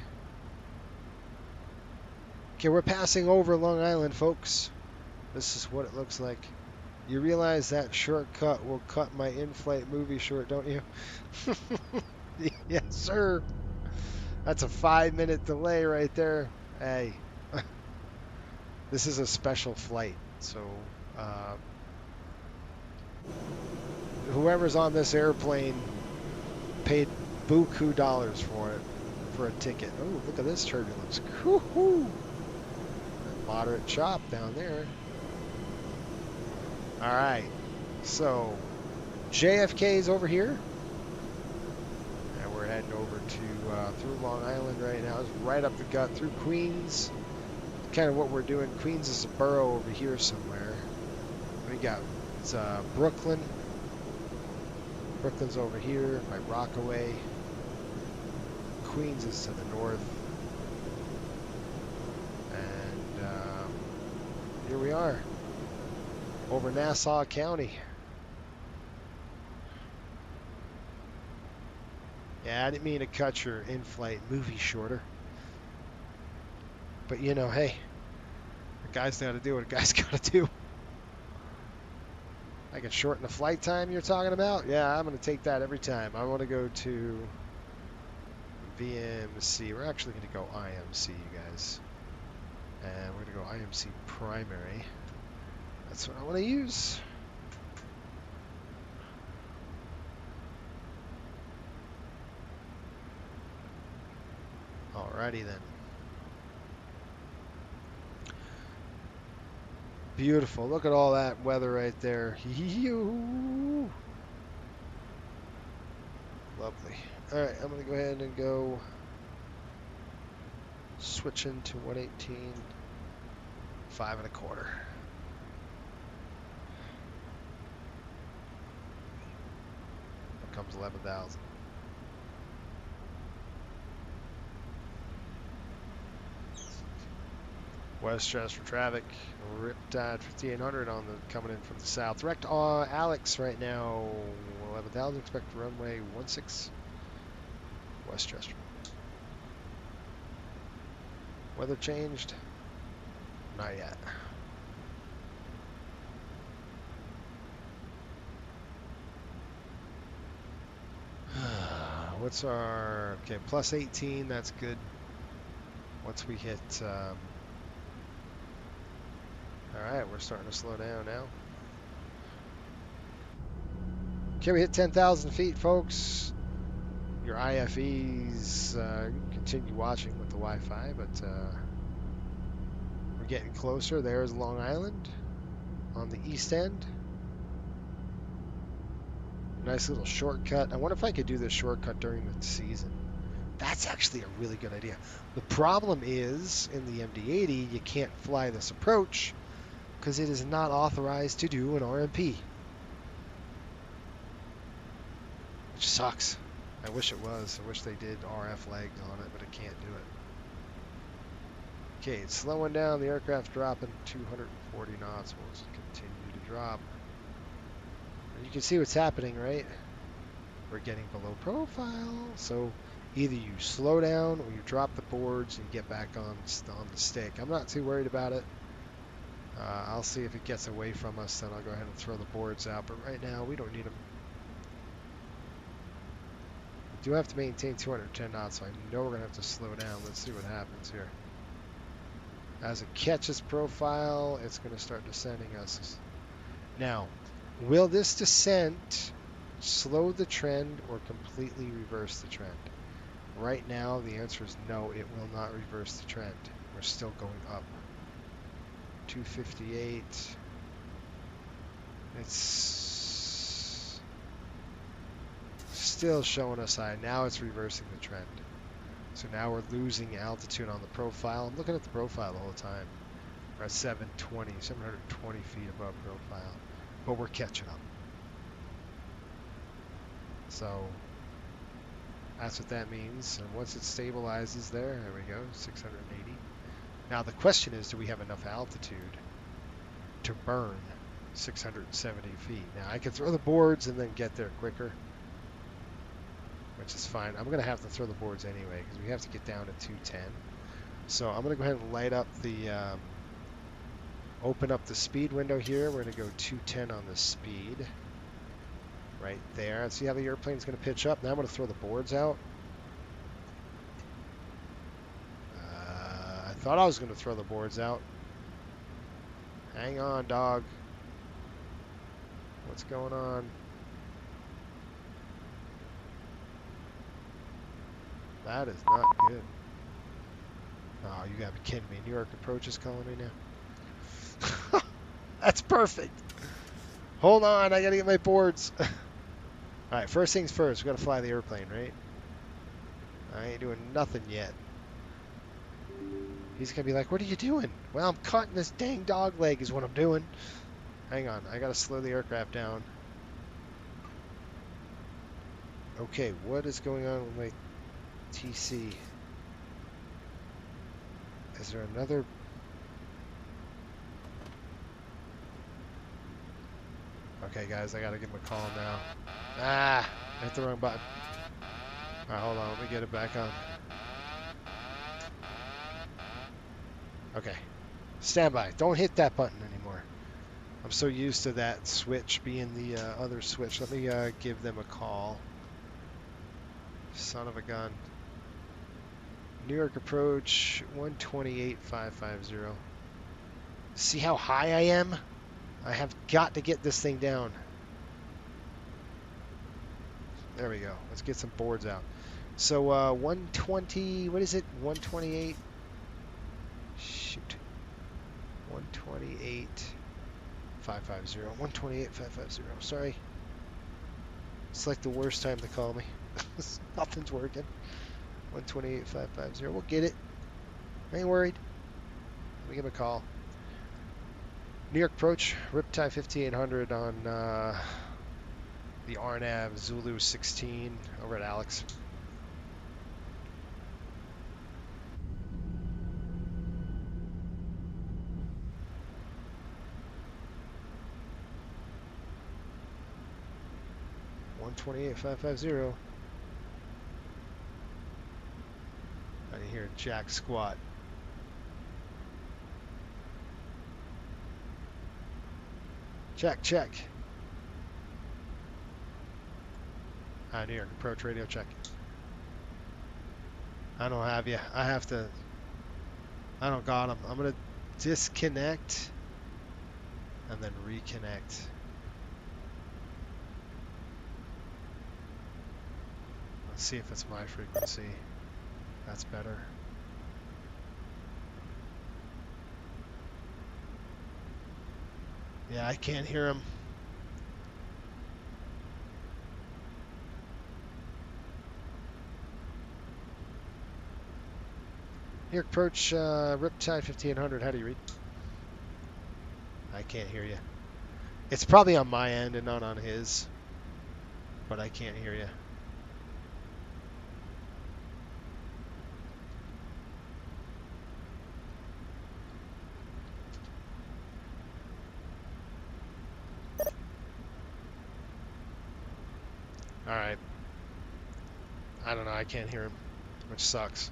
Okay, we're passing over Long Island, folks. This is what it looks like. You realize that shortcut will cut my in-flight movie short, don't you? Yes, sir. That's a 5-minute delay right there. Hey. This is a special flight, so whoever's on this airplane paid buku dollars for it, for a ticket. Oh, look at this turbulence. Woo-hoo. Moderate chop down there. All right, so JFK is over here, and we're heading over to through Long Island right now. It's right up the gut through Queens. Kind of what we're doing. Queens is a borough over here somewhere. We got Brooklyn. Brooklyn's over here by Rockaway. Queens is to the north. And here we are. Over Nassau County. Yeah, I didn't mean to cut your in-flight movie shorter. But you know, hey, a guy's got to do what a guy's got to do. I can shorten the flight time you're talking about? Yeah, I'm going to take that every time. I want to go to VMC. We're actually going to go IMC, you guys. And we're going to go IMC primary. That's what I want to use. Alrighty then. Beautiful. Look at all that weather right there. Lovely. Alright, I'm going to go ahead and go switch into 118, 5 1/4. Comes 11,000. Westchester traffic, Riptide 5800 on the coming in from the south. Direct Alex right now 11,000. Expect runway 16 Westchester. Weather changed? Not yet. What's our, okay, plus 18, that's good. Once we hit, all right, we're starting to slow down now. Okay, we hit 10,000 feet, folks. Your IFEs, you can continue watching with the Wi-Fi, but we're getting closer. There's Long Island on the east end. Nice little shortcut. I wonder if I could do this shortcut during the season. That's actually a really good idea. The problem is, in the MD-80, you can't fly this approach because it is not authorized to do an RMP. which sucks. I wish it was. I wish they did RF legs on it, but it can't do it. Okay, it's slowing down. The aircraft dropping 240 knots. We'll just continue to drop. And you can see what's happening, right? We're getting below profile. So either you slow down or you drop the boards and get back on the stick. I'm not too worried about it. I'll see if it gets away from us, then I'll go ahead and throw the boards out. But right now, we don't need them. We do have to maintain 210 knots, so I know we're going to have to slow down. Let's see what happens here. As it catches profile, it's going to start descending us. Now, will this descent slow the trend or completely reverse the trend? Right now, the answer is no, it will not reverse the trend. We're still going up. 258. It's still showing us high. Now it's reversing the trend. So now we're losing altitude on the profile. I'm looking at the profile the whole time. We're at 720 feet above profile. But we're catching up. So that's what that means. And once it stabilizes there we go, 680. Now the question is, do we have enough altitude to burn 670 feet? Now I could throw the boards and then get there quicker, which is fine. I'm going to have to throw the boards anyway because we have to get down to 210. So I'm going to go ahead and light up the, open up the speed window here. We're going to go 210 on the speed. Right there. And see how the airplane's going to pitch up? Now I'm going to throw the boards out. I thought I was going to throw the boards out. Hang on, dog. What's going on? That is not good. Oh, you gotta be kidding me. New York approach is calling me now. That's perfect. Hold on, I gotta get my boards. Alright, first things first, we gotta fly the airplane, right? I ain't doing nothing yet. He's gonna be like, what are you doing? Well, I'm cutting this dang dog leg is what I'm doing. Hang on, I gotta slow the aircraft down. Okay, what is going on with my TC? Is there another? Okay, guys, I gotta give him a call now. Ah, I hit the wrong button. Alright, hold on, let me get it back on. Okay, stand by. Don't hit that button anymore. I'm so used to that switch being the other switch. Let me give them a call. Son of a gun. New York approach 128,550. See how high I am? I have got to get this thing down. There we go. Let's get some boards out. So 120, what is it? 128. Shoot. 128,550. 128,550. Sorry. It's like the worst time to call me. Nothing's working. 128,550. We'll get it. I ain't worried. Let me give him a call. New York approach, Riptide 5800 on the RNAV Zulu 16 over at Alex. $128,550. I didn't hear jack squat. Check, check. New York approach radio check. I don't have you. I have to. I don't got him. I'm gonna disconnect and then reconnect. Let's see if it's my frequency. That's better. Yeah, I can't hear him. Here, approach Riptide 5800. How do you read? I can't hear you. It's probably on my end and not on his, but I can't hear you. All right. I don't know. I can't hear him, which sucks.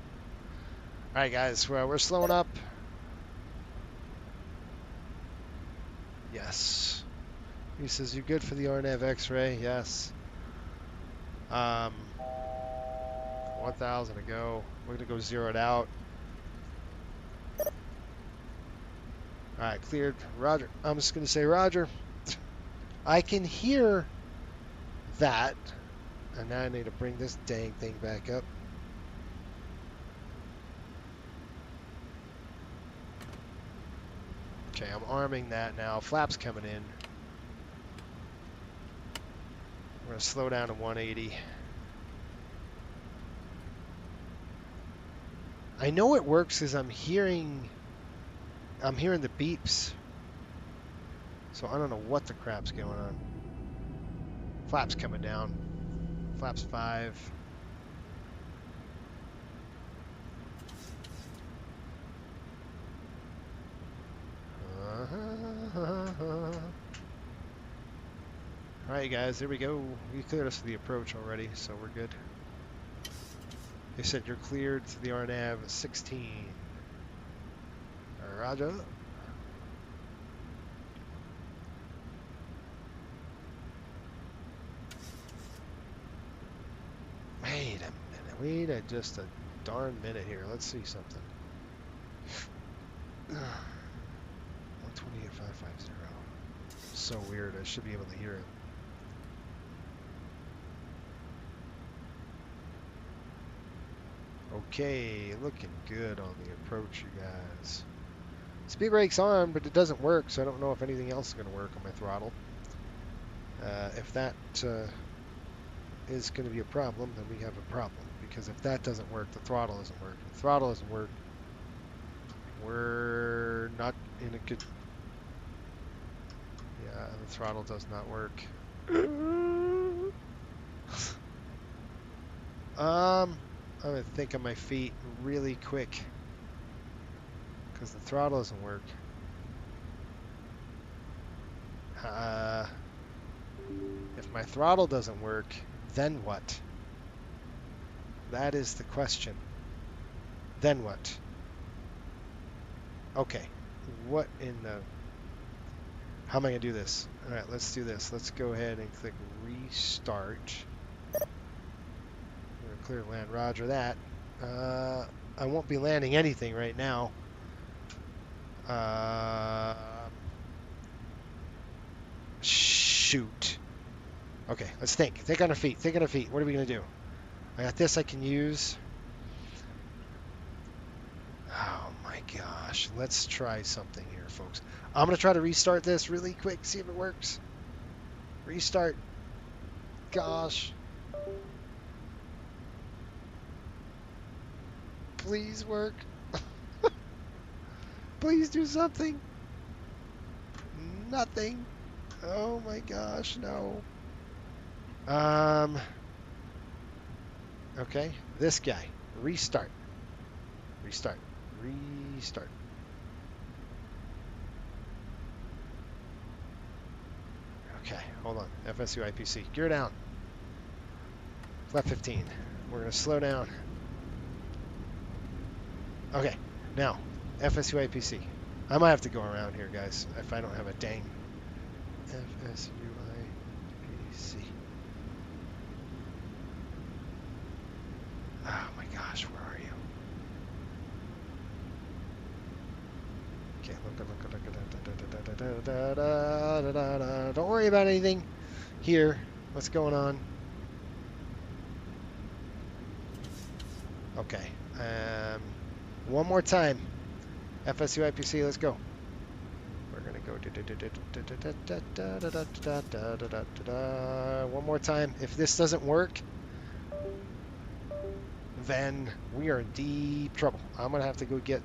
All right, guys. Well, we're slowing up. Yes. He says, you good for the RNAV X-ray? Yes. 1,000 to go. We're going to go zero it out. All right, cleared. Roger. I'm just going to say, Roger. I can hear that. And now I need to bring this dang thing back up. Okay, I'm arming that now. Flaps coming in. We're going to slow down to 180. I know it works because I'm hearing the beeps. So I don't know what the crap's going on. Flaps coming down. Flaps 5. Alright guys, there we go. We cleared us for the approach already, so we're good. They said you're cleared to the RNAV 16. Roger. Wait a minute. Wait just a darn minute here. Let's see something. 128.550. So weird. I should be able to hear it. Okay, looking good on the approach, you guys. Speed brake's on, but it doesn't work, so I don't know if anything else is going to work on my throttle. If that is going to be a problem, then we have a problem. Because if that doesn't work, the throttle doesn't work. If the throttle doesn't work, we're not in a good... Yeah, the throttle does not work. I'm going to think on my feet really quick. Because the throttle doesn't work. If my throttle doesn't work, then what? That is the question. Then what? Okay. What in the... How am I going to do this? Alright, let's do this. Let's go ahead and click restart. We're going to clear land. Roger that. I won't be landing anything right now. Shoot. Okay, let's think. Think on our feet. Think on our feet. What are we going to do? I got this I can use. Oh my gosh. Let's try something here, folks. I'm going to try to restart this really quick. See if it works. Restart. Gosh. Please work. Please do something. Nothing. Oh my gosh, no. Okay, this guy. Restart. Restart. Restart. Okay, hold on. FSU IPC. Gear down. Flat 15. We're going to slow down. Okay, now, FSU IPC. I might have to go around here, guys, if I don't have a dang FSU IPC. Oh my gosh, where are you? Okay, look. Don't worry about anything here. What's going on? Okay. One more time. FSU IPC, let's go. We're gonna go one more time. If this doesn't work, then we are in deep trouble. I'm gonna have to go get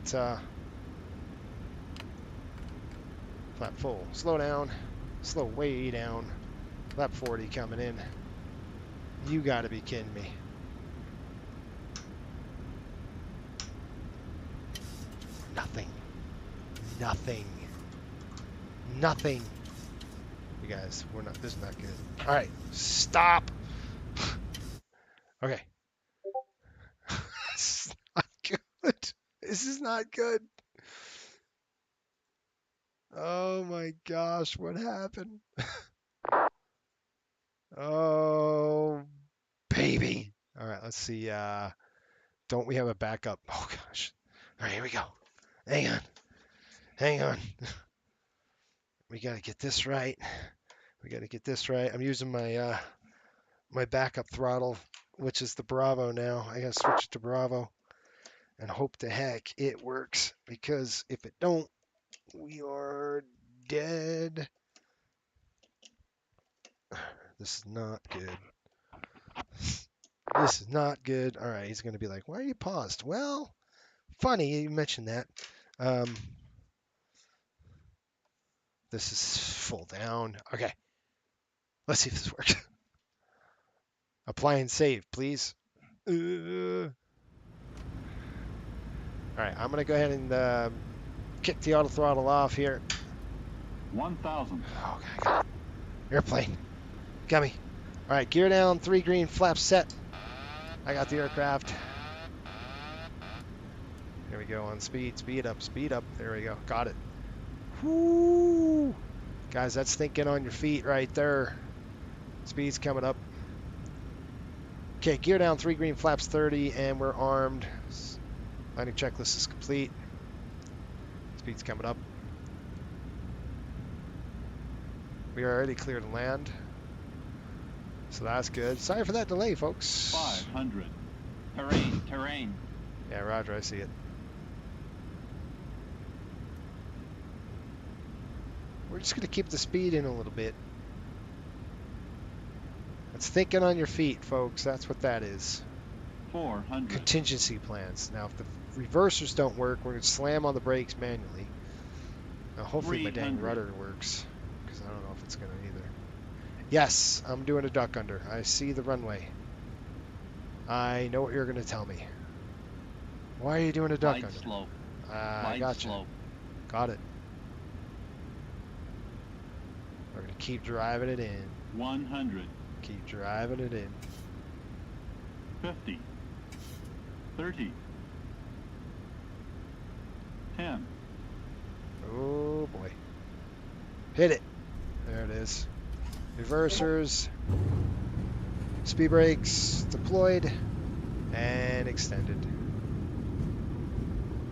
flap full. Slow down. Slow way down. Flap 40 coming in. You gotta be kidding me. Nothing. Nothing. Nothing. You guys, we're not. This is not good. All right, stop. Okay. This is not good. This is not good. Oh my gosh, what happened? Oh, baby. All right, let's see. Don't we have a backup? Oh gosh. All right, here we go. Hang on. Hang on. We got to get this right. We got to get this right. I'm using my my backup throttle, which is the Bravo now. I got to switch it to Bravo and hope to heck it works, because if it don't, we are dead. This is not good. This is not good. All right, he's going to be like, why are you paused? Well, funny you mentioned that. Um, this is full down. Okay, let's see if this works. Apply and save, please. All right, I'm going to go ahead and kick the auto throttle off here. 1,000. Oh, God. Airplane. Got me. All right, gear down, 3 green, flaps set. I got the aircraft. Here we go on speed. Speed up, speed up. There we go. Got it. Whoo! Guys, that's thinking on your feet right there. Speed's coming up. Okay, gear down, 3 green, flaps 30, and we're armed. Landing checklist is complete. Speed's coming up. We are already clear to land. So that's good. Sorry for that delay, folks. 500. Terrain. Yeah, roger, I see it. We're just going to keep the speed in a little bit. That's thinking on your feet, folks. That's what that is. 400. Contingency plans. Now, if the reversers don't work, we're going to slam on the brakes manually. Now, hopefully my dang 300. rudder works, because I don't know if it's going to either. Yes, I'm doing a duck under. I see the runway. I know what you're going to tell me. Why are you doing a duck Light under? slope. I Light got you. slope. Got it. We're going to keep driving it in. 100. Keep driving it in. 50. 30. 10. Oh boy. Hit it. There it is. Reversers. Speed brakes deployed and extended.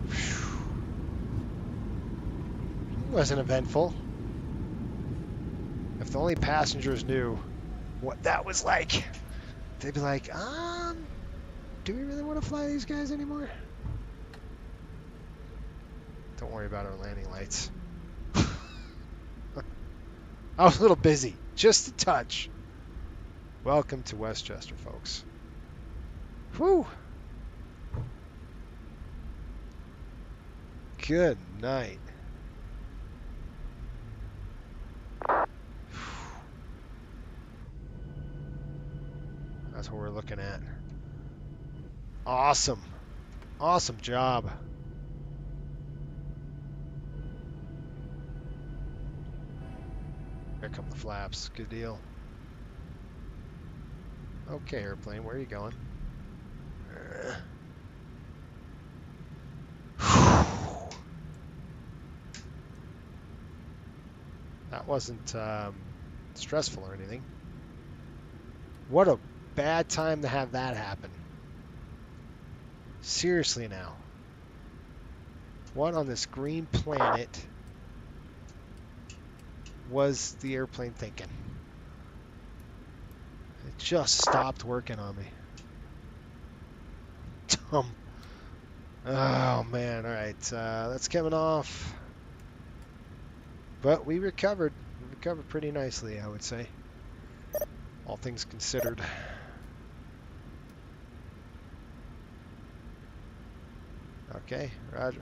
Whew. Wasn't eventful. If the only passengers knew what that was like, they'd be like, do we really want to fly these guys anymore? Don't worry about our landing lights. I was a little busy, just a touch. Welcome to Westchester, folks. Whew. Good night. That's what we're looking at. Awesome. Awesome job. Here come the flaps. Good deal. Okay, airplane, where are you going? That wasn't stressful or anything. What a bad time to have that happen. Seriously now. What on this green planet was the airplane thinking? It just stopped working on me. Dumb. Oh man, alright, that's coming off. But we recovered. We recovered pretty nicely, I would say. All things considered. Okay, roger.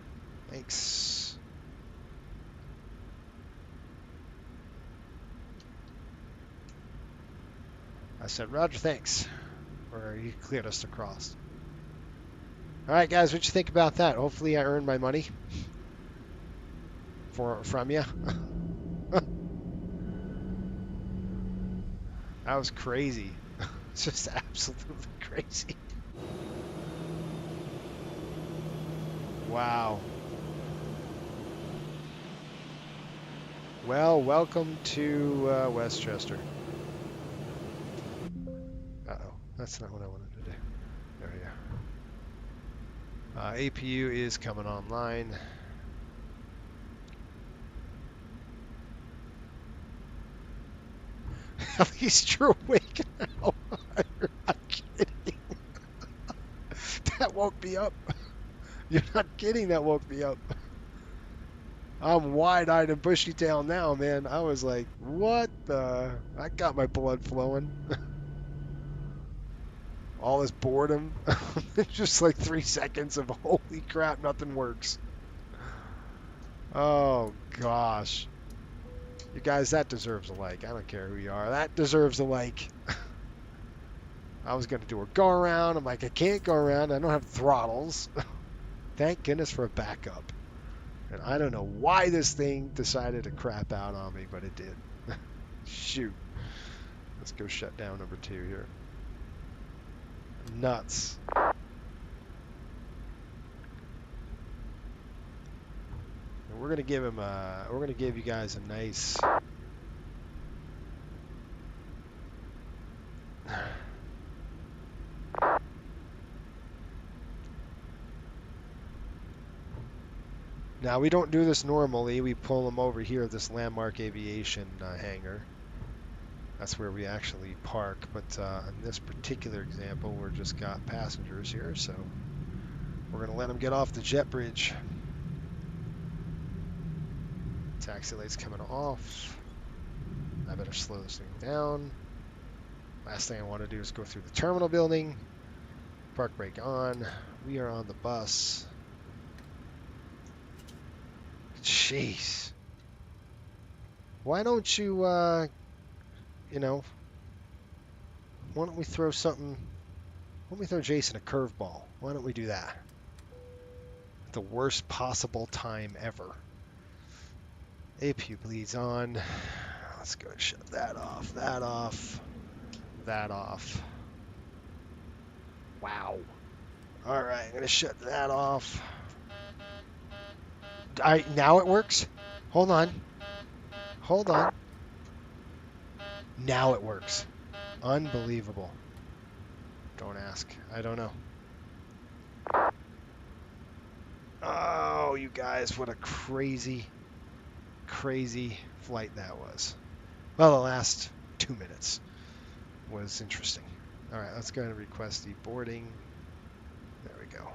Thanks. I said, roger, thanks. Or you cleared us across. Alright guys, what you think about that? Hopefully I earned my money from you. That was crazy. It's just absolutely crazy. Wow. Well, welcome to Westchester. Uh-oh, that's not what I wanted to do. There we go. APU is coming online. At least you're awake now. You're not kidding. That woke me up. You're not kidding, that woke me up. I'm wide-eyed and bushy-tailed now, man. I was like, what the? I got my blood flowing. All this boredom. Just like 3 seconds of holy crap, nothing works. Oh, gosh. You guys, that deserves a like. I don't care who you are. That deserves a like. I was going to do a go-around. I'm like, I can't go around. I don't have throttles. Thank goodness for a backup. And I don't know why this thing decided to crap out on me, but it did. Shoot. Let's go shut down number 2 here. Nuts. And we're gonna give him a. We're gonna give you guys a nice. Now we don't do this normally. We pull them over here at this Landmark Aviation hangar. That's where we actually park. But in this particular example, we're just got passengers here, so we're gonna let them get off the jet bridge. Taxi light's coming off. I better slow this thing down. Last thing I want to do is go through the terminal building. Park brake on. We are on the bus. Jeez. Why don't you, you know, why don't we throw something, why don't we throw Jason a curveball? Why don't we do that? At the worst possible time ever. APU bleeds on. Let's go and shut that off, that off, that off. Wow. All right, I'm going to shut that off. Now it works? Hold on. Hold on. Now it works. Unbelievable. Don't ask. I don't know. Oh, you guys, what a crazy, crazy flight that was. Well, the last 2 minutes was interesting. All right, let's go ahead and request the boarding. There we go.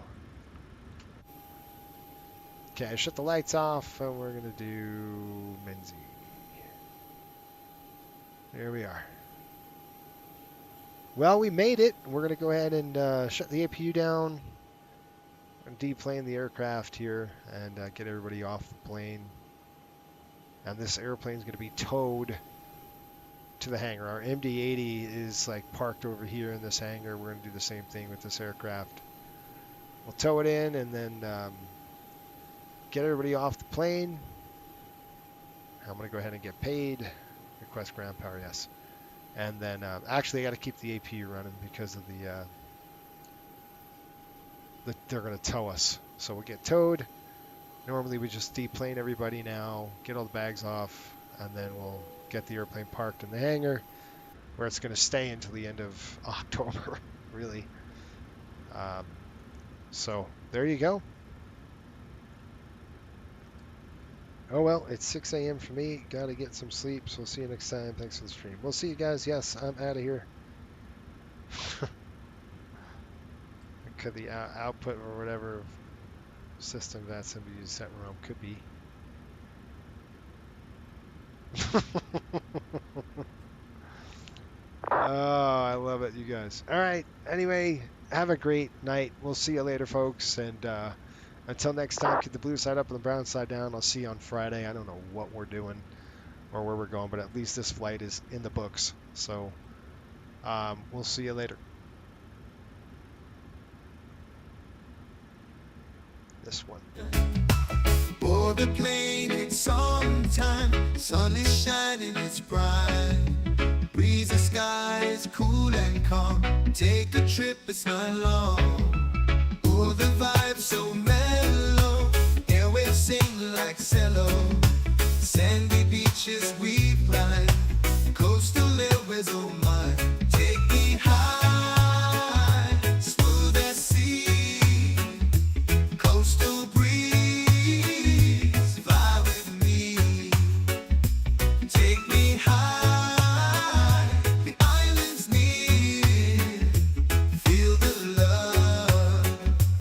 Okay, shut the lights off, and we're going to do Menzie. There we are. Well, we made it. We're going to go ahead and shut the APU down and deplane the aircraft here and get everybody off the plane. And this airplane is going to be towed to the hangar. Our MD-80 is like parked over here in this hangar. We're going to do the same thing with this aircraft. We'll tow it in and then get everybody off the plane. I'm going to go ahead and get paid. Request ground power, yes. And then actually I got to keep the APU running because of they're going to tow us. So we'll get towed. Normally we just deplane everybody now, get all the bags off, and then we'll get the airplane parked in the hangar where it's going to stay until the end of October, really. So there you go. Oh well, it's 6 a.m. for me. Got to get some sleep, so we'll see you next time. Thanks for the stream. We'll see you guys. Yes, I'm out of here. Could the output or whatever system that somebody used set ROM could be. Oh, I love it, you guys. All right. Anyway, have a great night. We'll see you later, folks. And until next time, keep the blue side up and the brown side down. I'll see you on Friday. I don't know what we're doing or where we're going, but at least this flight is in the books. So we'll see you later. This one. Board the plane, it's summertime. Sun is shining, it's bright. Breeze the sky. sky is cool and calm. Take a trip, it's not long. Oh, the vibe's so mellow. Airways sing like cello. Sandy beaches we climb. Coastal airways, oh my.